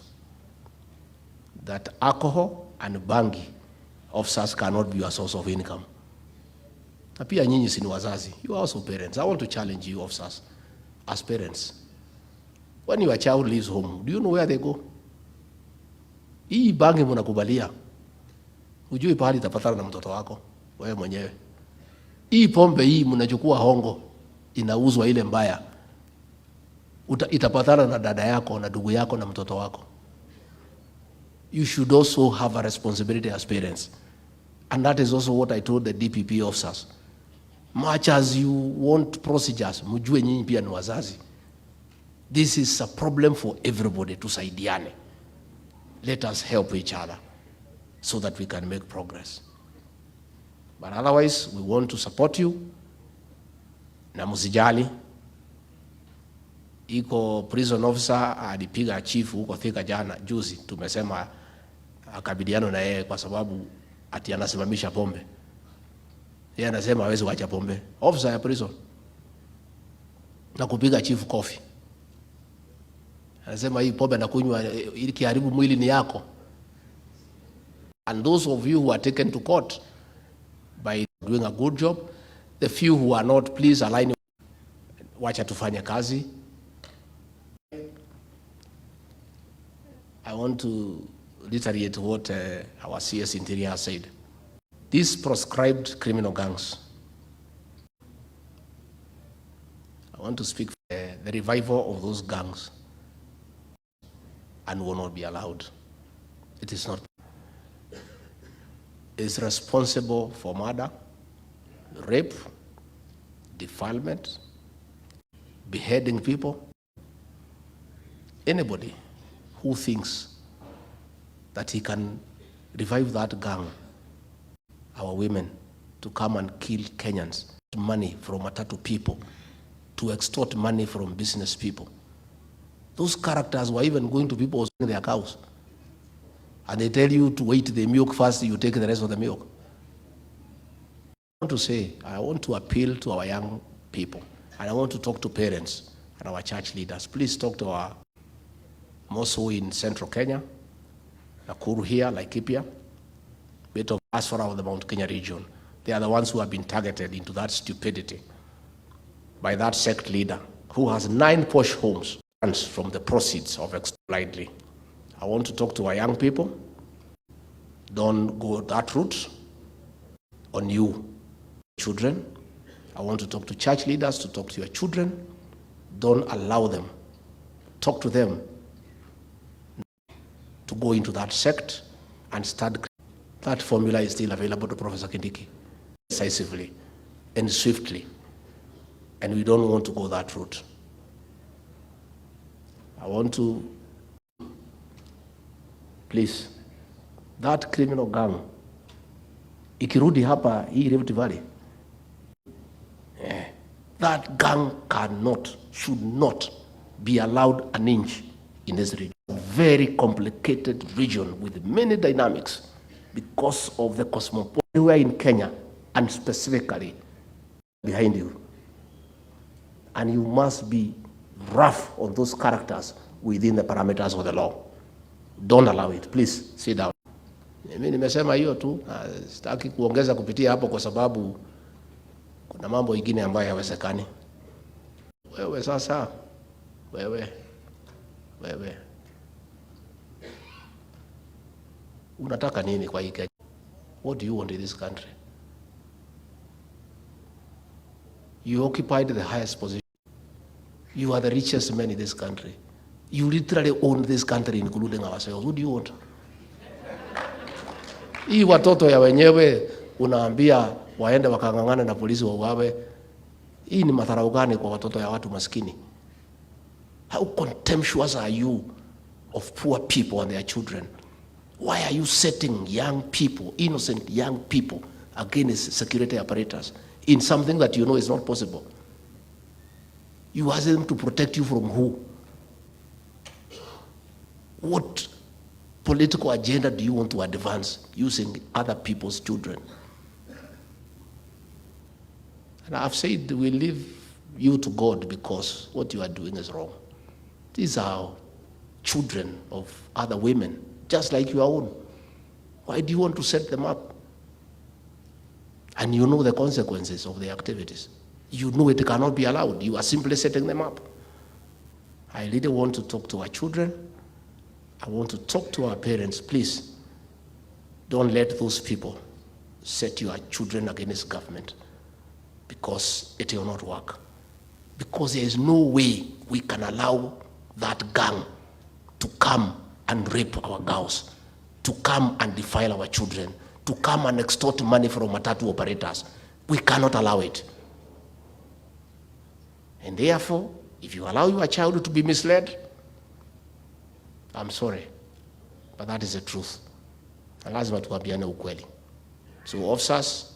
S21: That alcohol and bangi officers cannot be a source of income. Na pia nyinyi si ni wazazi. You are also parents. I want to challenge you officers as parents. When your child leaves home, do you know where they go? Hii bangi mnakubalia. Hujui pahali itapatana na mtoto wako, wewe mwenyewe. Hii pombe hii mnachukua hongo, inauzwa ile mbaya. Itapatana na dada yako, na ndugu yako, na mtoto wako. You should also have a responsibility as parents. And that is also what I told the DPP officers. Much as you want procedures, mjue nyinyi pia ni wazazi. This is a problem for everybody, tusaidiane. Let us help each other so that we can make progress. But otherwise, we want to support you. Na msijali. Iko prison officer alipiga chief huko Thika jana juzi, tumesema akabiliano na yeye kwa sababu ati anasimamisha pombe. Yeye anasema hawezi kuacha pombe. Officer ya prison na kupiga chief coffee. Anasema hii pombe nakunywa ili kiharibu mwili ni yako. And those of you who are taken to court by doing a good job, the few who are not, please align. Wacha tufanye kazi. I want to reiterate what our CS Interior said. These proscribed criminal gangs, I want to speak for the revival of those gangs, and will not be allowed. It is not. It is responsible for murder, rape, defilement, beheading people. Anybody who thinks that he can revive that gang, our women, to come and kill Kenyans, money from Matatu people, to extort money from business people. Those characters were even going to people selling their cows. And they tell you to wait the milk first, you take the rest of the milk. I want to say, I want to appeal to our young people, and I want to talk to parents and our church leaders. Please talk to our, more so in central Kenya, Nakuru here, Laikipia, bit of Asfara of the Mount Kenya region. They are the ones who have been targeted into that stupidity by that sect leader who has 9 posh homes from the proceeds of blindly. I want to talk to our young people. Don't go that route on you, children. I want to talk to church leaders, to talk to your children. Don't allow them. Talk to them to go into that sect and start. That formula is still available to Professor Kindiki, decisively and swiftly. And we don't want to go that route. I want to, please, that criminal gang, ikirudi hapa hii Rift Valley, that gang cannot, should not be allowed an inch in this region. Very complicated region with many dynamics because of the cosmopolitan everywhere in Kenya, and specifically behind you. And you must be rough on those characters within the parameters of the law. Don't allow it. Please sit down. Mimi nimesema hiyo tu, sitaki kuongeza kupitia hapo kwa sababu kuna mambo mengine ambayo hayawezekani. Wewe sasa, wewe unataka nini kwa hii Kenya? What do you want in this country? You occupied the highest position. You are the richest man in this country. You literally own this country, including ourselves. What do you want? Hii watoto ya wenyewe unaambia waende wakangangana na polisi wauawe. Hii ni madharau gani kwa watoto ya watu maskini? How contemptuous are you of poor people and their children? Why are you setting young people, innocent young people, against security apparatus in something that you know is not possible? You ask them to protect you from who? What political agenda do you want to advance using other people's children? And I've said we leave you to God because what you are doing is wrong. These are children of other women, just like your own. Why do you want to set them up? And you know the consequences of the activities. You know it cannot be allowed. You are simply setting them up. I really want to talk to our children. I want to talk to our parents. Please, don't let those people set your children against government, because it will not work. Because there is no way we can allow that gang to come and rape our girls, to come and defile our children, to come and extort money from Matatu operators. We cannot allow it. And therefore, if you allow your child to be misled, I'm sorry, but that is the truth. And lazima tuambiane ukweli. So officers,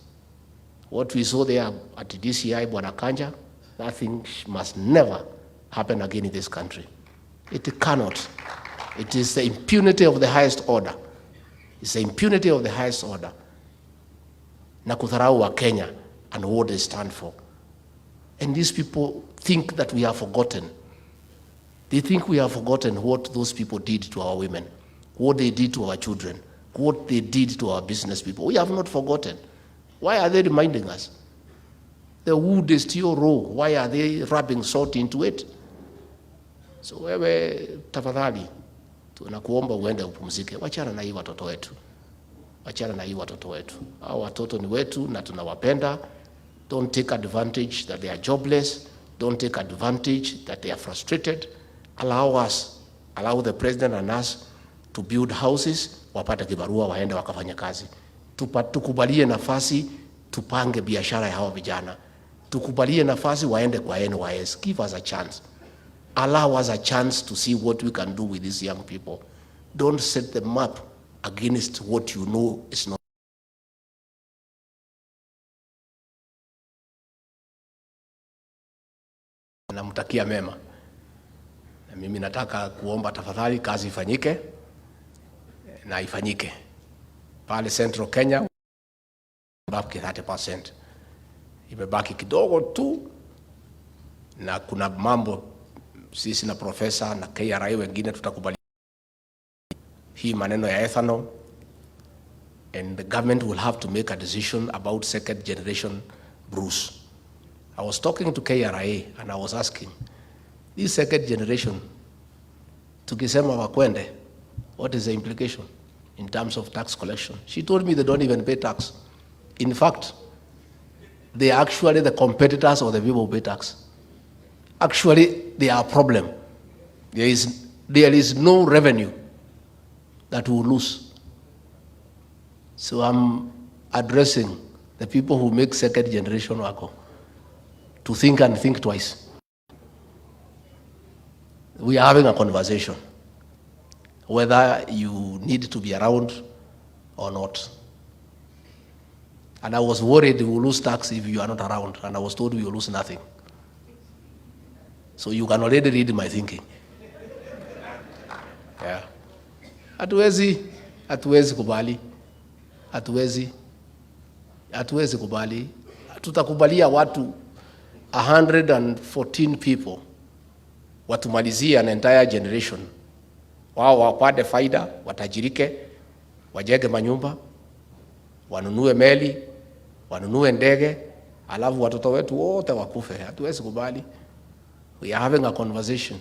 S21: what we saw there at the DCI, Bwana Kanja, nothing must never happen again in this country. It cannot. It is the impunity of the highest order. It's the impunity of the highest order. Na kudharau wa Kenya and what they stand for. And these people think that we have forgotten. They think we have forgotten what those people did to our women, what they did to our children, what they did to our business people. We have not forgotten. Why are they reminding us? The wood is still raw. Why are they rubbing salt into it? So wewe tafadhali, tunakuomba uende upumzike. Wachana na hii watoto wetu. Wachana na hii watoto wetu. Hao watoto ni wetu na tunawapenda. Don't take advantage that they are jobless. Don't take advantage that they are frustrated. Allow the president and us to build houses, wapate kibarua waende wakafanya kazi. Tukubalie nafasi tupange biashara ya hawa vijana. Tukubalie nafasi waende kwa NYS. Give us a chance. Allow us a chance to see what we can do with these young people. Don't set them up against what you know is not. Namtakia mema. Na mimi nataka kuomba tafadhali kazi ifanyike na ifanyike. Pale Central Kenya baki 30%. Imebaki kidogo tu, na kuna mambo sisi na profesa na KRA wengine tutakubali hii maneno ya ethanol, and the government will have to make a decision about second generation brews. I was talking to KRA and I was asking, this second generation, tukisema wakwende, what is the implication in terms of tax collection? She told me they don't even pay tax. In fact, they are actually the competitors of the people who pay tax. Actually, they are a problem. There is no revenue that we will lose. So I'm addressing the people who make second generation wako to think and think twice. We are having a conversation whether you need to be around or not. And I was worried we will lose tax if you are not around, and I was told we will lose nothing. So you can already read my thinking. Yeah. Hatuwezi kubali. Hatuwezi kubali. Tutakubalia watu 114 people watumalizie an entire generation. Wao wapate faida, watajirike, wajenge manyumba, wanunue meli, wanunue ndege, alafu watoto wetu wote wakufe. Hatuwezi kubali. We are having a conversation,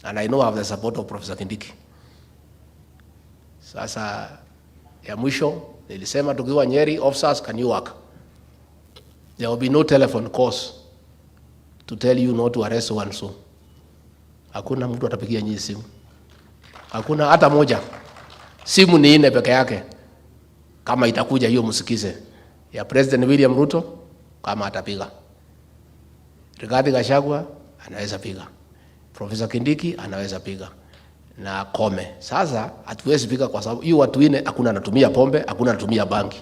S21: and I know I have the support of Professor Kindiki. Sasa ya mwisho nilisema tukiwa Nyeri, officers, can you work? There will be no telephone calls to tell you not to arrest so and so. Hakuna mtu atapigia nyinyi simu. Hakuna hata moja. Simu ni ine peke yake. Kama itakuja hiyo msikize. Ya President William Ruto kama atapiga. Rigathi Gachagua anaweza piga. Professor Kindiki anaweza piga. Na Kome. Sasa hatuwezi piga kwa sababu hiyo watu ine hakuna anatumia pombe, hakuna anatumia bangi.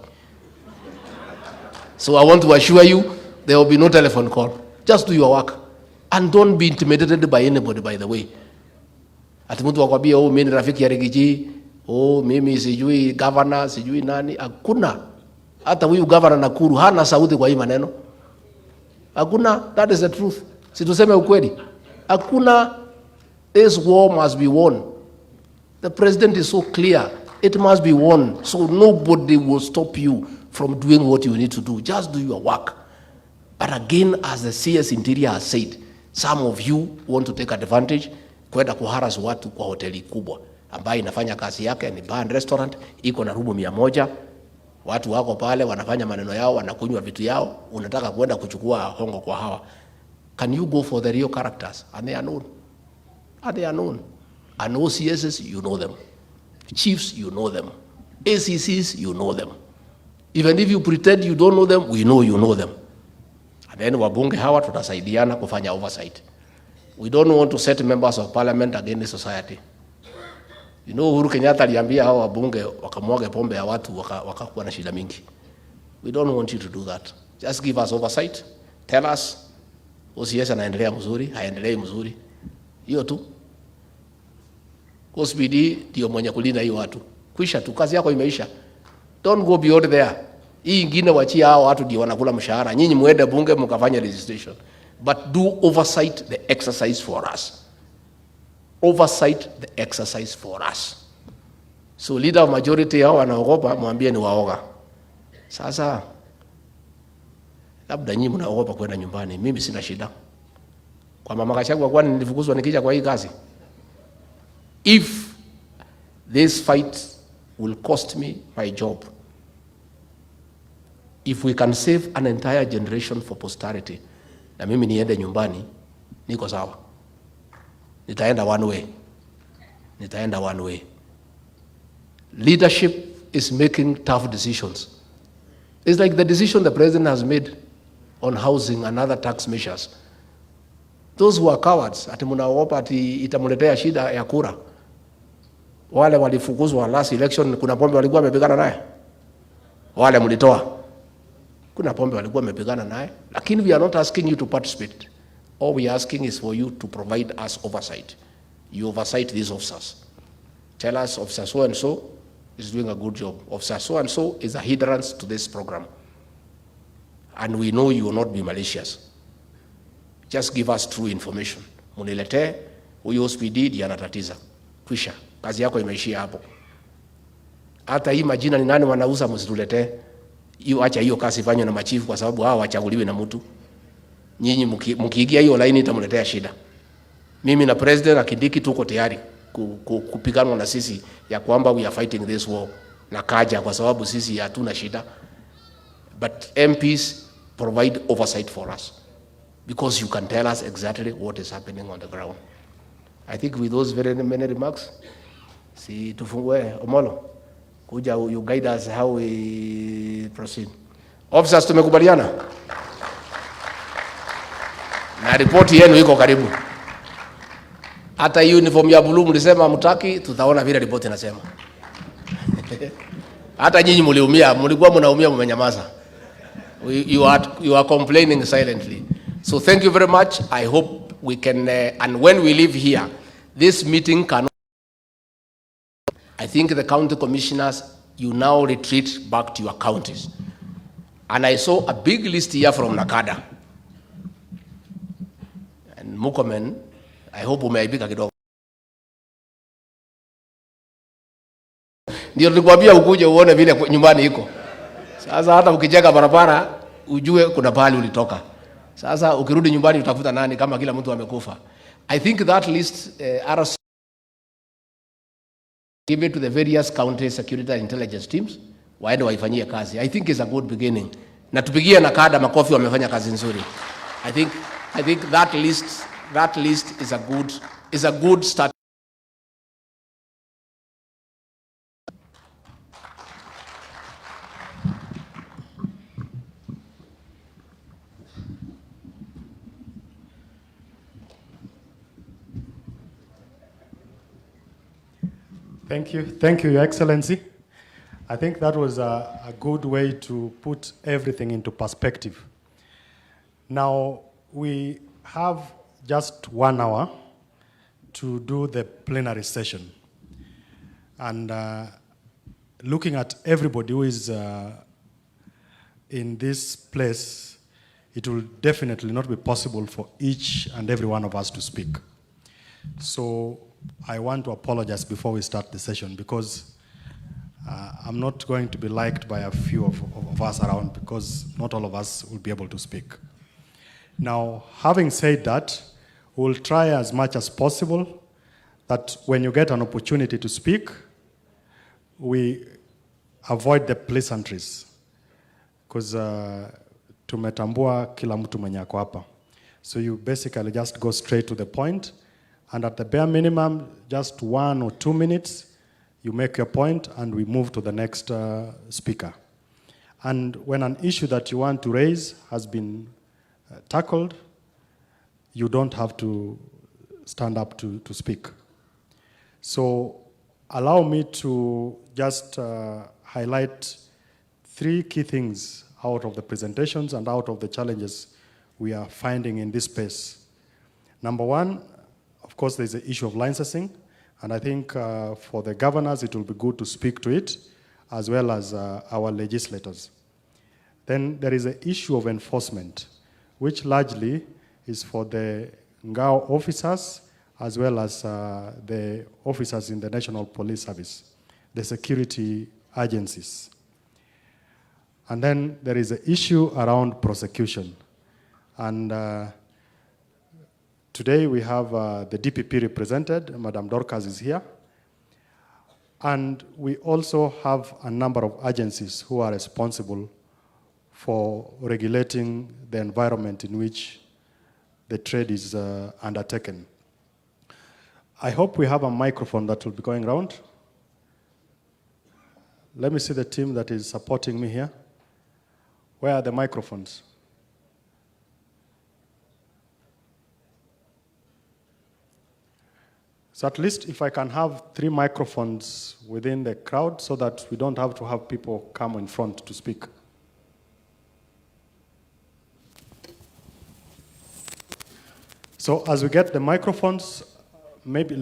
S21: So I want to assure you there will be no telephone call. Just do your work. And don't be intimidated by anybody, by the way. Ati mtu akwambia mimi ni rafiki ya Rigathi, mimi sijui governor, sijui nani. Hakuna. Hata huyu governor Nakuru hana sauti kwa hii maneno. Hakuna. That is the truth. Si tuseme ukweli. Hakuna. This war must be won. The president is so clear. It must be won. So nobody will stop you from doing what you need to do. Just do your work. But again, as the CS Interior has said, some of you want to take advantage kwenda kuharas watu kwa hoteli kubwa ambayo inafanya kazi yake ni bar and restaurant, iko na rumu 100. Watu wako pale wanafanya maneno yao, wanakunywa vitu yao, unataka kwenda kuchukua hongo kwa hawa. Can you go for the real characters? And they are known. And they are known. And OCSs, you know them. Chiefs, you know them. ACCs, you know them. Even if you pretend you don't know them, we know you know them. And then wabunge hawa tutasaidiana kufanya oversight. We don't want to set members of parliament against society. You know, Uhuru Kenyatta aliambia hawa wabunge wakamwaga pombe ya watu wakakuwa na shida mingi. We don't want you to do that. Just give us oversight. Tell us, OCS anaendelea mzuri, haendelei mzuri. Hiyo tu. OCPD ndio mwenye kulinda hiyo watu. Kwisha tu, kazi yako imeisha. Don't go beyond there. Hii ingine wachia hao watu ndio wanakula mshahara. Nyinyi muende bunge mkafanya registration. But do oversight the exercise for us. oversight the exercise for us. So leader of majority hao wanaogopa, mwambie ni waoga. Sasa labda nyinyi mnaogopa kwenda nyumbani, mimi sina shida. Kwa mama Gachagua kwani nilifukuzwa nikija kwa hii kazi? If this fight will cost me my job, if we can save an entire generation for posterity, na mimi niende nyumbani, niko sawa. Nitaenda one way. Nitaenda one way. Leadership is making tough decisions. It's like the decision the president has made on housing and other tax measures. Those who are cowards, ati munaogopa ati itamuletea shida ya kura. Wale walifukuzwa last election, kuna pombe walikuwa wamepigana naye. Wale mlitoa. Kuna pombe walikuwa wamepigana naye. Lakini we are not asking you to participate. All we are asking is for you to provide us oversight. You oversight these officers. Tell us officer so and so is doing a good job. Officer so and so is a hindrance to this program. And we know you will not be malicious. Just give us true information. Munilete, huyo SPD ndiye anatatiza. Kwisha. Kazi yako imeishia hapo. Hata hii majina ni nani wanauza msitulete. Hiyo acha hiyo kazi ifanywe na machifu kwa sababu hao wachaguliwe na mtu. Nyinyi mkiingia hiyo line itamletea shida. Mimi na president akidiki tuko tayari kupigana na sisi ya kwamba we are fighting this war na kaja kwa sababu sisi hatuna shida. But MPs provide oversight for us because you can tell us exactly what is happening on the ground. I think with those very many remarks, si tufungue Omolo kuja you guide us how we proceed. Officers, tumekubaliana na ripoti yenu iko karibu. Hata hiyo uniform ya blue mlisema mtaki, tutaona vile ripoti inasema. Hata nyinyi mliumia, mlikuwa mnaumia mmenyamaza. You are complaining silently. So thank you very much. I hope we can and when we leave here, this meeting can. I think the county commissioners, you now retreat back to your counties. And I saw a big list here from Nakada. And Mukomen, I hope umeaibika kidogo. Ndio nilikwambia ukuje uone vile nyumbani iko. Sasa hata ukijenga barabara ujue kuna pahali ulitoka. Sasa ukirudi nyumbani utafuta nani kama kila mtu amekufa. I think that list RC give it to the various county security and intelligence teams waende waifanyie kazi. I think is a good beginning. Na tupigie Nakada makofi, wamefanya kazi nzuri. I think that list is a good start.
S2: Thank you, Your Excellency. I think that was a good way to put everything into perspective. Now, we have just 1 hour to do the plenary session. And looking at everybody who is in this place, it will definitely not be possible for each and every one of us to speak. So I want to apologize before we start the session because I'm not going to be liked by a few of us around because not all of us will be able to speak. Now, having said that, we'll try as much as possible that when you get an opportunity to speak, we avoid the pleasantries because tumetambua kila mtu mwenye ako hapa. So you basically just go straight to the point. And at the bare minimum, just 1 or 2 minutes, you make your point and we move to the next speaker. And when an issue that you want to raise has been tackled, you don't have to stand up to speak. So allow me to just highlight 3 key things out of the presentations and out of the challenges we are finding in this space. Number 1, of course, there's the issue of licensing, and I think for the governors, it will be good to speak to it, as well as our legislators. Then there is the issue of enforcement, which largely is for the Ngao officers, as well as the officers in the National Police Service, the security agencies. And then there is an issue around prosecution. And today we have the DPP represented, Madam Dorcas is here. And we also have a number of agencies who are responsible for regulating the environment in which the trade is undertaken. I hope we have a microphone that will be going around. Let me see the team that is supporting me here. Where are the microphones? So at least if I can have 3 microphones within the crowd so that we don't have to have people come in front to speak. So as we get the microphones, maybe